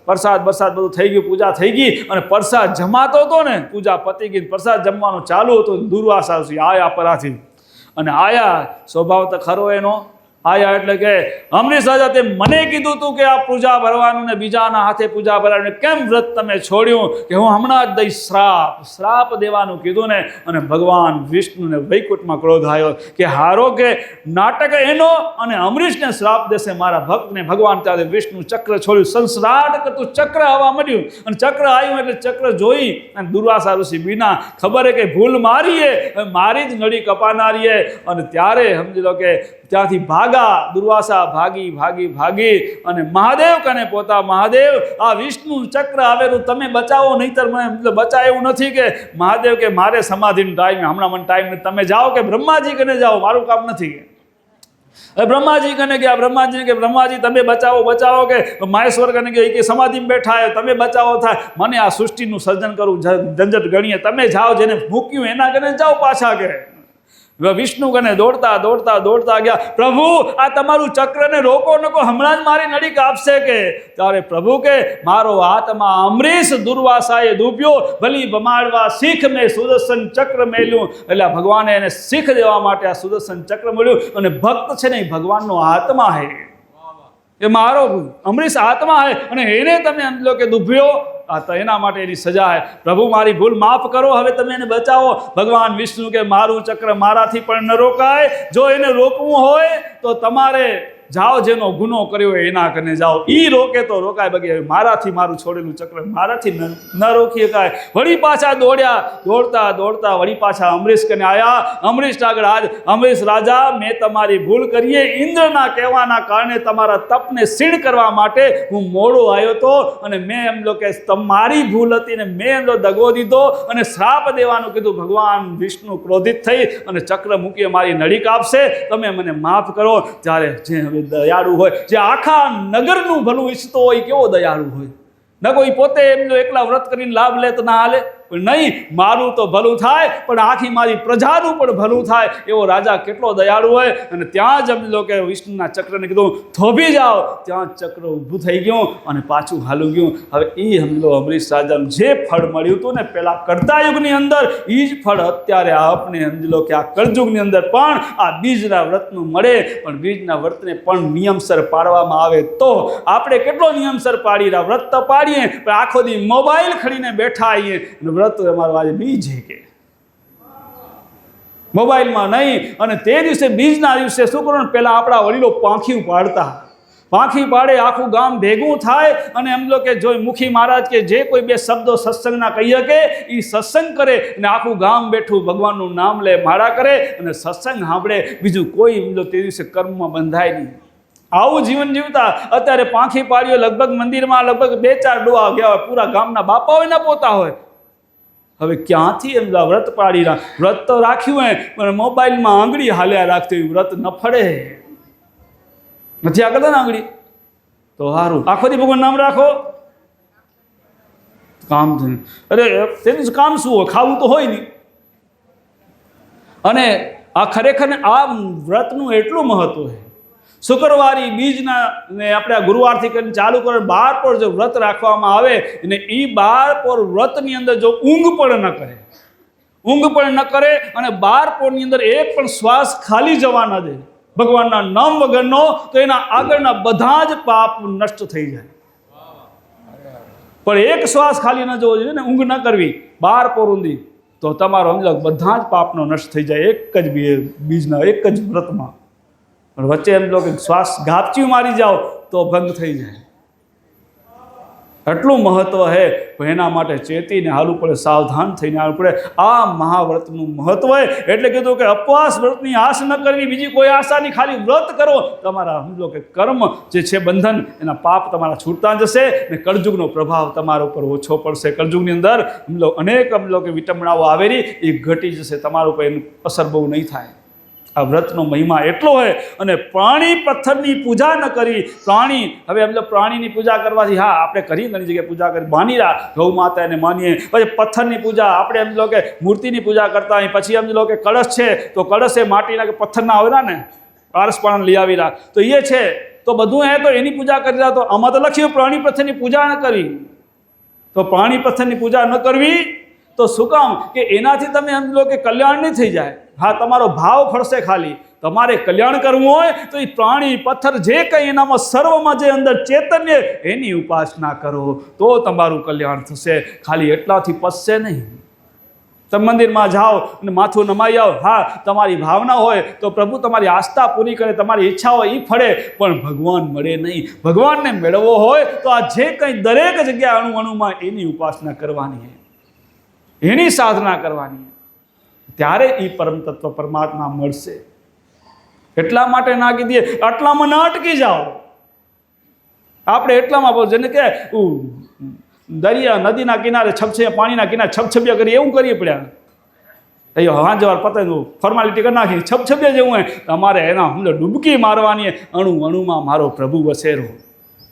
પ્રસાદ બરસાદ બધું થઈ ગયું, પૂજા થઈ ગઈ. અને પ્રસાદ જમાતો હતો ને, પૂજા પતી ગઈ, પ્રસાદ જમવાનું ચાલુ હતું. દુર્વાસા ઋષિ આયા પરાથી, અને આયા સ્વભાવ તો ખરો એનો. આયા એટલે કે અમરીશ રાજા તે મને કીધું તું કે આ પૂજા ભરવાનું ને બીજાના હાથે પૂજા ભરવાનું, કેમ વ્રત તમે છોડ્યું? કે હું હમણાં જ દઈ શ્રાપ દેવાનું કીધું ને. અને ભગવાન વિષ્ણુને વૈકુંઠમાં ક્રોધ આવ્યો કે હારો કે નાટક એનો અને અમરીશને શ્રાપ દેશે મારા ભક્તને. ભગવાન ત્યારે વિષ્ણુ ચક્ર છોડ્યું, સંસરાટ કરતું ચક્ર આવવા મળ્યું. અને ચક્ર આવ્યું એટલે ચક્ર જોઈ અને દુર્વાસા ઋષિ બીના ખબર કે ભૂલ મારીએ, મારી જ નડી કપાનારીએ. અને ત્યારે સમજી લો કે ત્યાંથી ભાગા દુર્વાસા, ભાગી ભાગી ભાગી અને મહાદેવ કને પોતા. મહાદેવ આ વિષ્ણુ ચક્ર આવેલું તમે બચાવો, નહીતર મને બચાય એવું નથી. કે મહાદેવ કે મારે સમાધિનો ટાઈમ, હમણાં મને ટાઈમ નથી, તમે જાઓ કે બ્રહ્માજી કને જાઓ, મારું કામ નથી. કે બ્રહ્માજી કને ગયા, બ્રહ્માજી કે બ્રહ્માજી તમે બચાવો બચાવો. કે મહેશ્વર કને ગયા કે સમાધિમાં બેઠા તમે બચાવો થાય, મને આ સૃષ્ટિનું સર્જન કરવું ઝંઝટ ગણીએ, તમે જાઓ, જેને મૂક્યું એના કને જાઓ પાછા. કે વિષ્ણુ કને દોડતા દોડતા દોડતા ગયા, પ્રભુ આ તમારું ચક્રને રોકો નકો, હમણાં જ મારી નડી કાપશે. કે ત્યારે પ્રભુ કે મારો આત્મા અમરીશ દુર્વાસાએ ડૂબ્યો, ભલી બમાડવા શીખ મેં સુદર્શન ચક્ર મેલ્યું. એટલે ભગવાને એને શીખ દેવા માટે આ સુદર્શન ચક્ર મળ્યું. અને ભક્ત છે ને એ ભગવાનનો આત્મા હે, એ મારો અમરીશ આત્મા હે, અને એને તમે એમ લો કે ડૂબ્યો તો એના માટે એની સજા હે. પ્રભુ મારી ભૂલ માફ કરો, હવે તમે એને બચાવો. ભગવાન વિષ્ણુ કે મારું ચક્ર મારાથી પણ ન રોકાય, જો એને રોકવું હોય તો તમારે જાઓ જેનો ગુનો કર્યો હોય એના કને જાઓ. ઈ રોકે તો રોકાય, બાકી મારાથી મારું છોડેલું ચક્ર મારાથી ન રોકી શકાય. વળી પાછા દોડતા દોડતા વળી પાછા અમરીશ કને આવ્યા. અમરીશ આગળ આજ અમરીશ રાજા, મેં તમારી ભૂલ કરીએ, ઇન્દ્રના કહેવાના કારણે તમારા તપને સીણ કરવા માટે હું મોડો આવ્યો હતો અને મેં એમ લો કે તમારી ભૂલ હતી ને મેં એમ દગો દીધો અને શ્રાપ દેવાનું કીધું. ભગવાન વિષ્ણુ ક્રોધિત થઈ અને ચક્ર મૂકી મારી નળી કાપશે, તમે મને માફ કરો. જ્યારે જે હવે દયાળુ હોય, જે આખા નગરનું ભલું ઈચ્છતો હોય, કેવો દયાળુ હોય. ન કોઈ પોતે એમનો એકલા વ્રત કરીને લાભ લે તો ના હાલે, પણ નહીં, મારું તો ભલું થાય પણ આખી મારી પ્રજાનું પણ ભલું થાય એવો રાજા કેટલો દયાળુ હોય. અને ત્યાં જ એમ કે વિષ્ણુના ચક્રને કીધું થોભી જાઓ. ત્યાં ચક્ર ઊભું થઈ ગયું અને પાછું હાલું ગયું. હવે એ હમલો અમરીશ રાજાનું જે ફળ મળ્યું હતું ને પેલા કર્તાયુગની અંદર, એ જ ફળ અત્યારે આપને સમજી કે આ કળયુગની અંદર પણ આ બીજના વ્રતનું મળે. પણ બીજના વ્રતને પણ નિયમસર પાડવામાં આવે તો આપણે કેટલો નિયમસર પાડી રહ્યા. વ્રત તો પાડીએ પણ આખો દી મોબાઈલ ખડીને બેઠા આવીએ. વ્રત અમારું આજે બીજ છે કે મોબાઈલમાં નહીં. અને તે દિવસે બીજના દિવસે શું કરવાનું, પહેલાં આપણા વડીલો પાંખી પાડતા. પાંખી પાડે, આખું ગામ ભેગું થાય અને એમ લો કે જો મુખી મહારાજ કે જે કોઈ બે શબ્દો સત્સંગના કહી શકે એ સત્સંગ કરે અને આખું ગામ બેઠું ભગવાનનું નામ લે, માળા કરે અને સત્સંગ સાંભળે. બીજું કોઈ એમ લો તે દિવસે કર્મમાં બંધાય નહીં. આવું જીવન જીવતા. અત્યારે પાંખી પાડ્યો, લગભગ મંદિરમાં લગભગ 2-4 ડોહા ગયા હોય, પૂરા ગામના બાપા હોય ના પોતા હોય. હવે ક્યાંથી એમ વ્રત પાડી રહ્યા. વ્રત તો રાખ્યું હોય પણ મોબાઈલમાં આંગળી હાલ્યા રાખતી હોય. વ્રત ન ફળે, નથી આગળ ને આંગળી તો સારું. આખો દી ભગવાન નામ રાખો, કામ થયું. અરે તેનું કામ શું હોય, ખાવું તો હોય નહીં. અને આ ખરેખર આ વ્રતનું એટલું મહત્વ છે. શુક્રવારી બીજના ને આપણે આ ગુરુવારથી કરીને ચાલુ કરે, 12 પર જો વ્રત રાખવામાં આવે અને એ 12 પર વ્રતની અંદર જો ઊંઘ પણ ન કરે અને 12 પોરની અંદર એક પણ શ્વાસ ખાલી જવા ન દે ભગવાનના નામ વગરનો, તો એના આગળના બધા જ પાપ નષ્ટ થઈ જાય. પણ એક શ્વાસ ખાલી ન જવો જોઈએ ને, ઊંઘ ન કરવી 12 પોર ઊંધી, તો તમારો સમજો બધા જ પાપનો નષ્ટ થઈ જાય એક જ બીજના એક જ વ્રતમાં. પણ વચ્ચે એમ લો કે શ્વાસ ગાપચી મારી જાઓ તો ભંગ થઈ જાય. એટલું મહત્વ છે. પણ એના માટે ચેતીને હાલવું પડે, સાવધાન થઈને હાલવું પડે. આ મહાવ્રતનું મહત્વ એટલે કીધું કે અપવાસ વ્રતની આશ ન કરવી, બીજી કોઈ આશા નહીં, ખાલી વ્રત કરો. તમારા સમજો કે કર્મ જે છે બંધન, એના પાપ તમારા છૂટતા જશે ને કળજુગનો પ્રભાવ તમારા ઉપર ઓછો પડશે. કળજુગની અંદર સમજો અનેક સમજો કે વિટંબણાઓ આવેલી એ ઘટી જશે, તમારા ઉપર એની અસર બહુ નહીં થાય. આ વ્રતનો મહિમા એટલો હોય. અને પ્રાણી પથ્થરની પૂજા ન કરી. પ્રાણી હવે એમ પ્રાણીની પૂજા કરવાથી, હા આપણે કરી ઘણી જગ્યાએ પૂજા કરી, માની રહ્યા ગૌ માતાને માનીએ. પછી પથ્થરની પૂજા આપણે એમ લો કે મૂર્તિની પૂજા કરતા હોય. પછી એમ લો કે કળશ છે તો કળશ એ માટીના કે પથ્થરના આવે ને, પારસપણ લઈ આવી રહ્યા તો એ છે તો બધું હે તો એની પૂજા કરી રહ્યા. તો આમાં તો લખ્યું પ્રાણી પથ્થરની પૂજા ન કરવી. તો પ્રાણી પથ્થરની પૂજા ન કરવી તો શું કામ કે એનાથી તમે એમ લો કે કલ્યાણ નહીં થઈ જાય. હા, તમારો ભાવ ફરશે. ખાલી તમારે કલ્યાણ કરવું હોય તો એ પ્રાણી પથ્થર જે કંઈ એનામાં સર્વમાં જે અંદર ચૈતન્ય એની ઉપાસના કરો તો તમારું કલ્યાણ થશે. ખાલી એટલાથી પસશે નહીં. તમે મંદિરમાં જાઓ અને માથું નમાઈ આવો, હા તમારી ભાવના હોય તો પ્રભુ તમારી આસ્થા પૂરી કરે, તમારી ઈચ્છા હોય એ ફળે, પણ ભગવાન મળે નહીં. ભગવાનને મેળવવો હોય તો આ જે કંઈ દરેક જગ્યાએ અણુ અણુમાં એની ઉપાસના કરવાની છે, એની સાધના કરવાની, ત્યારે એ પરમ તત્વ પરમાત્મા મળશે. એટલા માટે ના કીધીએ આટલામાં ના અટકી જાઓ. આપણે એટલામાં બોલ જેને કે દરિયા નદીના કિનારે છબછબિયા, પાણીના કિનારે છબછબિયા કરીએ એવું કરીએ પડ્યા. એ હાંજવાર પતંગ ફોર્માલિટી કરી નાખી, છબછબિયા જેવું હોય. અમારે એના અંદર ડૂબકી મારવાની, અણુ અણુમાં મારો પ્રભુ વસેરો.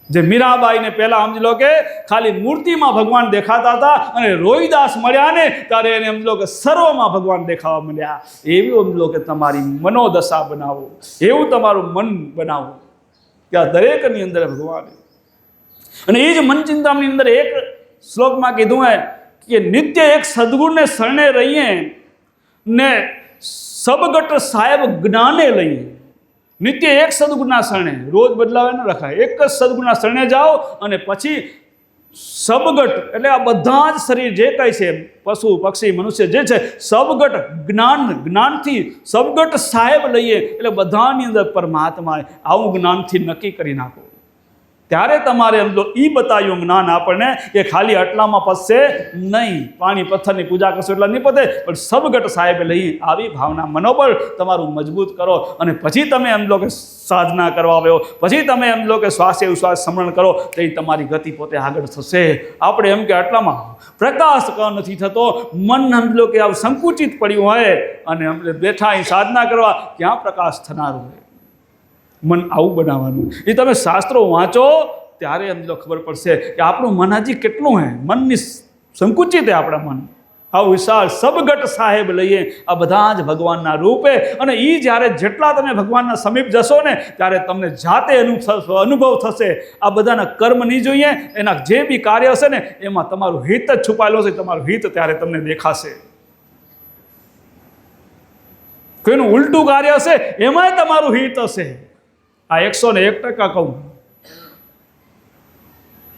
જે મીરાબાઈને પહેલાં સમજી લો કે ખાલી મૂર્તિમાં ભગવાન દેખાતા હતા અને રોહિદાસ મળ્યા ને ત્યારે એને સમજો કે સર્વમાં ભગવાન દેખાવા મળ્યા. એવું સમજો કે તમારી મનોદશા બનાવો, એવું તમારું મન બનાવો કે આ દરેકની અંદર ભગવાન. અને એ જ મન ચિંતામણી અંદર એક શ્લોકમાં કીધું હે કે નિત્ય એક સદગુણને શરણે રહીએ ને સબગટ સાહેબ જ્ઞાને લઈએ. નિત્ય એક સદગુણના શરણે, રોજ બદલાવે ન રખાય. એક જ સદગુણના શરણે જાઓ અને પછી સબગટ એટલે આ બધા જ શરીર જે કંઈ છે, પશુ પક્ષી મનુષ્ય જે છે, સબગટ જ્ઞાનથી સબગટ સાહેબ લઈએ એટલે બધાની અંદર પરમાત્મા, આવું જ્ઞાનથી નક્કી કરી નાખો. ત્યારે તમારે એમ જો એ બતાવ્યું જ્ઞાન આપણને કે ખાલી આટલામાં પતશે નહીં, પાણી પથ્થરની પૂજા કરશો એટલા નહીં પતે, પણ સબગટ સાહેબ લઈ આવી ભાવના મનોબળ તમારું મજબૂત કરો અને પછી તમે એમ લો કે સાધના કરવા આવ્યો, પછી તમે એમ લો કે શ્વાસે ઉશ્વાસ સ્મરણ કરો તો એ તમારી ગતિ પોતે આગળ થશે. આપણે એમ કે આટલામાં પ્રકાશ ક નથી થતો, મન સમજો કે આવું સંકુચિત પડ્યું હોય અને આપણે બેઠા અહીં સાધના કરવા, ક્યાં પ્રકાશ થનારું હોય? મન આવું બનાવવાનું. એ તમે શાસ્ત્રો વાંચો ત્યારે સમજો ખબર પડશે કે આપણું મન હજી કેટલું હે, મનની સંકુચિત હે આપણા મન. આવું વિશાળ સબગટ સાહેબ લઈએ આ બધા જ ભગવાનના રૂપે, અને એ જ્યારે જેટલા તમે ભગવાનના સમીપ જશો ને ત્યારે તમને જાતે અનુભવ થશે. આ બધાના કર્મ નહીં જોઈએ, એના જે બી કાર્ય હશે ને એમાં તમારું હિત જ છુપાયેલું છે. તમારું હિત ત્યારે તમને દેખાશે. કોઈનું ઉલટું કાર્ય હશે એમાંય તમારું હિત હશે. આ 101% કહું.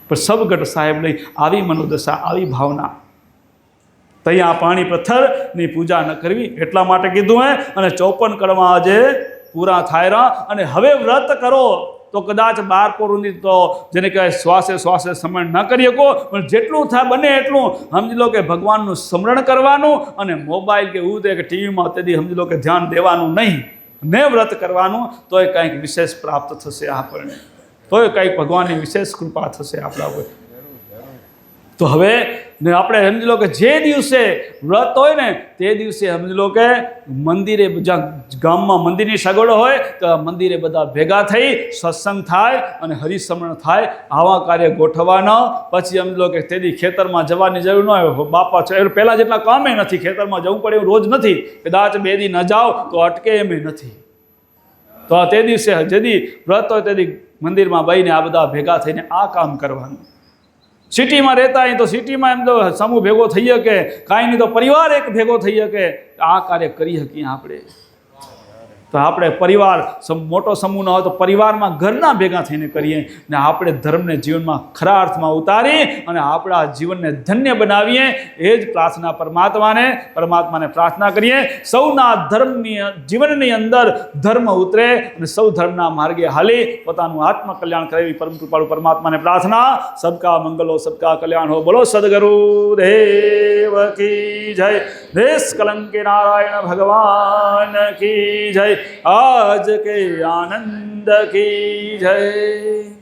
પણ સબગટ સાહેબ લઈ આવી મનોદશા, આવી ભાવના, ત્યાં પાણી પથ્થરની પૂજા ન કરવી એટલા માટે કીધું હે. અને 54 કડવા આજે પૂરા થાય રહ્યા. અને હવે વ્રત કરો તો કદાચ 12 પોરુની તો જેને કહેવાય શ્વાસે શ્વાસે સ્મરણ ન કરી શકો, પણ જેટલું થાય બને એટલું સમજી લો કે ભગવાનનું સ્મરણ કરવાનું, અને મોબાઈલ કે એવું કે ટીવીમાં તેથી સમજી લો કે ધ્યાન દેવાનું નહીં, ને વ્રત કરવાનું, તો એ કંઈક વિશેષ પ્રાપ્ત થશે આપણને, તો એ કંઈક ભગવાનની વિશેષ કૃપા થશે આપણા ઉપર. તો હવે ને આપણે સમજી લો કે જે દિવસે વ્રત હોય ને તે દિવસે સમજી લો કે મંદિરે, જ્યાં ગામમાં મંદિરની સગવડો હોય તો મંદિરે બધા ભેગા થઈ સત્સંગ થાય અને હરિસ્મરણ થાય. આવા કાર્ય ગોઠવવાના. પછી સમજી લો કે તેથી ખેતરમાં જવાની જરૂર ન હોય. બાપા છે પહેલાં જેટલા કામે નથી, ખેતરમાં જવું પડે એવું રોજ નથી. કદાચ 2 દી ન જાઓ તો અટકે એમ નથી. તો તે દિવસે જેથી વ્રત હોય તેથી મંદિરમાં બહીને આ બધા ભેગા થઈને આ કામ કરવાનું. સિટીમાં રહેતા હોય તો સિટીમાં એમ તો સમૂહ ભેગો થઈ શકે, કાંઈ નહીં તો પરિવાર એક ભેગો થઈ શકે, આ કાર્ય કરી શકીએ આપણે. તો આપણે પરિવાર મોટો સમૂહ ન હોય તો પરિવારમાં ઘરના ભેગા થઈને કરીએ ને આપણે ધર્મને જીવનમાં ખરા અર્થમાં ઉતારી અને આપણા જીવનને ધન્ય બનાવીએ. એ જ પ્રાર્થના પરમાત્માને પ્રાર્થના કરીએ. સૌના ધર્મની જીવનની અંદર ધર્મ ઉતરે અને સૌ ધર્મના માર્ગે હાલી પોતાનું આત્મકલ્યાણ કરે એવી પરમ કૃપાળુ પરમાત્માને પ્રાર્થના. સબકા મંગલો સબકા કલ્યાણ હો. બોલો સદગુરુ દેવ કી જય. દેશ કલંકે નારાયણ ભગવાન કી જય. आज के आनंद की जय.